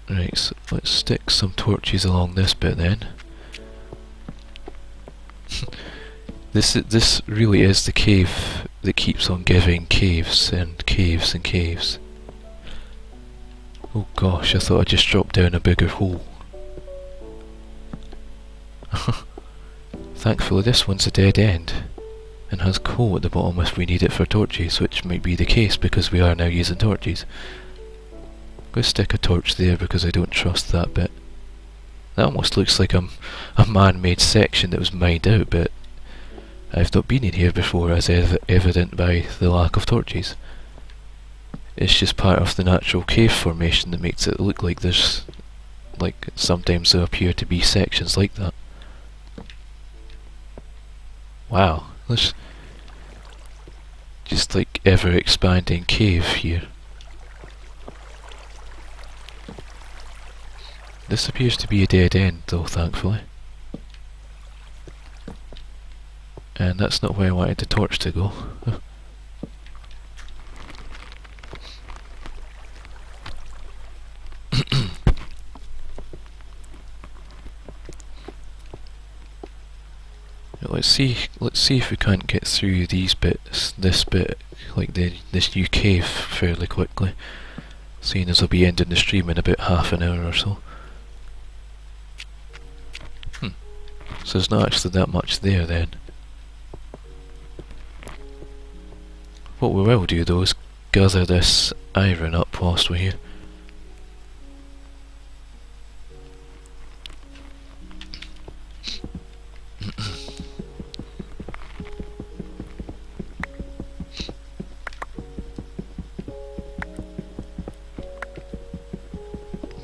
Right, so Let's stick some torches along this bit then. This really is the cave that keeps on giving caves and caves and caves. Oh gosh, I thought I just dropped down a bigger hole. Thankfully this one's a dead end and has coal at the bottom if we need it for torches, which might be the case because we are now using torches. I'm going to stick a torch there because I don't trust that bit. That almost looks like a man-made section that was mined out, but I've not been in here before, as evident by the lack of torches. It's just part of the natural cave formation that makes it look like there's, like, sometimes there appear to be sections like that. Wow, there's just like ever expanding cave here. This appears to be a dead end though, thankfully. And that's not where I wanted the torch to go. Let's see if we can't get through these bits, this bit, like this new cave fairly quickly. Seeing as I'll be ending the stream in about half an hour or so. So there's not actually that much there then. What we will do though is gather this iron up whilst we're here.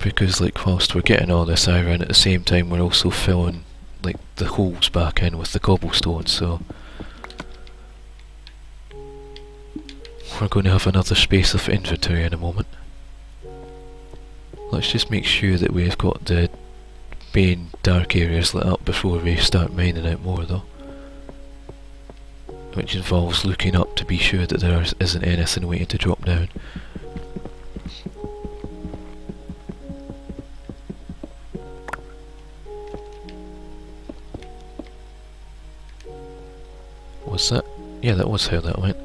Because like whilst we're getting all this iron at the same time we're also filling like the holes back in with the cobblestone, so we're going to have another space of inventory in a moment. Let's just make sure that we've got the main dark areas lit up before we start mining out more though. Which involves looking up to be sure that there isn't anything waiting to drop down. Was that? Yeah, that was how that went.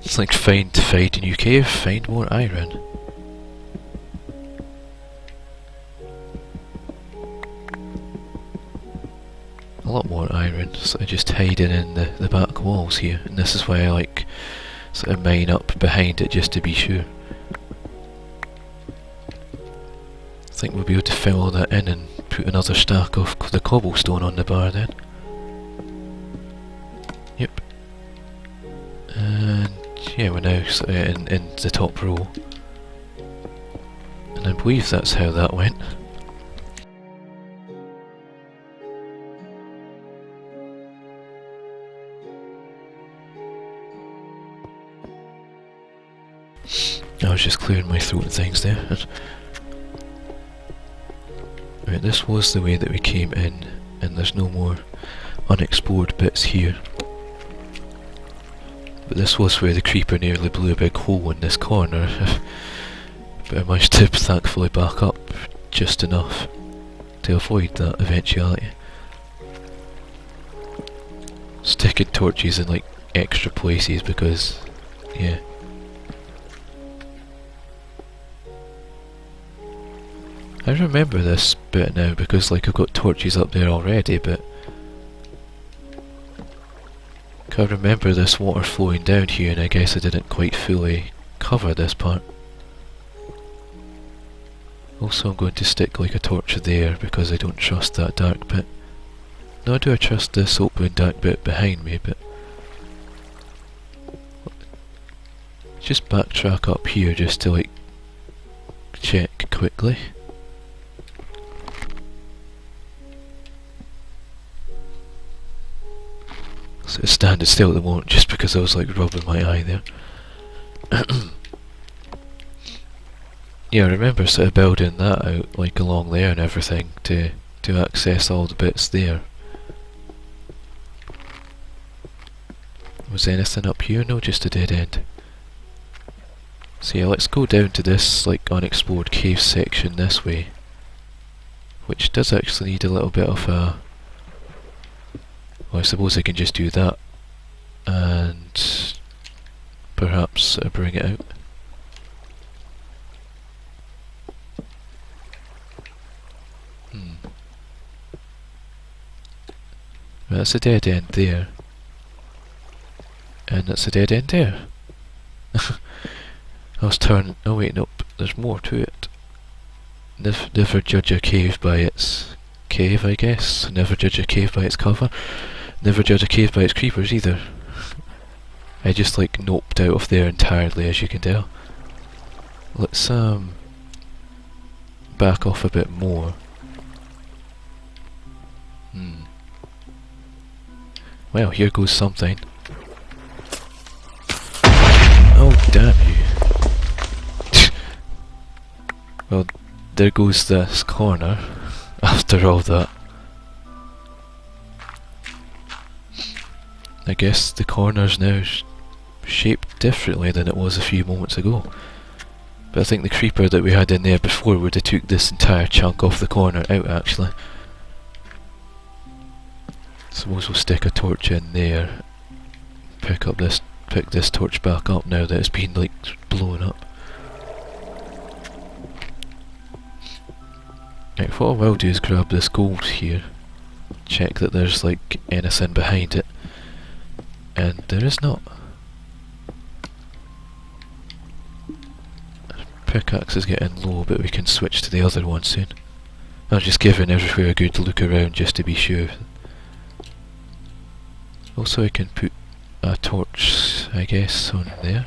It's like find a new cave, find more iron. A lot more iron, sort of just hiding in the back walls here, and this is why I like sort of mine up behind it just to be sure. I think we'll be able to fill all that in and put another stack of the cobblestone on the bar then. Yep. And yeah, we're now sort of in the top row. And I believe that's how that went. I was just clearing my throat and things there. Right, this was the way that we came in, and there's no more unexplored bits here. But this was where the creeper nearly blew a big hole in this corner. But I managed to thankfully back up just enough to avoid that eventuality. Sticking torches in like extra places because, yeah. I remember this bit now because like I've got torches up there already, but I remember this water flowing down here, and I guess I didn't quite fully cover this part. Also I'm going to stick like a torch there because I don't trust that dark bit. Nor do I trust this open dark bit behind me, but just backtrack up here just to like check quickly. So it's standing still at the moment just because I was like rubbing my eye there. Yeah, I remember sort of building that out like along there and everything to access all the bits there. Was anything up here? No, just a dead end. So yeah, let's go down to this like unexplored cave section this way, which does actually need a little bit of a... Well, I suppose I can just do that and perhaps bring it out. That's a dead end there. And that's a dead end there. I was turning... Oh wait, nope, there's more to it. Never judge a cave by its cave, I guess. Never judge a cave by its cover. Never judge a cave by its creepers either. I just like noped out of there entirely, as you can tell. Let's back off a bit more. Well, here goes something. Oh, damn you. Well, there goes this corner, after all that. I guess the corner's now shaped differently than it was a few moments ago. But I think the creeper that we had in there before would have took this entire chunk off the corner out, actually. Suppose we'll stick a torch in there. Pick this torch back up now that it's been like blown up. Right, what I will do is grab this gold here. Check that there's like anything behind it. And there is not. Pickaxe is getting low, but we can switch to the other one soon. I'm just giving everywhere a good look around just to be sure. Also, I can put a torch, I guess, on there.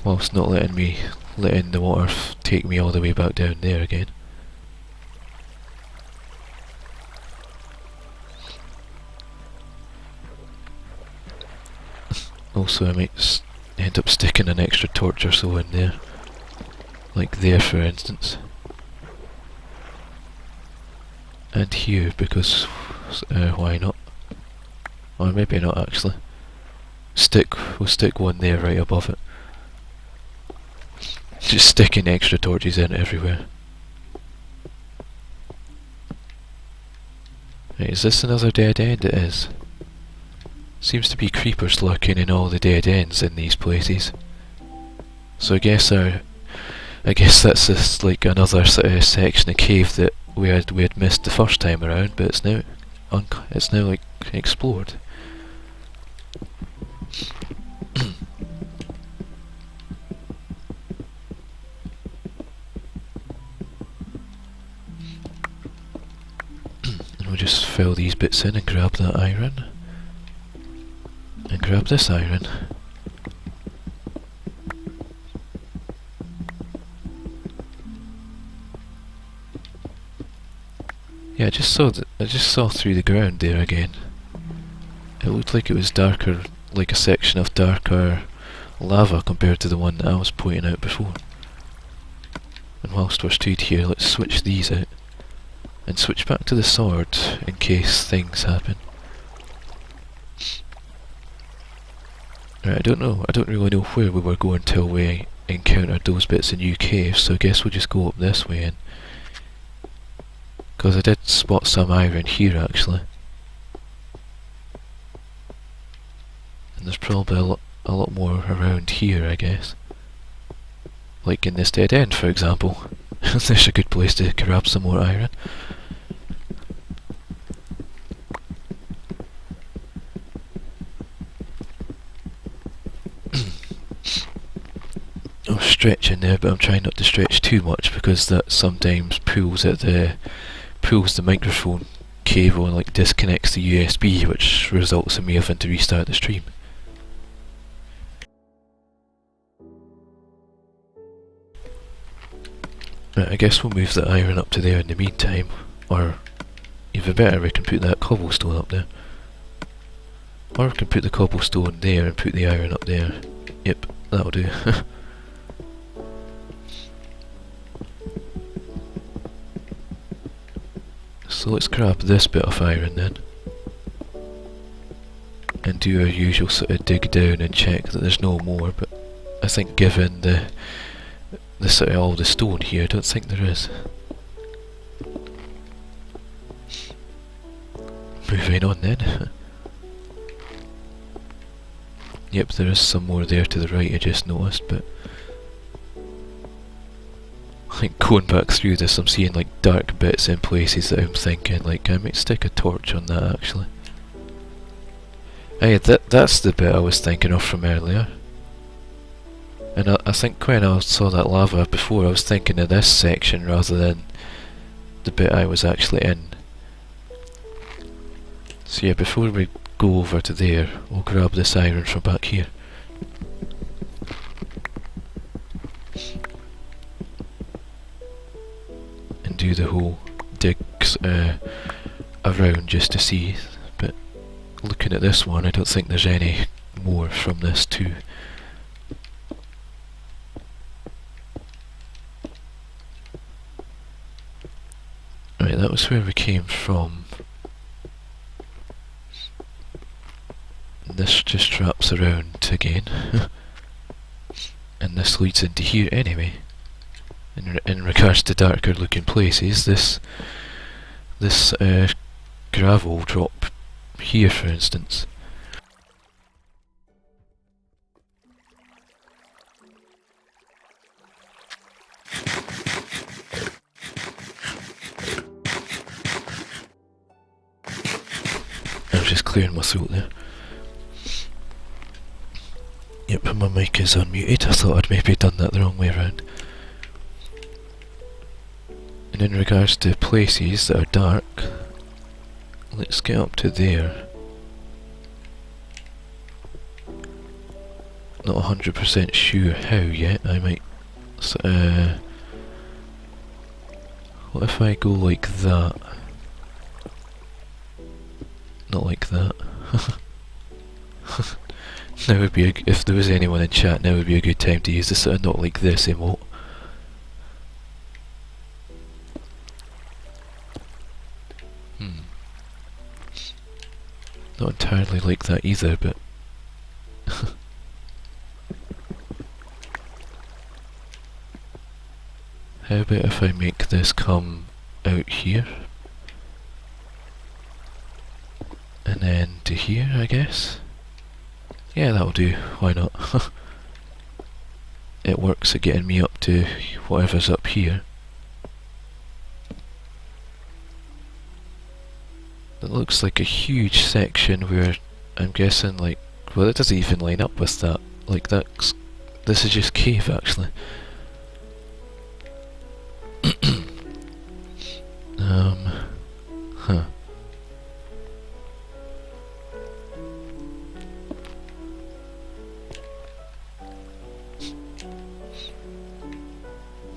Whilst not letting the water take me all the way back down there again. Also, I might end up sticking an extra torch or so in there. Like there, for instance. And here, because why not? Or maybe not actually. We'll stick one there right above it. Just sticking extra torches in everywhere. Right, is this another dead end? It is. Seems to be creepers lurking in all the dead ends in these places. So I guess that's just like another section of cave that we had missed the first time around, but it's now like explored. And we'll just fill these bits in and grab that iron. And grab this iron. Yeah, I just saw through the ground there again. It looked like it was darker, like a section of darker lava compared to the one that I was pointing out before. And whilst we're stood here, let's switch these out. And switch back to the sword in case things happen. Right, I don't really know where we were going till we encountered those bits of new caves, so I guess we'll just go up this way in. Because I did spot some iron here actually. And there's probably a lot more around here, I guess. Like in this dead end, for example. There's a good place to grab some more iron. I'm stretching there, but I'm trying not to stretch too much because that sometimes pulls the microphone cable and like disconnects the USB, which results in me having to restart the stream. Right, I guess we'll move the iron up to there in the meantime, or even better, we can put that cobblestone up there. Or we can put the cobblestone there and put the iron up there. Yep, that'll do. So let's grab this bit of iron then. and do our usual sort of dig down and check that there's no more, but I think given the sort of all the stone here, I don't think there is. Moving on then. Yep, there is some more there to the right I just noticed, but I think going back through this I'm seeing like dark bits in places that I'm thinking like I might stick a torch on that actually. Hey, that's the bit I was thinking of from earlier. And I think when I saw that lava before I was thinking of this section rather than the bit I was actually in. So yeah, before we go over to there, we'll grab this iron from back here. And do the whole digs around just to see, but looking at this one I don't think there's any more from this too. Right, that was where we came from. This just wraps around again. And this leads into here anyway. In regards to darker looking places, this gravel drop here for instance. I was just clearing my throat there. Yep, my mic is unmuted. I thought I'd maybe done that the wrong way around. And in regards to places that are dark, let's get up to there. Not 100% sure how yet. I might. What if I go like that? Not like that. Now would be if there was anyone in chat, now would be a good time to use the sort of not like this emote. Not entirely like that either, but how about if I make this come out here? And then to here, I guess? Yeah, that'll do, why not? It works at getting me up to whatever's up here. It looks like a huge section where I'm guessing like, well it doesn't even line up with that. Like this is just cave actually. Huh.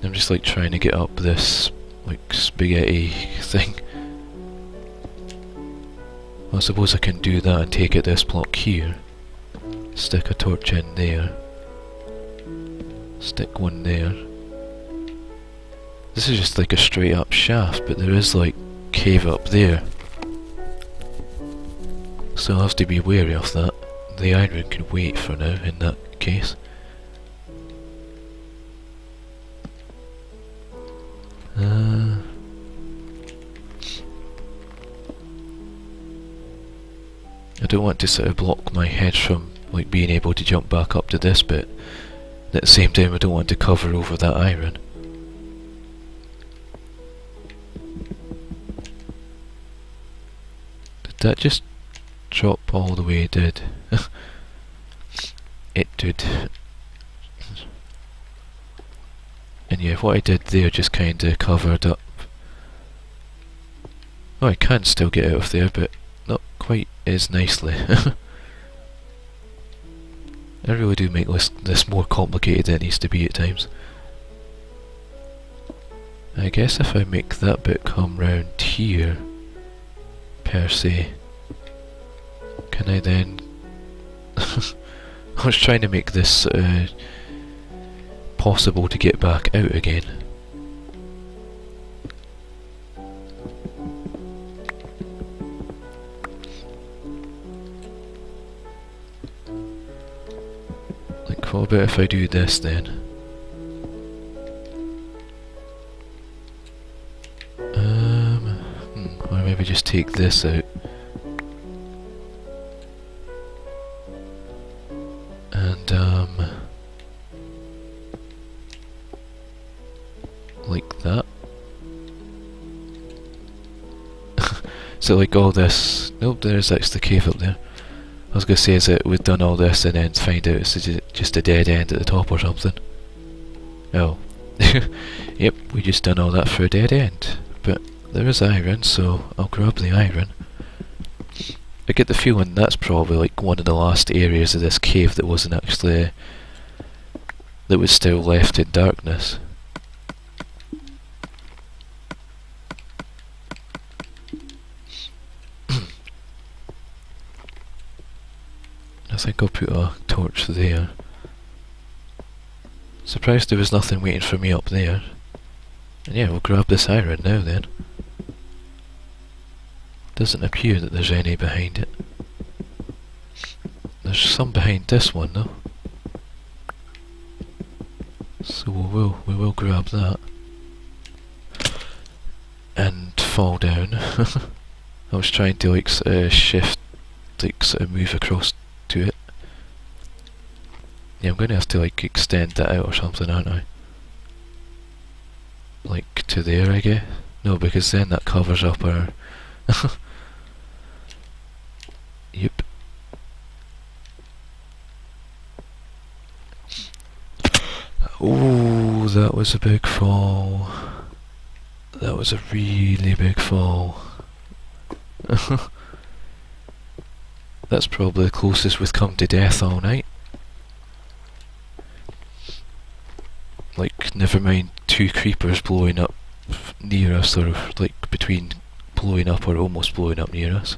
I'm just like trying to get up this like spaghetti thing. Well, I suppose I can do that and take it this block here. Stick a torch in there. Stick one there. This is just like a straight up shaft, but there is like cave up there. So I'll have to be wary of that. The iron can wait for now in that case. I don't want to sort of block my head from like being able to jump back up to this bit. At the same time I don't want to cover over that iron. Did that just drop all the way it did? It did. And yeah, what I did there just kinda covered up. Oh, I can still get out of there, but not quite as nicely. I really do make this more complicated than it needs to be at times. I guess if I make that bit come round here, per se, can I then... I was trying to make this possible to get back out again. what about if I do this then? Or maybe just take this out. And like that. So like all this, nope, there's actually the cave up there. I was going to say is that we've done all this and then find out it's just a dead end at the top or something. Oh. Yep, we just done all that for a dead end. But there is iron, so I'll grab the iron. I get the feeling that's probably like one of the last areas of this cave that wasn't actually... that was still left in darkness. I think I'll put a torch there. Surprised there was nothing waiting for me up there. And yeah, we'll grab this iron now then. Doesn't appear that there's any behind it. There's some behind this one though. So we will grab that. And fall down. I was trying to like shift, like sort of move across to it. Yeah, I'm going to have to like extend that out or something, aren't I? Like to there, I guess. No, because then that covers up our... Yep. Oh, that was a big fall. That was a really big fall. That's probably the closest we've come to death all night. Like, never mind 2 creepers blowing up near us, or like between blowing up or almost blowing up near us.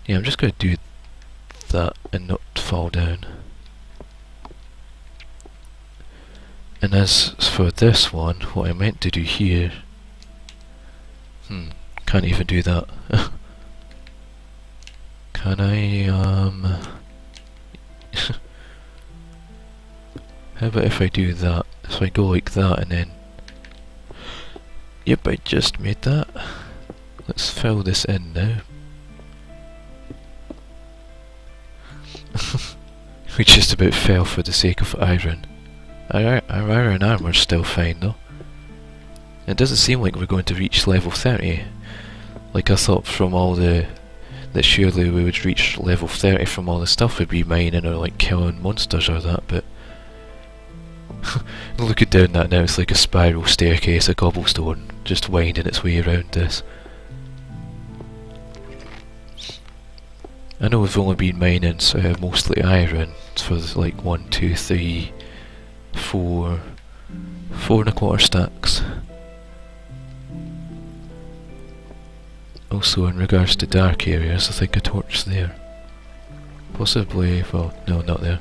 Yeah, I'm just going to do that and not fall down. And as for this one, what I meant to do here... can't even do that. Can I, how about if I do that? So I go like that and then... Yep, I just made that. Let's fill this in now. We just about fell for the sake of iron. Our iron armour's still fine though. It doesn't seem like we're going to reach level 30. Like I thought from all the... that surely we would reach level 30 from all the stuff we'd be mining or like killing monsters or that, but... looking down that now, it's like a spiral staircase of cobblestone, just winding its way around this. I know we've only been mining mostly iron for like 1, 2, 3, 4 4.25 stacks. Also in regards to dark areas, I think a torch there. Possibly, well, no, not there.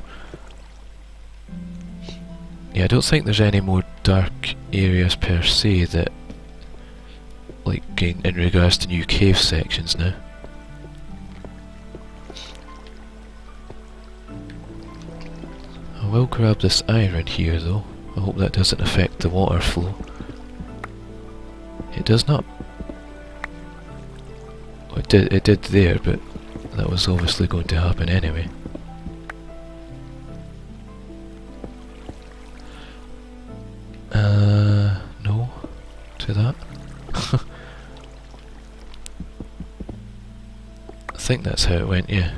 Yeah, I don't think there's any more dark areas per se that, like in regards to new cave sections now. I will grab this iron here though. I hope that doesn't affect the water flow. It does not. It did there, but that was obviously going to happen anyway. No to that. I think that's how it went, yeah.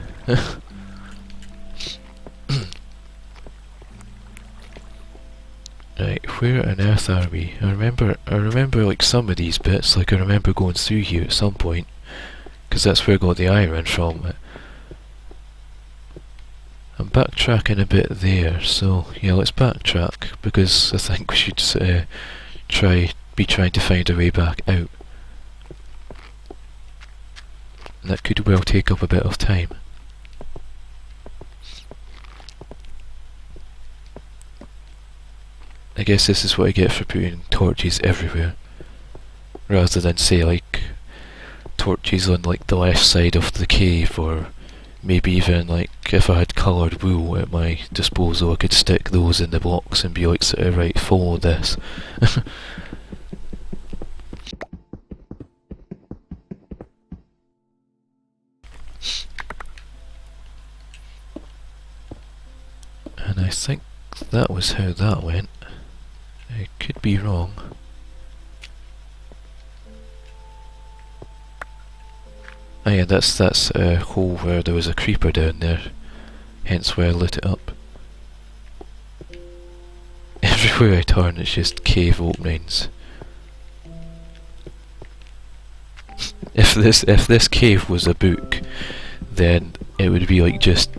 Right, where on earth are we? I remember like some of these bits, like I remember going through here at some point, because that's where I got the iron from. I'm backtracking a bit there, so yeah, let's backtrack, because I think we should be trying to find a way back out. And that could well take up a bit of time. I guess this is what I get for putting torches everywhere, rather than say like torches on like the left side of the cave, or maybe even like if I had coloured wool at my disposal, I could stick those in the blocks and be like, sort of, right, follow this. And I think that was how that went. I could be wrong. Oh yeah, that's a hole where there was a creeper down there, hence why I lit it up. Everywhere I turn it's just cave openings. If this cave was a book, then it would be like just,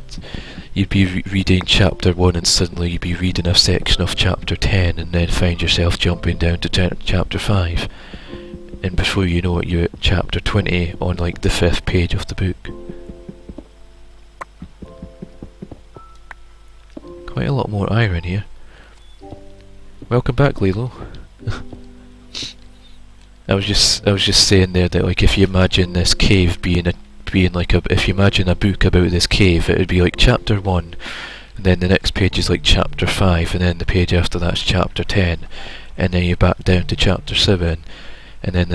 you'd be reading chapter 1 and suddenly you'd be reading a section of chapter 10 and then find yourself jumping down to chapter 5. And before you know it, you're at chapter 20 on like the 5th page of the book. Quite a lot more iron here. Welcome back, Lilo. I was just saying there that like if you imagine this cave being if you imagine a book about this cave, it would be like chapter 1, and then the next page is like chapter 5, and then the page after that's chapter 10, and then you're back down to chapter 7. And then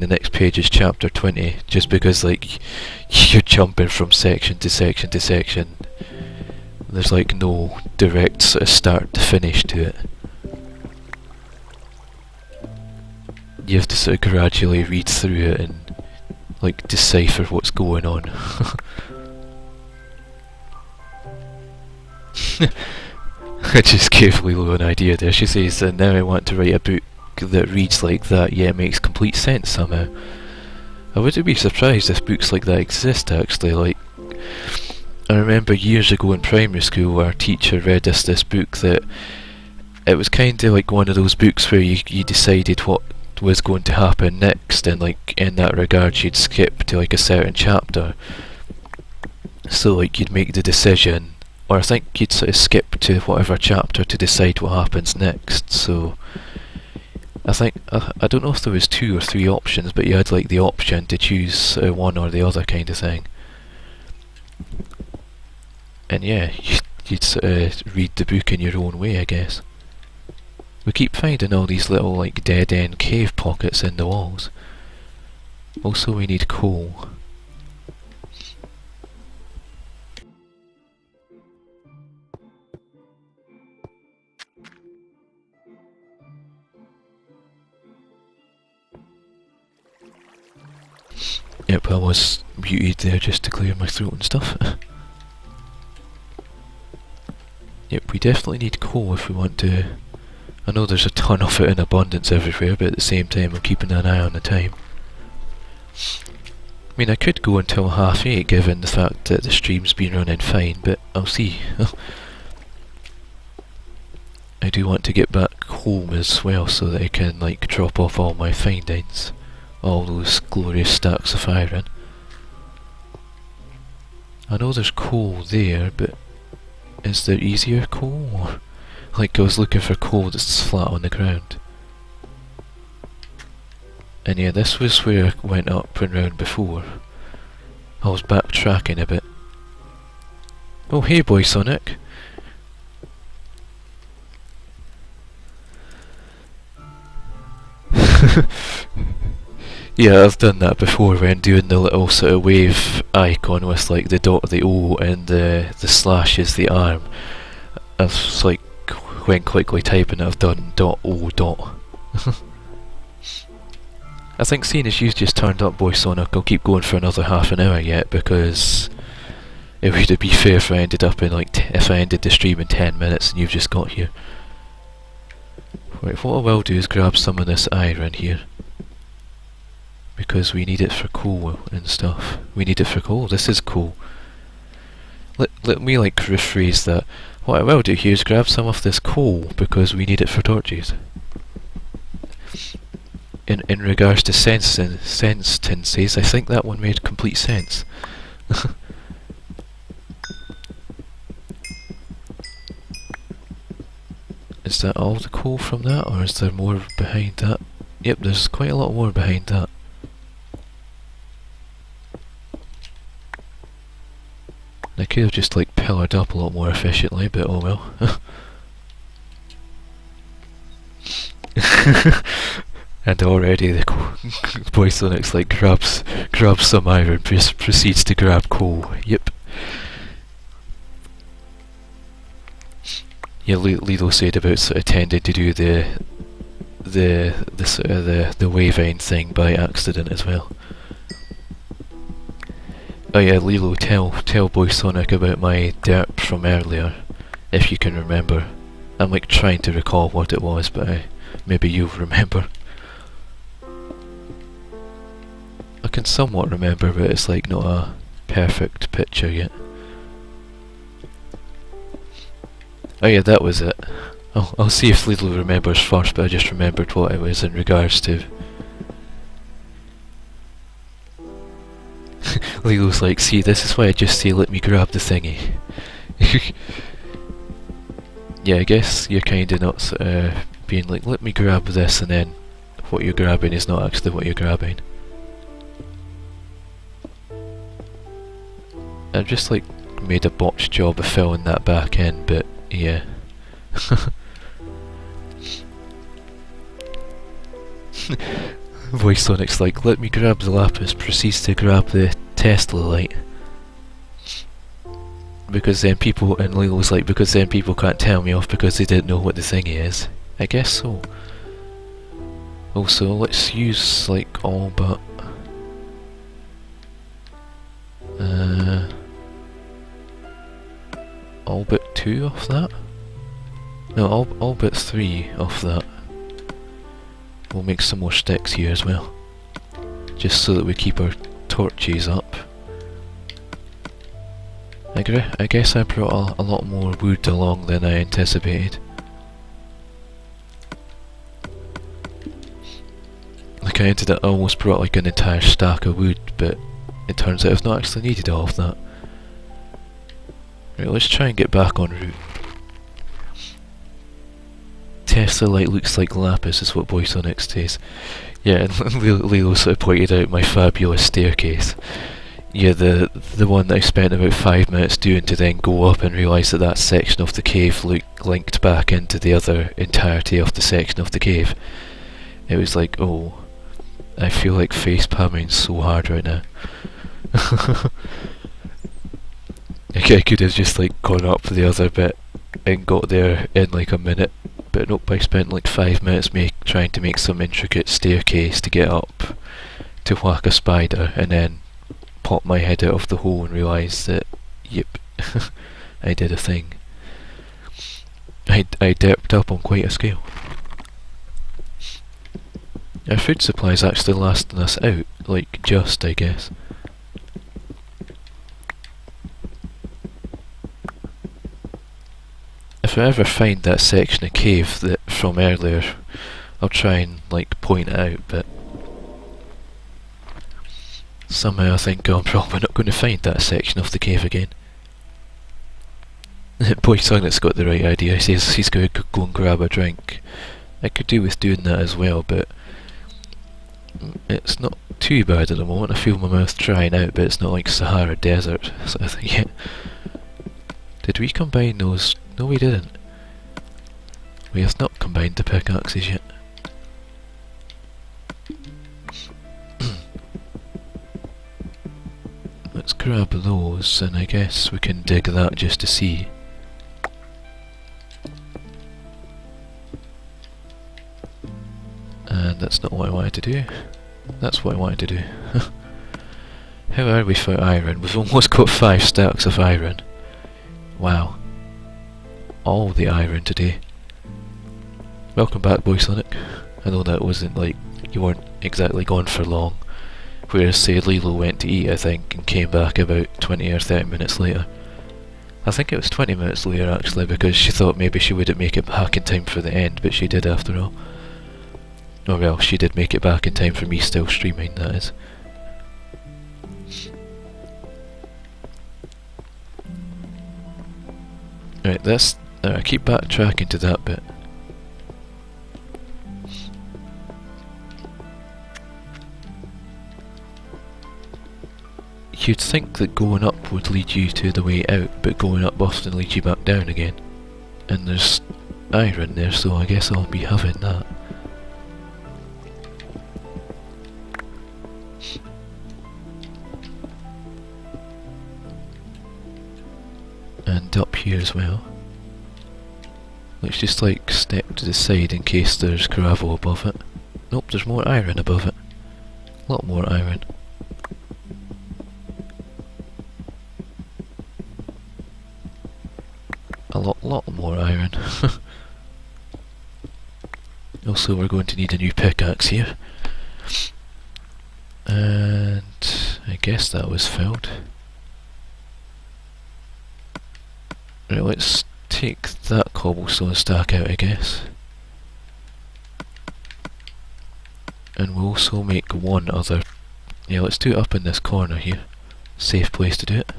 the next page is chapter 20, just because like you're jumping from section to section to section. There's like no direct sort of start to finish to it. You have to sort of gradually read through it and like decipher what's going on. I just gave Lilo an idea there. She says, now I want to write a book that reads like that, yet it makes complete sense somehow. I wouldn't be surprised if books like that exist actually. Like, I remember years ago in primary school our teacher read us this book that it was kind of like one of those books where you decided what was going to happen next, and like in that regard you'd skip to like a certain chapter. So like you'd make the decision, or I think you'd sort of skip to whatever chapter to decide what happens next. So I think, I don't know if there was 2 or 3 options, but you had like the option to choose one or the other kind of thing. And yeah, you'd sort of read the book in your own way, I guess. We keep finding all these little like dead-end cave pockets in the walls. Also we need coal. Yep, I was muted there just to clear my throat and stuff. Yep, we definitely need coal if we want to. I know there's a ton of it in abundance everywhere, but at the same time I'm keeping an eye on the time. I mean, I could go until 8:30 given the fact that the stream's been running fine, but I'll see. I do want to get back home as well so that I can like drop off all my findings. All those glorious stacks of iron. I know there's coal there, but is there easier coal? Or, like I was looking for coal that's flat on the ground. And yeah, this was where I went up and round before. I was backtracking a bit. Oh hey boy Sonic! Yeah, I've done that before when doing the little sort of wave icon with like the dot, the O, and the slash is the arm. I've like, when quickly typing it, I've done dot O dot. I think seeing as you've just turned up, boy Sonic, I'll keep going for another half an hour yet, because it would be fair if I ended up in like, if I ended the stream in 10 minutes and you've just got here. Right, what I will do is grab some of this iron here. Because we need it for coal and stuff. We need it for coal. This is coal. Let me like rephrase that. What I will do here is grab some of this coal because we need it for torches. In regards to sentences, I think that one made complete sense. Is that all the coal from that, or is there more behind that? Yep, there's quite a lot more behind that. I could have just like pillared up a lot more efficiently, but oh well. And already the boy Sonic's like grabs some iron, proceeds to grab coal. Yep. Yeah, Lilo said about sort of tending to do the sort of the wavine thing by accident as well. Oh yeah, Lilo, tell Boy Sonic about my derp from earlier, if you can remember. I'm like trying to recall what it was, but maybe you'll remember. I can somewhat remember, but it's like not a perfect picture yet. Oh yeah, that was it. I'll see if Lilo remembers first, but I just remembered what it was in regards to. Lilo's like, see, this is why I just say let me grab the thingy. Yeah, I guess you're kinda not being like, let me grab this, and then what you're grabbing is not actually what you're grabbing. I've just like made a botched job of filling that back in, but yeah. Voice Sonic's like, let me grab the lapis, proceeds to grab the Tesla light. Because then people, and Lilo's like, because then people can't tell me off because they didn't know what the thingy is. I guess so. Also, let's use like all but all but 2 off that? No, all but 3 off that. We'll make some more sticks here as well. Just so that we keep our torches up. I guess I brought a lot more wood along than I anticipated. Like I almost brought like an entire stack of wood, but it turns out I've not actually needed all of that. Right, let's try and get back en route. Tesla light looks like lapis is what Boy Sonic says. Yeah, and Lilo sort of pointed out my fabulous staircase. Yeah, the one that I spent about 5 minutes doing to then go up and realise that that section of the cave linked back into the other entirety of the section of the cave. It was like, oh, I feel like face palming so hard right now. I could have just like gone up the other bit and got there in like a minute, but nope, I spent like 5 minutes trying to make some intricate staircase to get up to whack a spider, and then pop my head out of the hole and realise that, yep, I did a thing. I derped up on quite a scale. Our food supply's actually lasting us out, like just, I guess. If I ever find that section of cave that from earlier, I'll try and like point it out, but somehow I think I'm probably not going to find that section of the cave again. Boy Sonic's got the right idea. He says he's going to go and grab a drink. I could do with doing that as well, but it's not too bad at the moment. I feel my mouth drying out, but it's not like Sahara Desert sort of thing yet. Did we combine those? No, we didn't. We have not combined the pickaxes yet. Let's grab those, and I guess we can dig that just to see. And that's not what I wanted to do. That's what I wanted to do. How are we for iron? We've almost got 5 stacks of iron. Wow. All the iron today. Welcome back, Boy Sonic. I know that wasn't like, you weren't exactly gone for long. Whereas say Lilo went to eat, I think, and came back about 20 or 30 minutes later. I think it was 20 minutes later actually, because she thought maybe she wouldn't make it back in time for the end, but she did after all. Oh well, she did make it back in time for me still streaming, that is. Right, that's... I keep backtracking to that bit. You'd think that going up would lead you to the way out, but going up often leads you back down again. And there's iron there, so I guess I'll be having that. And up here as well. Let's just like step to the side in case there's gravel above it. Nope, there's more iron above it. A lot more iron. A lot more iron. Also, we're going to need a new pickaxe here. And I guess that was filled. Right, let's take that cobblestone stack out, I guess. And we'll also make one other. Yeah, let's do it up in this corner here. Safe place to do it.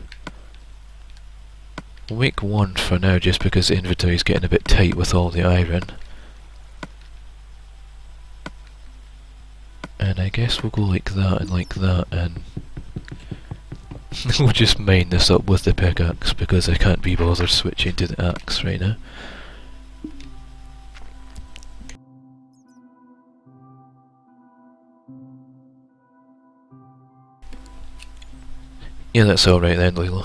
We'll make one for now just because the inventory's getting a bit tight with all the iron. And I guess we'll go like that and we'll just mine this up with the pickaxe because I can't be bothered switching to the axe right now. Yeah, that's alright then, Lilo.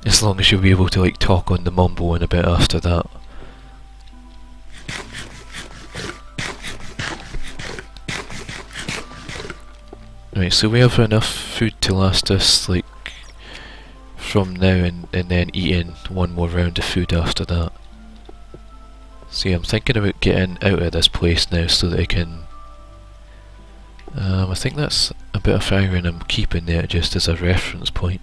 As long as you'll be able to like talk on the mumble in a bit after that. Right, so we have enough food to last us like from now and then eating one more round of food after that. See, I'm thinking about getting out of this place now so that I can... I think that's a bit of iron I'm keeping there just as a reference point.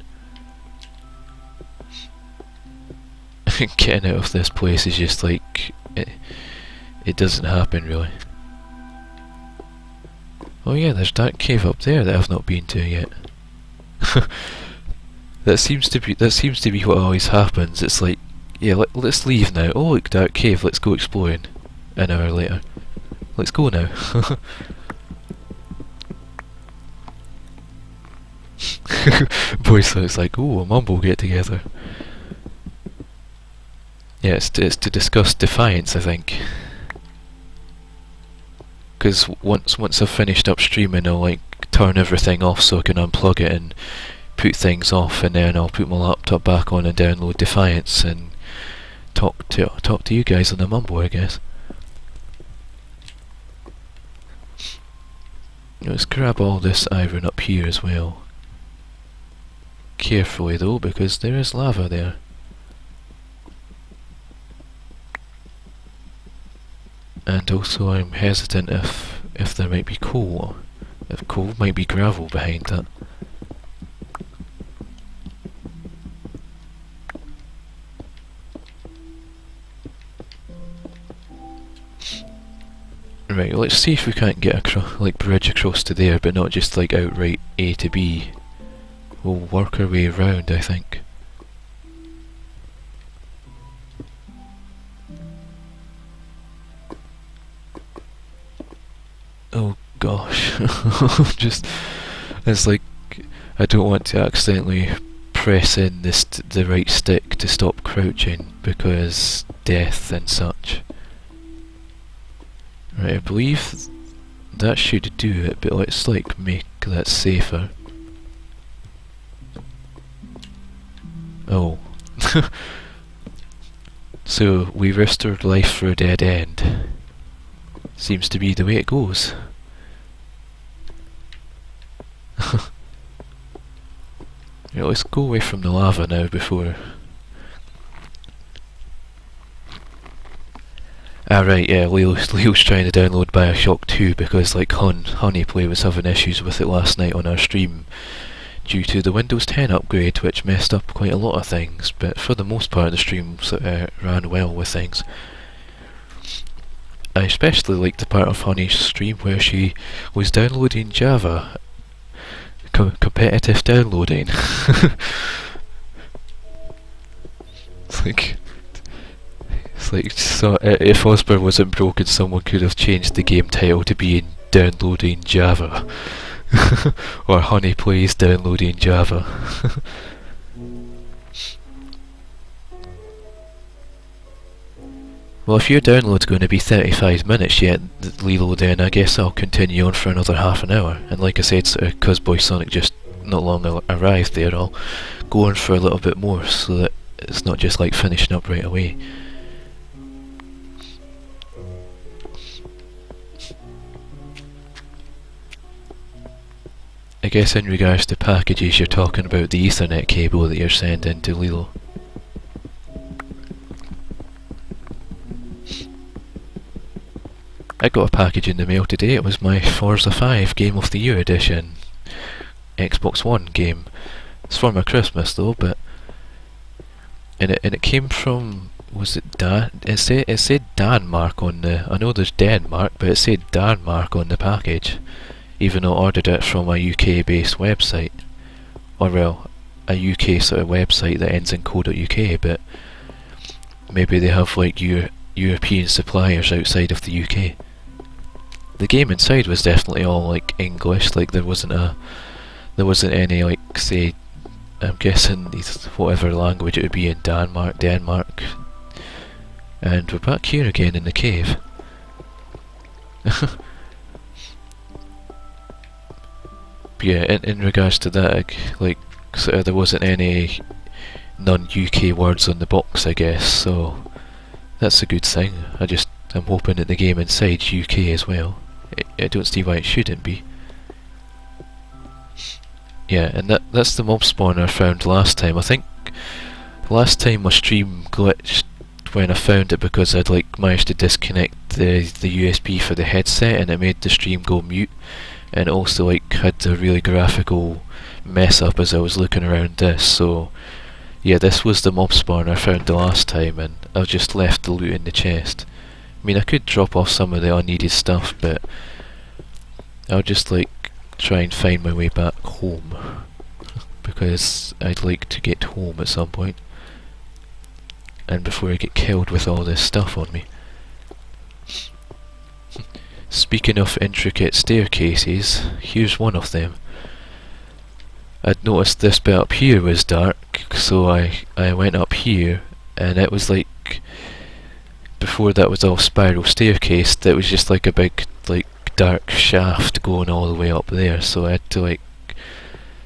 Getting out of this place is just like... It doesn't happen really. Oh yeah, there's that cave up there that I've not been to yet. That seems to be what always happens. It's like, yeah, let's leave now. Oh look, that cave, let's go exploring. An hour later. Let's go now. Boys looks like, oh, a mumble get together. Yeah, it's to discuss Defiance, I think. Because once I've finished up streaming, I'll like turn everything off so I can unplug it and put things off, and then I'll put my laptop back on and download Defiance and talk to you guys on the mumble, I guess. Let's grab all this iron up here as well. Carefully though, because there is lava there. And also I'm hesitant if there might be coal. If coal might be gravel behind that. Right, let's see if we can't get a bridge across to there, but not just like outright A to B. We'll work our way around, I think. Oh gosh, it's like I don't want to accidentally press in the right stick to stop crouching because death and such. Right, I believe that should do it, but let's like make that safer. Oh. So we restored life for a dead end. Seems to be the way it goes. Yeah, let's go away from the lava now before... Ah right, yeah, Leo's trying to download Bioshock 2 because like Honeyplay was having issues with it last night on our stream due to the Windows 10 upgrade, which messed up quite a lot of things, but for the most part the stream ran well with things. I especially liked the part of Honey's stream where she was downloading Java. Competitive downloading. It's like so if Osborne wasn't broken, someone could have changed the game title to being Downloading Java. Or Honey Plays downloading Java. Well, if your download's going to be 35 minutes yet, Lilo, then I guess I'll continue on for another half an hour. And like I said, because Boy Sonic just not long arrived there, I'll go on for a little bit more so that it's not just like finishing up right away. I guess in regards to packages, you're talking about the Ethernet cable that you're sending to Lilo. I got a package in the mail today. It was my Forza 5 Game of the Year edition Xbox One game. It's for my Christmas though, but and it came from, was it it said Denmark on the, I know there's Denmark, but it said Denmark on the package, even though I ordered it from a UK based website, or well, a UK sort of website that ends in .co.uk, but maybe they have like European suppliers outside of the UK. The game inside was definitely all like English, like there wasn't any like, say, I'm guessing whatever language it would be in Denmark. And we're back here again in the cave. But yeah, in regards to that, like sort of there wasn't any non-UK words on the box, I guess, so that's a good thing. I'm hoping that the game inside's UK as well. I don't see why it shouldn't be. Yeah, and that's the mob spawner I found last time. I think last time my stream glitched when I found it because I'd like managed to disconnect the USB for the headset and it made the stream go mute, and it also like had a really graphical mess up as I was looking around this. So yeah, this was the mob spawner I found the last time, and I've just left the loot in the chest. I mean, I could drop off some of the unneeded stuff, but I'll just like try and find my way back home because I'd like to get home at some point, and before I get killed with all this stuff on me. Speaking of intricate staircases, here's one of them. I'd noticed this bit up here was dark, so I went up here, and it was like, before that was all spiral staircase, that was just like a big like dark shaft going all the way up there, so I had to like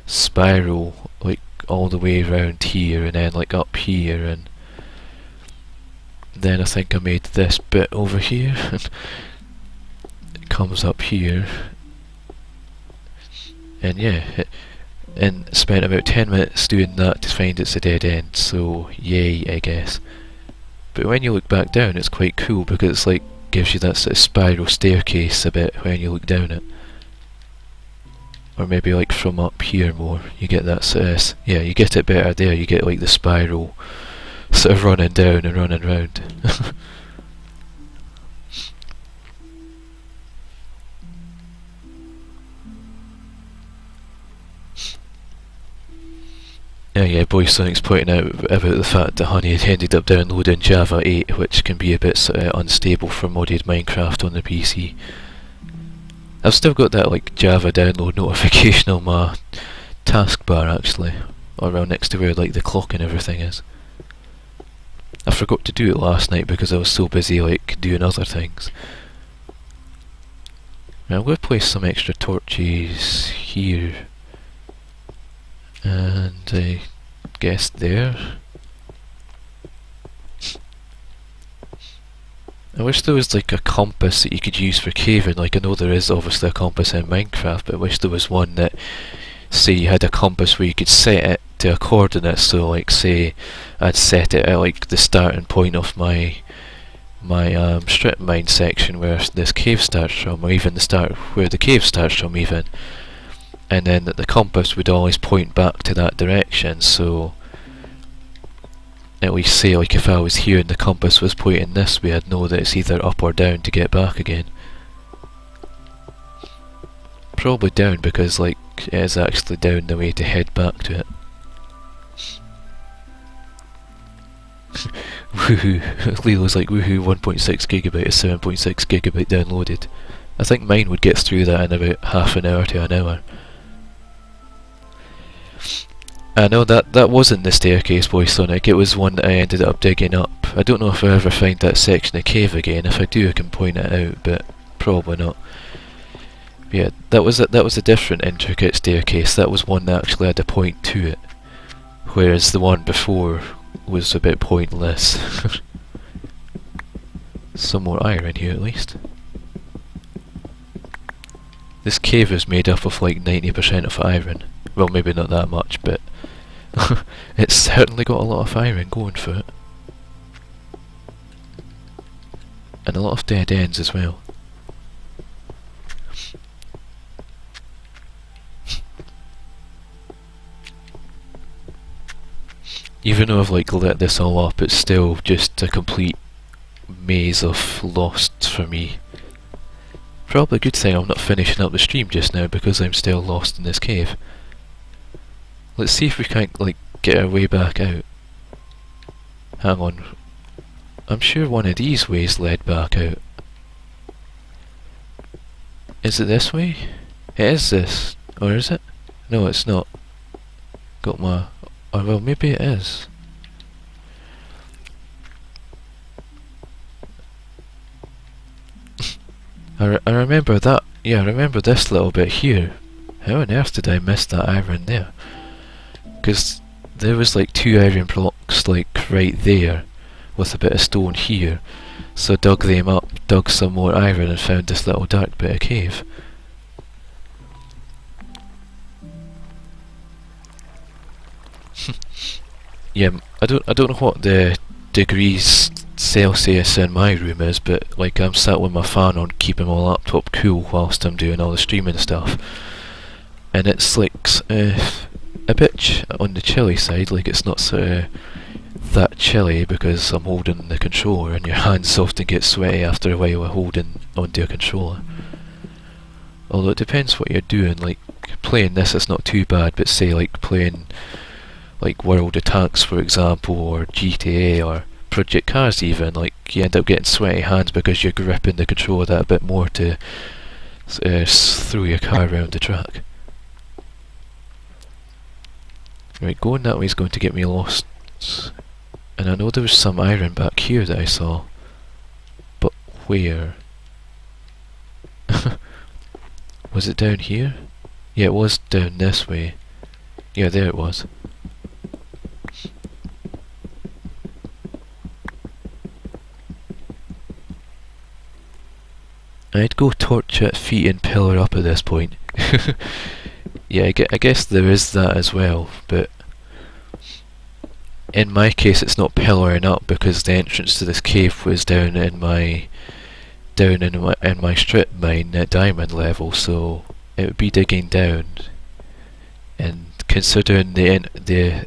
spiral like all the way around here and then like up here, and then I think I made this bit over here. It comes up here, and yeah, and spent about 10 minutes doing that to find it's a dead end, so yay, I guess. But when you look back down, it's quite cool because it's like gives you that sort of spiral staircase a bit when you look down it. Or maybe like from up here more, you get that sort of, yeah, you get it better there, you get like the spiral sort of running down and running round. Yeah, Boy Sonic's pointing out about the fact that Honey had ended up downloading Java 8, which can be a bit unstable for modded Minecraft on the PC. I've still got that like Java download notification on my taskbar actually, around next to where like the clock and everything is. I forgot to do it last night because I was so busy like doing other things. Now I'm going to place some extra torches here, and I guess there. I wish there was like a compass that you could use for caving. Like I know there is obviously a compass in Minecraft, but I wish there was one that, say you had a compass where you could set it to a coordinate. So like say I'd set it at like the starting point of my strip mine section where this cave starts from, or even the start where the cave starts from even. And then that the compass would always point back to that direction, so at least say like if I was here and the compass was pointing this way, I'd know that it's either up or down to get back again. Probably down because like it is actually down the way to head back to it. Woohoo! Lilo's like woohoo, 1.6 gigabyte is 7.6 gigabyte downloaded. I think mine would get through that in about half an hour to an hour. I know that wasn't the staircase, Boy Sonic, it was one that I ended up digging up. I don't know if I ever find that section of cave again. If I do I can point it out, but probably not. Yeah, that was a different intricate staircase. That was one that actually had a point to it, whereas the one before was a bit pointless. Some more iron here at least. This cave is made up of like 90% of iron. Well, maybe not that much, but it's certainly got a lot of iron going for it. And a lot of dead ends as well. Even though I've like lit this all up, it's still just a complete maze of lost for me. Probably a good thing I'm not finishing up the stream just now because I'm still lost in this cave. Let's see if we can't like get our way back out. Hang on. I'm sure one of these ways led back out. Is it this way? It is this. Or is it? No, it's not. Got my... Or well, maybe it is. I remember that. Yeah, I remember this little bit here. How on earth did I miss that iron there? Because there was like 2 iron blocks like right there with a bit of stone here. So I dug them up, dug some more iron and found this little dark bit of cave. Yeah, I don't know what the degrees Celsius in my room is, but like I'm sat with my fan on keeping my laptop cool whilst I'm doing all the streaming stuff. And it's like a bit on the chilly side, like it's not sort of that chilly because I'm holding the controller and your hands often get sweaty after a while of holding onto a controller. Although it depends what you're doing, like playing this it's not too bad, but say like playing like World of Tanks for example, or GTA or Project Cars even, like you end up getting sweaty hands because you're gripping the controller that a bit more to throw your car around the track. Right, going that way is going to get me lost. And I know there was some iron back here that I saw. But where? Was it down here? Yeah, it was down this way. Yeah, there it was. I'd go torch it, feet and pillar up at this point. Yeah, I guess there is that as well, but in my case it's not pillaring up because the entrance to this cave was down in my strip mine at diamond level, so it would be digging down. And considering the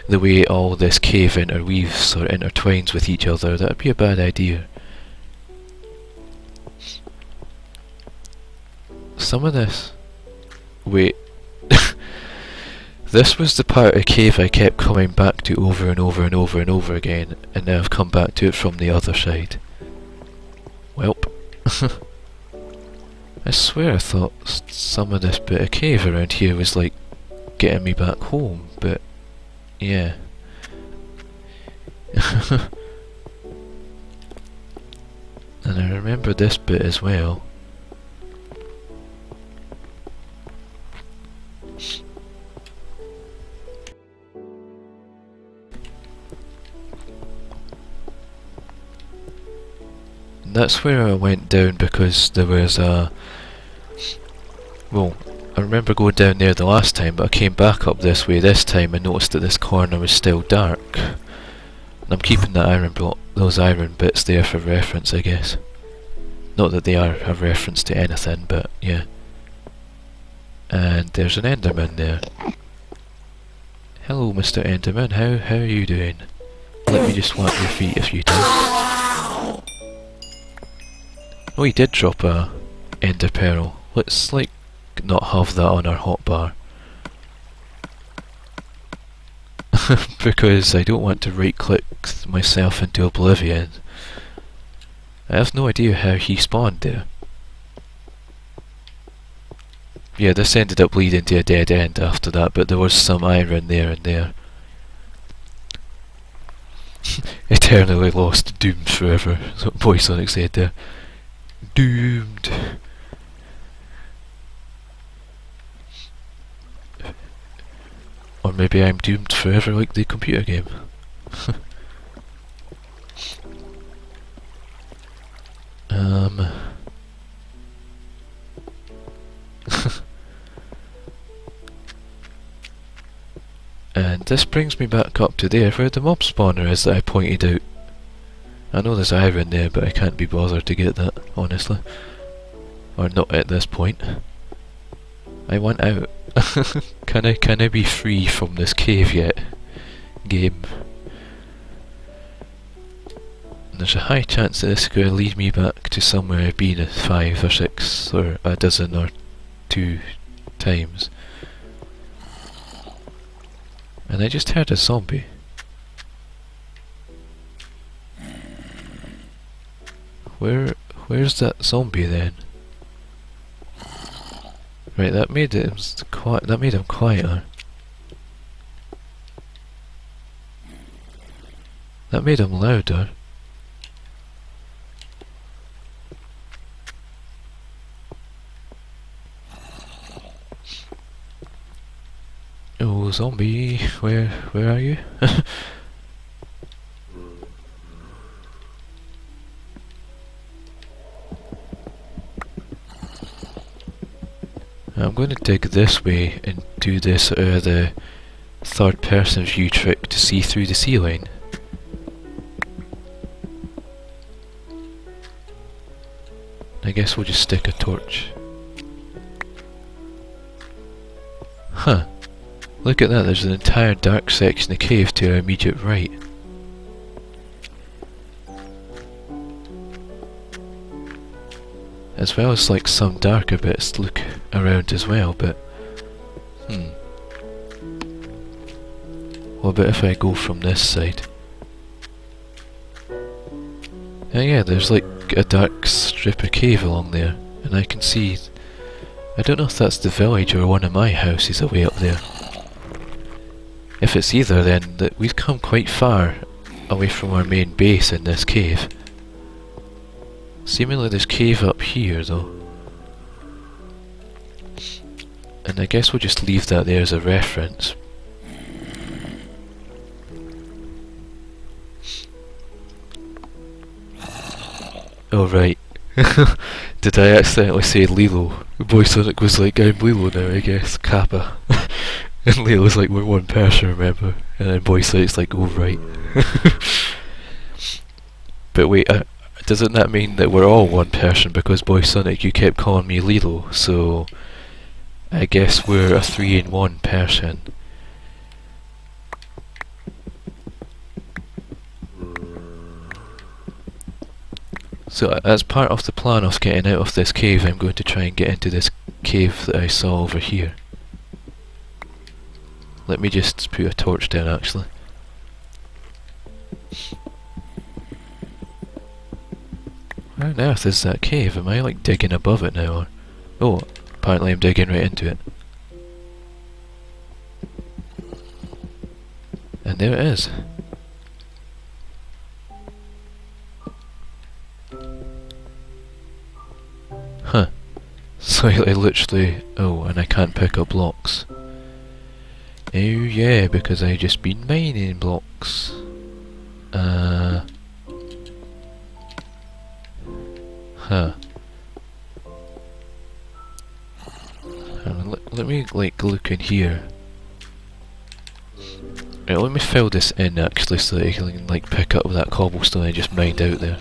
way all this cave interweaves or intertwines with each other, that would be a bad idea. Some of this... Wait. This was the part of the cave I kept coming back to over and over and over and over again, and now I've come back to it from the other side. Welp. I swear I thought some of this bit of cave around here was like getting me back home, but yeah. And I remember this bit as well. And that's where I went down because there was a... Well, I remember going down there the last time, but I came back up this way this time and noticed that this corner was still dark. And I'm keeping that iron block, those iron bits there for reference, I guess. Not that they are a reference to anything, but yeah. And there's an Enderman there. Hello, Mr. Enderman. How are you doing? Let me just whack your feet a few times. Oh, he did drop a Ender Pearl. Let's like not have that on our hotbar. Because I don't want to right click myself into oblivion. I have no idea how he spawned there. Yeah, this ended up leading to a dead end after that, but there was some iron there and there. Eternally lost, doomed forever. That's what Boy Sonic said there. Doomed. Or maybe I'm doomed forever like the computer game. And this brings me back up to there where the mob spawner is that I pointed out. I know there's iron there, but I can't be bothered to get that, honestly. Or not at this point. I want out. Can I be free from this cave yet? Game. And there's a high chance that this is going to lead me back to somewhere I've been 5 or 6 or a dozen or 2 times. And I just heard a zombie. Where's that zombie then? Right, that made him quieter. That made him louder. Oh, zombie, where are you? I'm going to dig this way and do this the third person view trick to see through the ceiling. I guess we'll just stick a torch. Huh. Look at that, there's an entire dark section of cave to our immediate right. As well as like some darker bits to look around as well, but what about if I go from this side? Oh yeah, there's like a dark strip of cave along there, and I can see, I don't know if that's the village or one of my houses away up there. If it's either, then we've come quite far away from our main base in this cave. Seemingly there's cave up here though. And I guess we'll just leave that there as a reference. Oh right. Did I accidentally say Lilo? Boy Sonic was like, I'm Lilo now I guess, Kappa. And Lilo's like, we're one person, remember? And then Boy Sonic's like, oh right. But wait, doesn't that mean that we're all one person? Because Boy Sonic, you kept calling me Lilo, so I guess we're a 3-in-1 person. So as part of the plan of getting out of this cave, I'm going to try and get into this cave that I saw over here. Let me just put a torch down actually. Where on earth is that cave? Am I like digging above it now? Or oh, apparently I'm digging right into it. And there it is. Huh. So I literally... oh, and I can't pick up blocks. Oh yeah, because I just been mining blocks. Huh. Let me like look in here. Right, let me fill this in actually so that I can like pick up that cobblestone I just mined out there.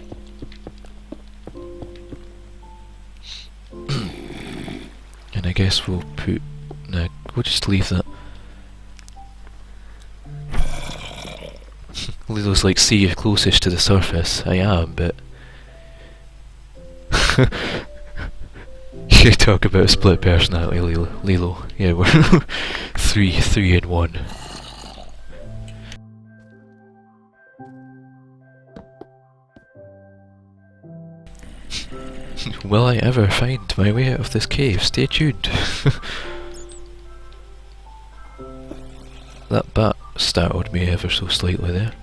And I guess we'll put... nah, we'll just leave that. Lilo's like, see, you're closest to the surface. I am, but... You talk about a split personality, Lilo. Yeah, we're 3-in-1. Will I ever find my way out of this cave? Stay tuned. That bat startled me ever so slightly there.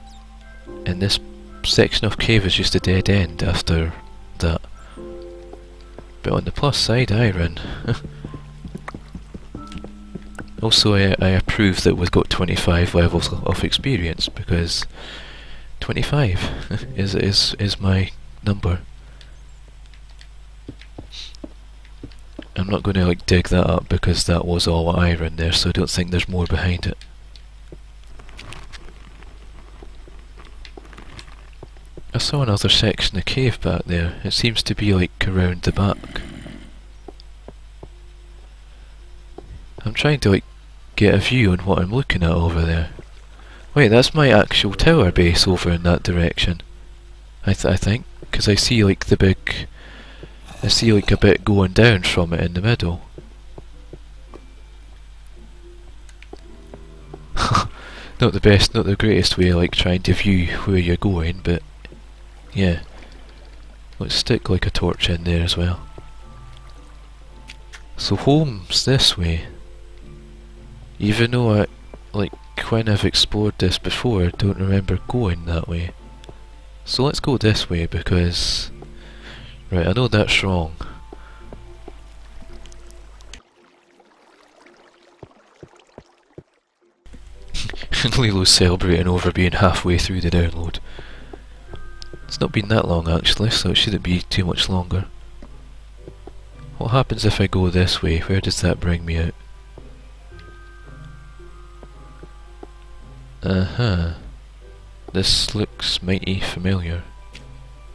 And this section of cave is just a dead end after that. But on the plus side, iron. Also, I approve that we've got 25 levels of experience, because 25 is my number. I'm not going to like dig that up because that was all iron there, so I don't think there's more behind it. I saw another section of cave back there. It seems to be like around the back. I'm trying to like get a view on what I'm looking at over there. Wait, that's my actual tower base over in that direction. I think, because I see like the big... I see like a bit going down from it in the middle. Not the best, not the greatest way like trying to view where you're going, but yeah. Let's stick like a torch in there as well. So home's this way. Even though I, like, when I've explored this before, I don't remember going that way. So let's go this way because... Right, I know that's wrong. And Lilo's celebrating over being halfway through the download. It's not been that long actually, so it shouldn't be too much longer. What happens if I go this way? Where does that bring me out? This looks mighty familiar.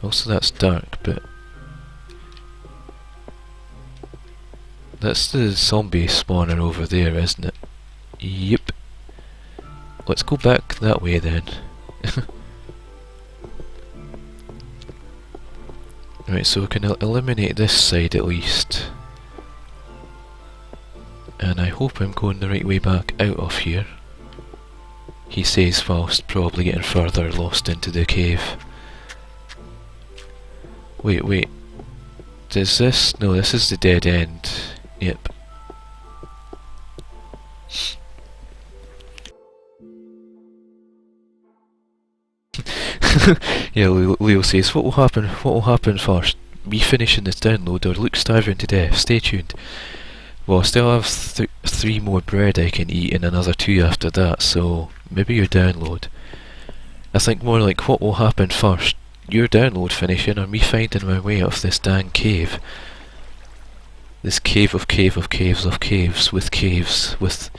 Also that's dark, but... That's the zombie spawner over there, isn't it? Yep. Let's go back that way then. Right, so we can eliminate this side at least. And I hope I'm going the right way back out of here. He says whilst probably getting further lost into the cave. Wait. Does this... No, this is the dead end. Yep. Yeah, Leo says, what will happen first? Me finishing this download or Luke starving to death? Stay tuned. Well, I still have 3 more bread I can eat and another 2 after that, so maybe your download. I think more like what will happen first? Your download finishing or me finding my way out of this dang cave? This cave of caves with caves, with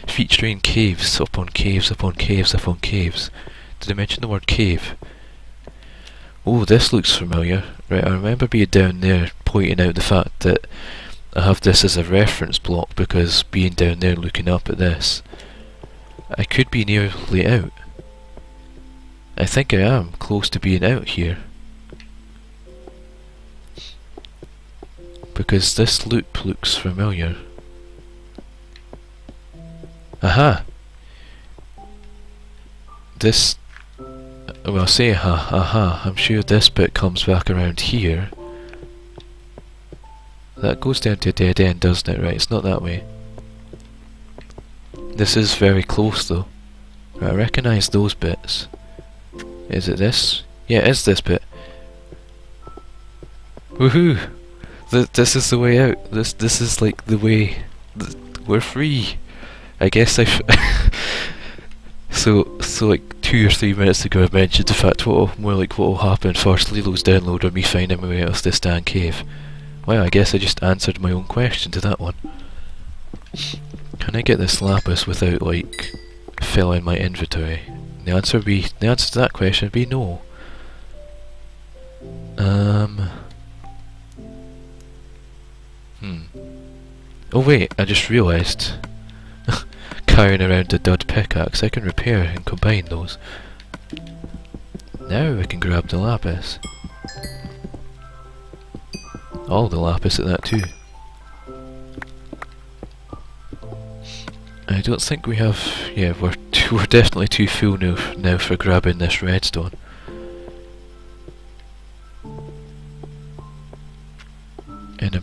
featuring caves upon caves upon caves upon caves. Did I mention the word cave? Oh, this looks familiar. Right, I remember being down there pointing out the fact that I have this as a reference block because being down there looking up at this. I could be nearly out. I think I am close to being out here. Because this loop looks familiar. Aha! This... Well, I'll say aha, I'm sure this bit comes back around here. That goes down to a dead end, doesn't it? Right, it's not that way. This is very close though. Right, I recognise those bits. Is it this? Yeah, it is this bit. Woohoo! This is the way out. This is like the way. We're free. I guess So like 2 or 3 minutes ago I mentioned the fact what will happen first, Lilo's download or me finding my way out of this damn cave. Well, I guess I just answered my own question to that one. Can I get this lapis without like filling my inventory? The answer to that question would be no. Oh wait, I just realised. Carrying around a dud pickaxe, I can repair and combine those. Now I can grab the lapis. All the lapis at that too. I don't think we have... Yeah, we're definitely too full now for grabbing this redstone.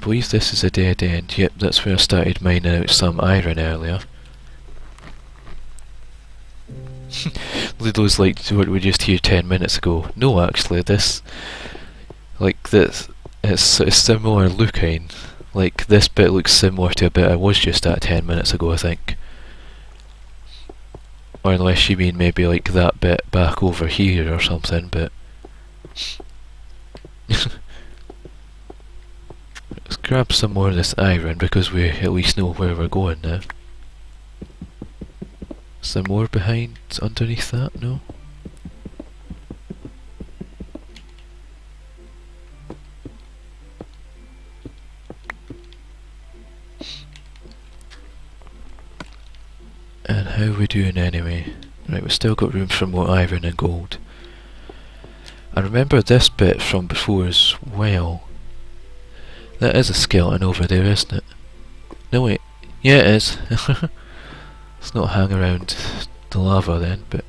believe this is a dead end. Yep, that's where I started mining out some iron earlier. Ludo's like what we just here 10 minutes ago. No, actually, this... Like, this... It's similar looking. Like, this bit looks similar to a bit I was just at 10 minutes ago, I think. Or unless you mean maybe like that bit back over here or something, but... Let's grab some more of this iron because we at least know where we're going now. Is there more behind, underneath that? No? And how are we doing anyway? Right, we've still got room for more iron and gold. I remember this bit from before as well. That is a skeleton over there, isn't it? No wait, yeah it is. Let's not hang around the lava then, but...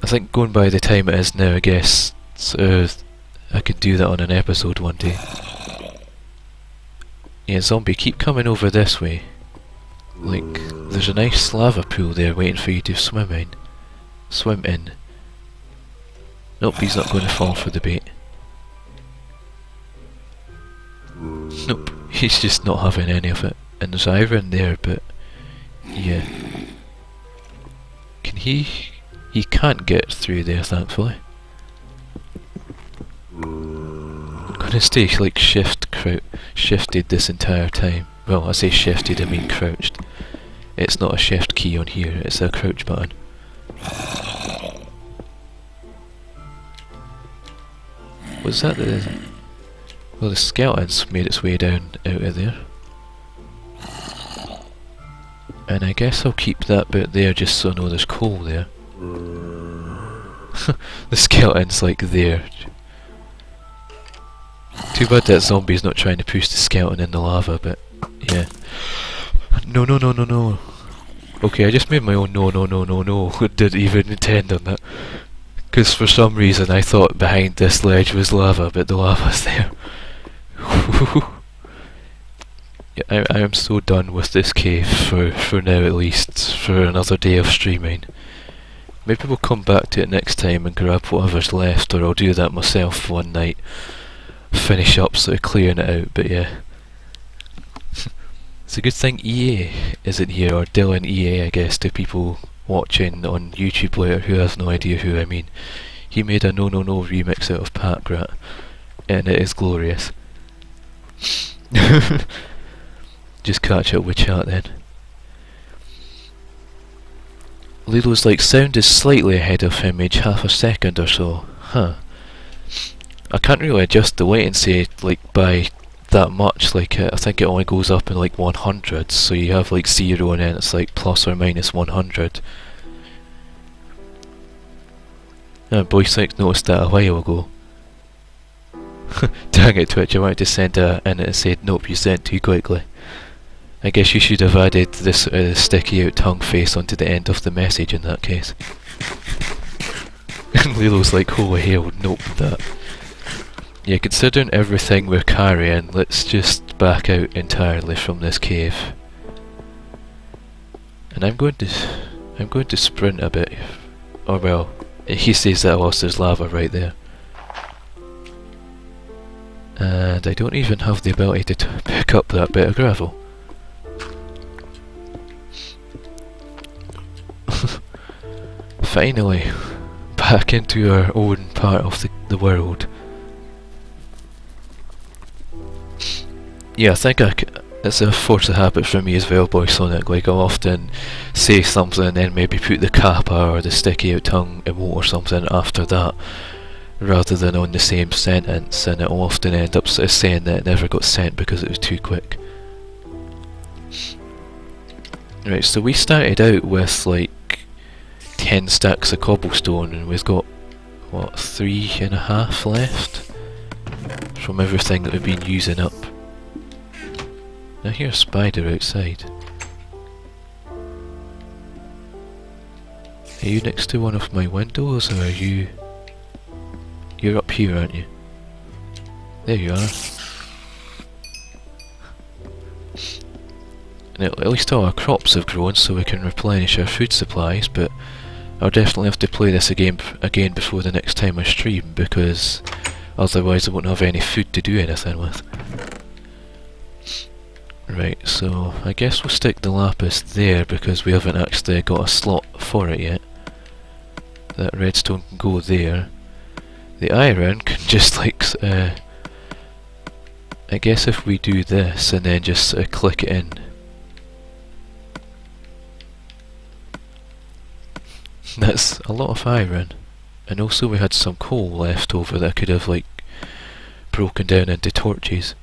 I think going by the time it is now, I guess I could do that on an episode one day. Yeah, zombie, keep coming over this way. Like, there's a nice lava pool there waiting for you to swim in. Swim in. Nope, he's not going to fall for the bait. Nope, he's just not having any of it. And there's iron there, but... yeah. Can he... He can't get through there, thankfully. I'm gonna stay, like, shifted this entire time. Well, I say shifted, I mean crouched. It's not a shift key on here, it's a crouch button. Was that the... Well, the skeleton's made its way down out of there. And I guess I'll keep that bit there just so I know there's coal there. The skeleton's like there. Too bad that zombie's not trying to push the skeleton in the lava, but yeah. No, no, no, no, no. Okay, I just made my own no, no, no, no, no. Didn't even intend on that. Because for some reason I thought behind this ledge was lava, but the lava's there. Yeah, I am so done with this cave for now at least, for another day of streaming. Maybe we'll come back to it next time and grab whatever's left, or I'll do that myself one night. Finish up sort of clearing it out, but yeah. It's a good thing EA isn't here, or Dylan EA I guess, to people watching on YouTube later who has no idea who I mean. He made a No No No remix out of Pack Rat, and it is glorious. Just catch up with chat then. Lilo's like, sound is slightly ahead of image, half a second or so. Huh. I can't really adjust the latency like by that much, like I think it only goes up in like 100, so you have like 0 and then it's like plus or minus 100. Boy Sykes noticed that a while ago. Dang it Twitch, I wanted to send a and it said nope, you sent too quickly. I guess you should have added this sticky out tongue face onto the end of the message in that case. And Lilo's like, holy hell, nope that. Yeah, considering everything we're carrying, let's just back out entirely from this cave. And I'm going to sprint a bit. Or well, he says that whilst there's lava right there. And I don't even have the ability to pick up that bit of gravel. Finally, back into our own part of the world. Yeah, I think it's a force of habit for me as well, Boy Sonic. Like, I'll often say something and then maybe put the kappa or the sticky out tongue emote or something after that, rather than on the same sentence, and it'll often end up saying that it never got sent because it was too quick. Right, so we started out with like 10 stacks of cobblestone and we've got, what, 3.5 left? From everything that we've been using up. I hear a spider outside. Are you next to one of my windows, or are you... You're up here, aren't you? There you are. at least all our crops have grown so we can replenish our food supplies, but I'll definitely have to play this again before the next time I stream, because otherwise I won't have any food to do anything with. Right, so I guess we'll stick the lapis there because we haven't actually got a slot for it yet. That redstone can go there. The iron can just like, I guess if we do this and then just click it in. That's a lot of iron. And also we had some coal left over that could have like broken down into torches.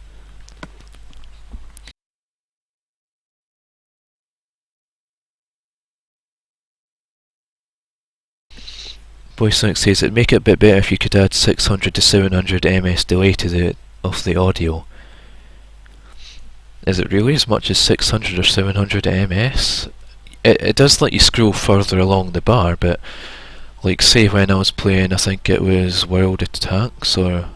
Boysonic says it'd make it a bit better if you could add 600 to 700 ms delay to the audio. Is it really as much as 600 or 700 ms? It does let you scroll further along the bar, but like say when I was playing, I think it was World of Tanks, or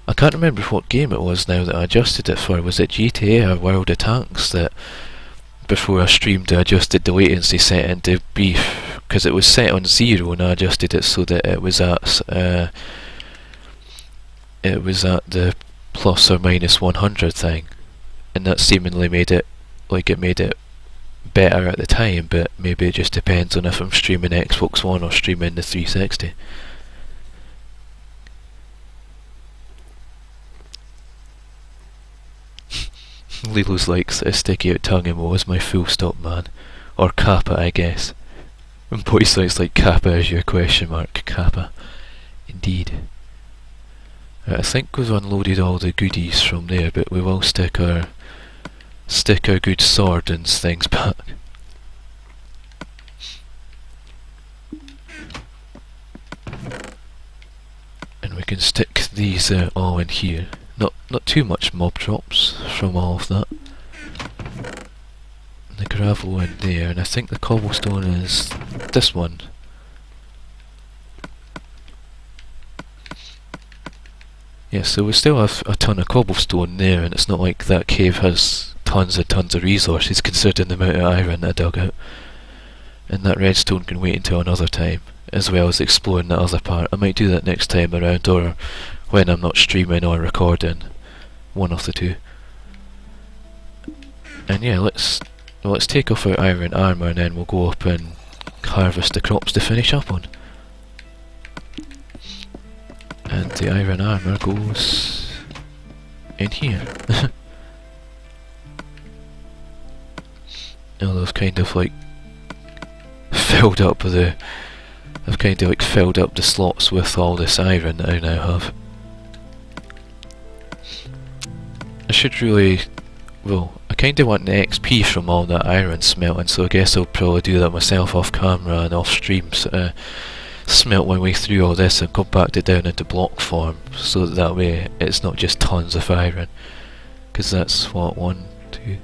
I can't remember what game it was now that I adjusted it for. Was it GTA or World of Tanks that before I streamed I adjusted the latency setting to beef, because it was set on 0 and I adjusted it so that it was at the plus or minus 100 thing, and that seemingly made it better at the time, but maybe it just depends on if I'm streaming Xbox One or streaming the 360. Lilo's likes a sticky out tongue emo is my full stop man. Or Kappa, I guess. And Boysight's like Kappa is your question mark, Kappa. Indeed. I think we've unloaded all the goodies from there, but we will stick our good sword and things back. And we can stick these all in here. Not too much mob drops from all of that. And the gravel in there, and I think the cobblestone is this one. Yeah, so we still have a ton of cobblestone there, and it's not like that cave has tons of resources considering the amount of iron I dug out. And that redstone can wait until another time, as well as exploring that other part. I might do that next time around, or when I'm not streaming or recording. One of the two. And yeah, let's take off our iron armour and then we'll go up and harvest the crops to finish up on. And the iron armour goes in here. Now I've kind of like filled up the slots with all this iron that I now have. I should really, well, I kinda want the XP from all that iron smelting, so I guess I'll probably do that myself off camera and off stream, smelt my way through all this and compact it down into block form, so that way it's not just tons of iron, because that's what, 1, 2...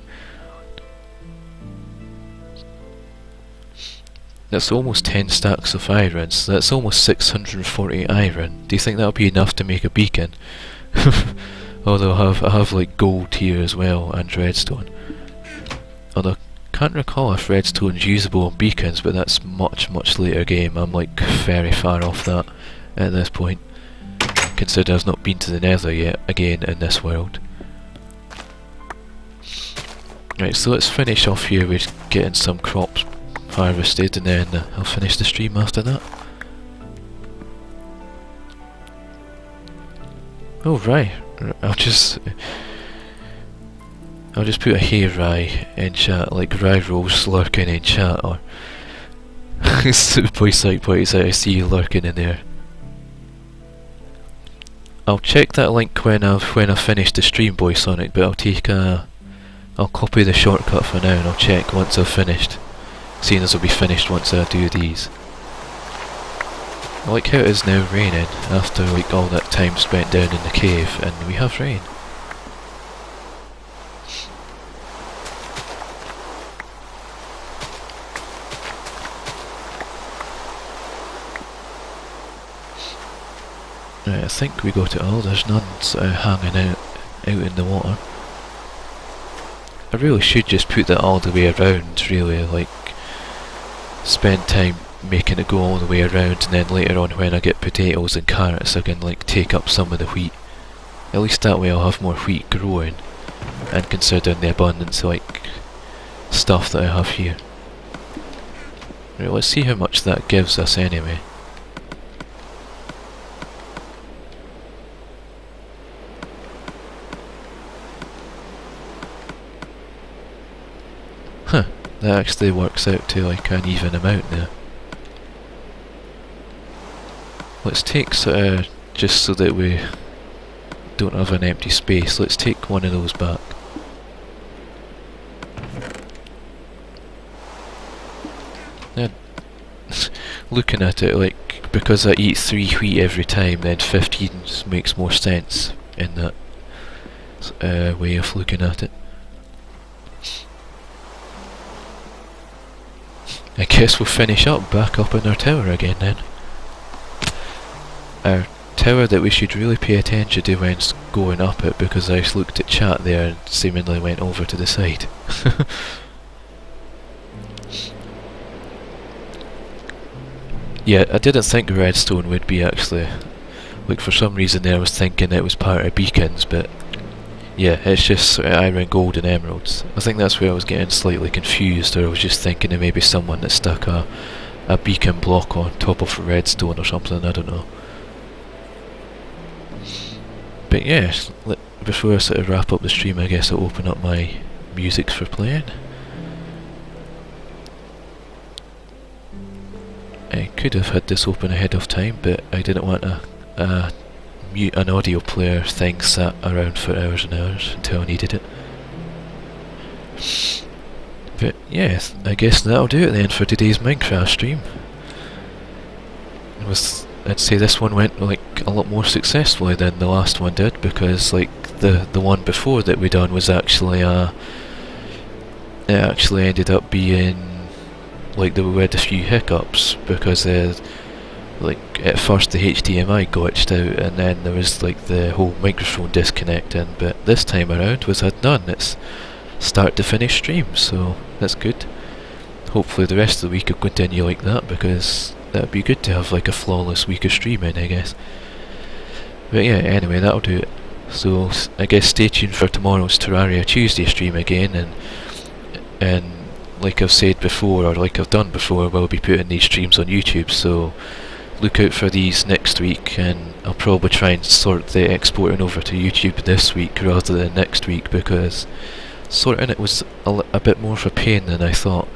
That's almost 10 stacks of iron, so that's almost 640 iron. Do you think that'll be enough to make a beacon? Although I have like gold here as well, and redstone. Although I can't recall if redstone's usable on beacons, but that's much later game. I'm like very far off that at this point, considering I've not been to the nether yet, again in this world. Right, so let's finish off here with getting some crops harvested, and then I'll finish the stream after that. Oh right, I'll just put a hey Rye in chat, like Rye rolls lurking in chat, or Boysight points out I see you lurking in there. I'll check that link when I finish the stream, Boysonic, but I'll copy the shortcut for now and I'll check once I've finished, seeing as it'll be finished once I do these. I like how it is now raining after like all that time spent down in the cave, and we have rain. Right, I think we got it all. There's none hanging out in the water. I really should just put that all the way around, really, like spend time making it go all the way around, and then later on when I get potatoes and carrots I can like take up some of the wheat. At least that way I'll have more wheat growing, and considering the abundance of like stuff that I have here. Right, let's see how much that gives us anyway. Huh, that actually works out to like an even amount now. Let's take sort of, just so that we don't have an empty space, let's take one of those back. Now, looking at it, like, because I eat 3 wheat every time, then 15 makes more sense in that way of looking at it. I guess we'll finish up back up in our tower again then. Our tower that we should really pay attention to when going up it, because I just looked at chat there and seemingly went over to the side. Yeah, I didn't think redstone would be actually, like for some reason there I was thinking it was part of beacons, but yeah, it's just iron, gold and emeralds. I think that's where I was getting slightly confused, or I was just thinking of maybe someone that stuck a beacon block on top of a redstone or something, I don't know. But yeah, before I sort of wrap up the stream, I guess I'll open up my music for playing. I could have had this open ahead of time, but I didn't want an audio player thing sat around for hours and hours until I needed it. But yeah, I guess that'll do it then for today's Minecraft stream. I'd say this one went like a lot more successfully than the last one did, because like the one before that we done was actually it actually ended up being like we had a few hiccups, because like at first the HDMI glitched out and then there was like the whole microphone disconnecting, but this time around was had none. It's start to finish stream, so that's good. Hopefully the rest of the week will continue like that, because that'd be good to have like a flawless week of streaming, I guess. But yeah, anyway, that'll do it. So I guess stay tuned for tomorrow's Terraria Tuesday stream again, and like I've said before, or like I've done before, we'll be putting these streams on YouTube, so look out for these next week, and I'll probably try and sort the exporting over to YouTube this week rather than next week, because sorting it was a bit more of a pain than I thought,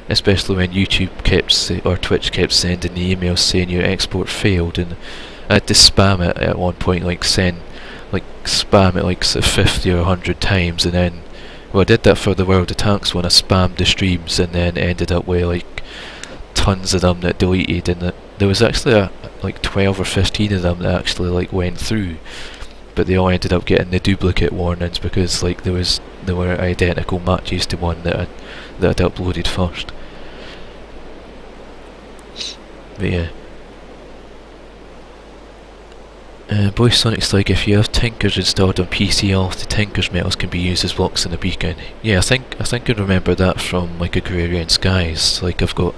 especially when YouTube or Twitch kept sending the emails saying your export failed, and I had to spam it at one point, like spam it like 50 or 100 times, and then, well, I did that for the World of Tanks when I spammed the streams, and then ended up with like tons of them that deleted, and there was actually like 12 or 15 of them that actually like went through, but they all ended up getting the duplicate warnings because like there were identical matches to one that I'd uploaded first. But yeah. Boy Sonic's like, if you have Tinkers installed on PC, all of the Tinkers metals can be used as blocks in a beacon. Yeah, I think I remember that from like Agrarian Skies. Like I've got,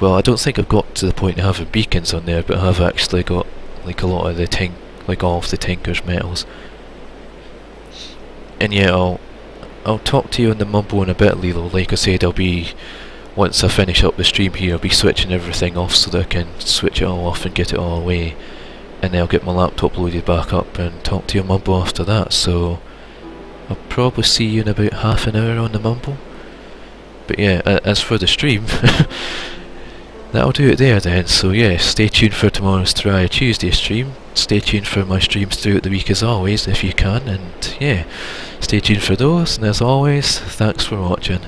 well, I don't think I've got to the point of having beacons on there, but I have actually got like a lot of the all of the Tinkers metals. And yeah, I'll talk to you on the Mumble in a bit, Lilo. Like I said, once I finish up the stream here, I'll be switching everything off so that I can switch it all off and get it all away, and then I'll get my laptop loaded back up and talk to your Mumble after that. So I'll probably see you in about half an hour on the Mumble. But yeah, as for the stream, that'll do it there then. So yeah, stay tuned for tomorrow's Terraria Tuesday stream. Stay tuned for my streams throughout the week as always, if you can, and yeah, stay tuned for those, and as always, thanks for watching.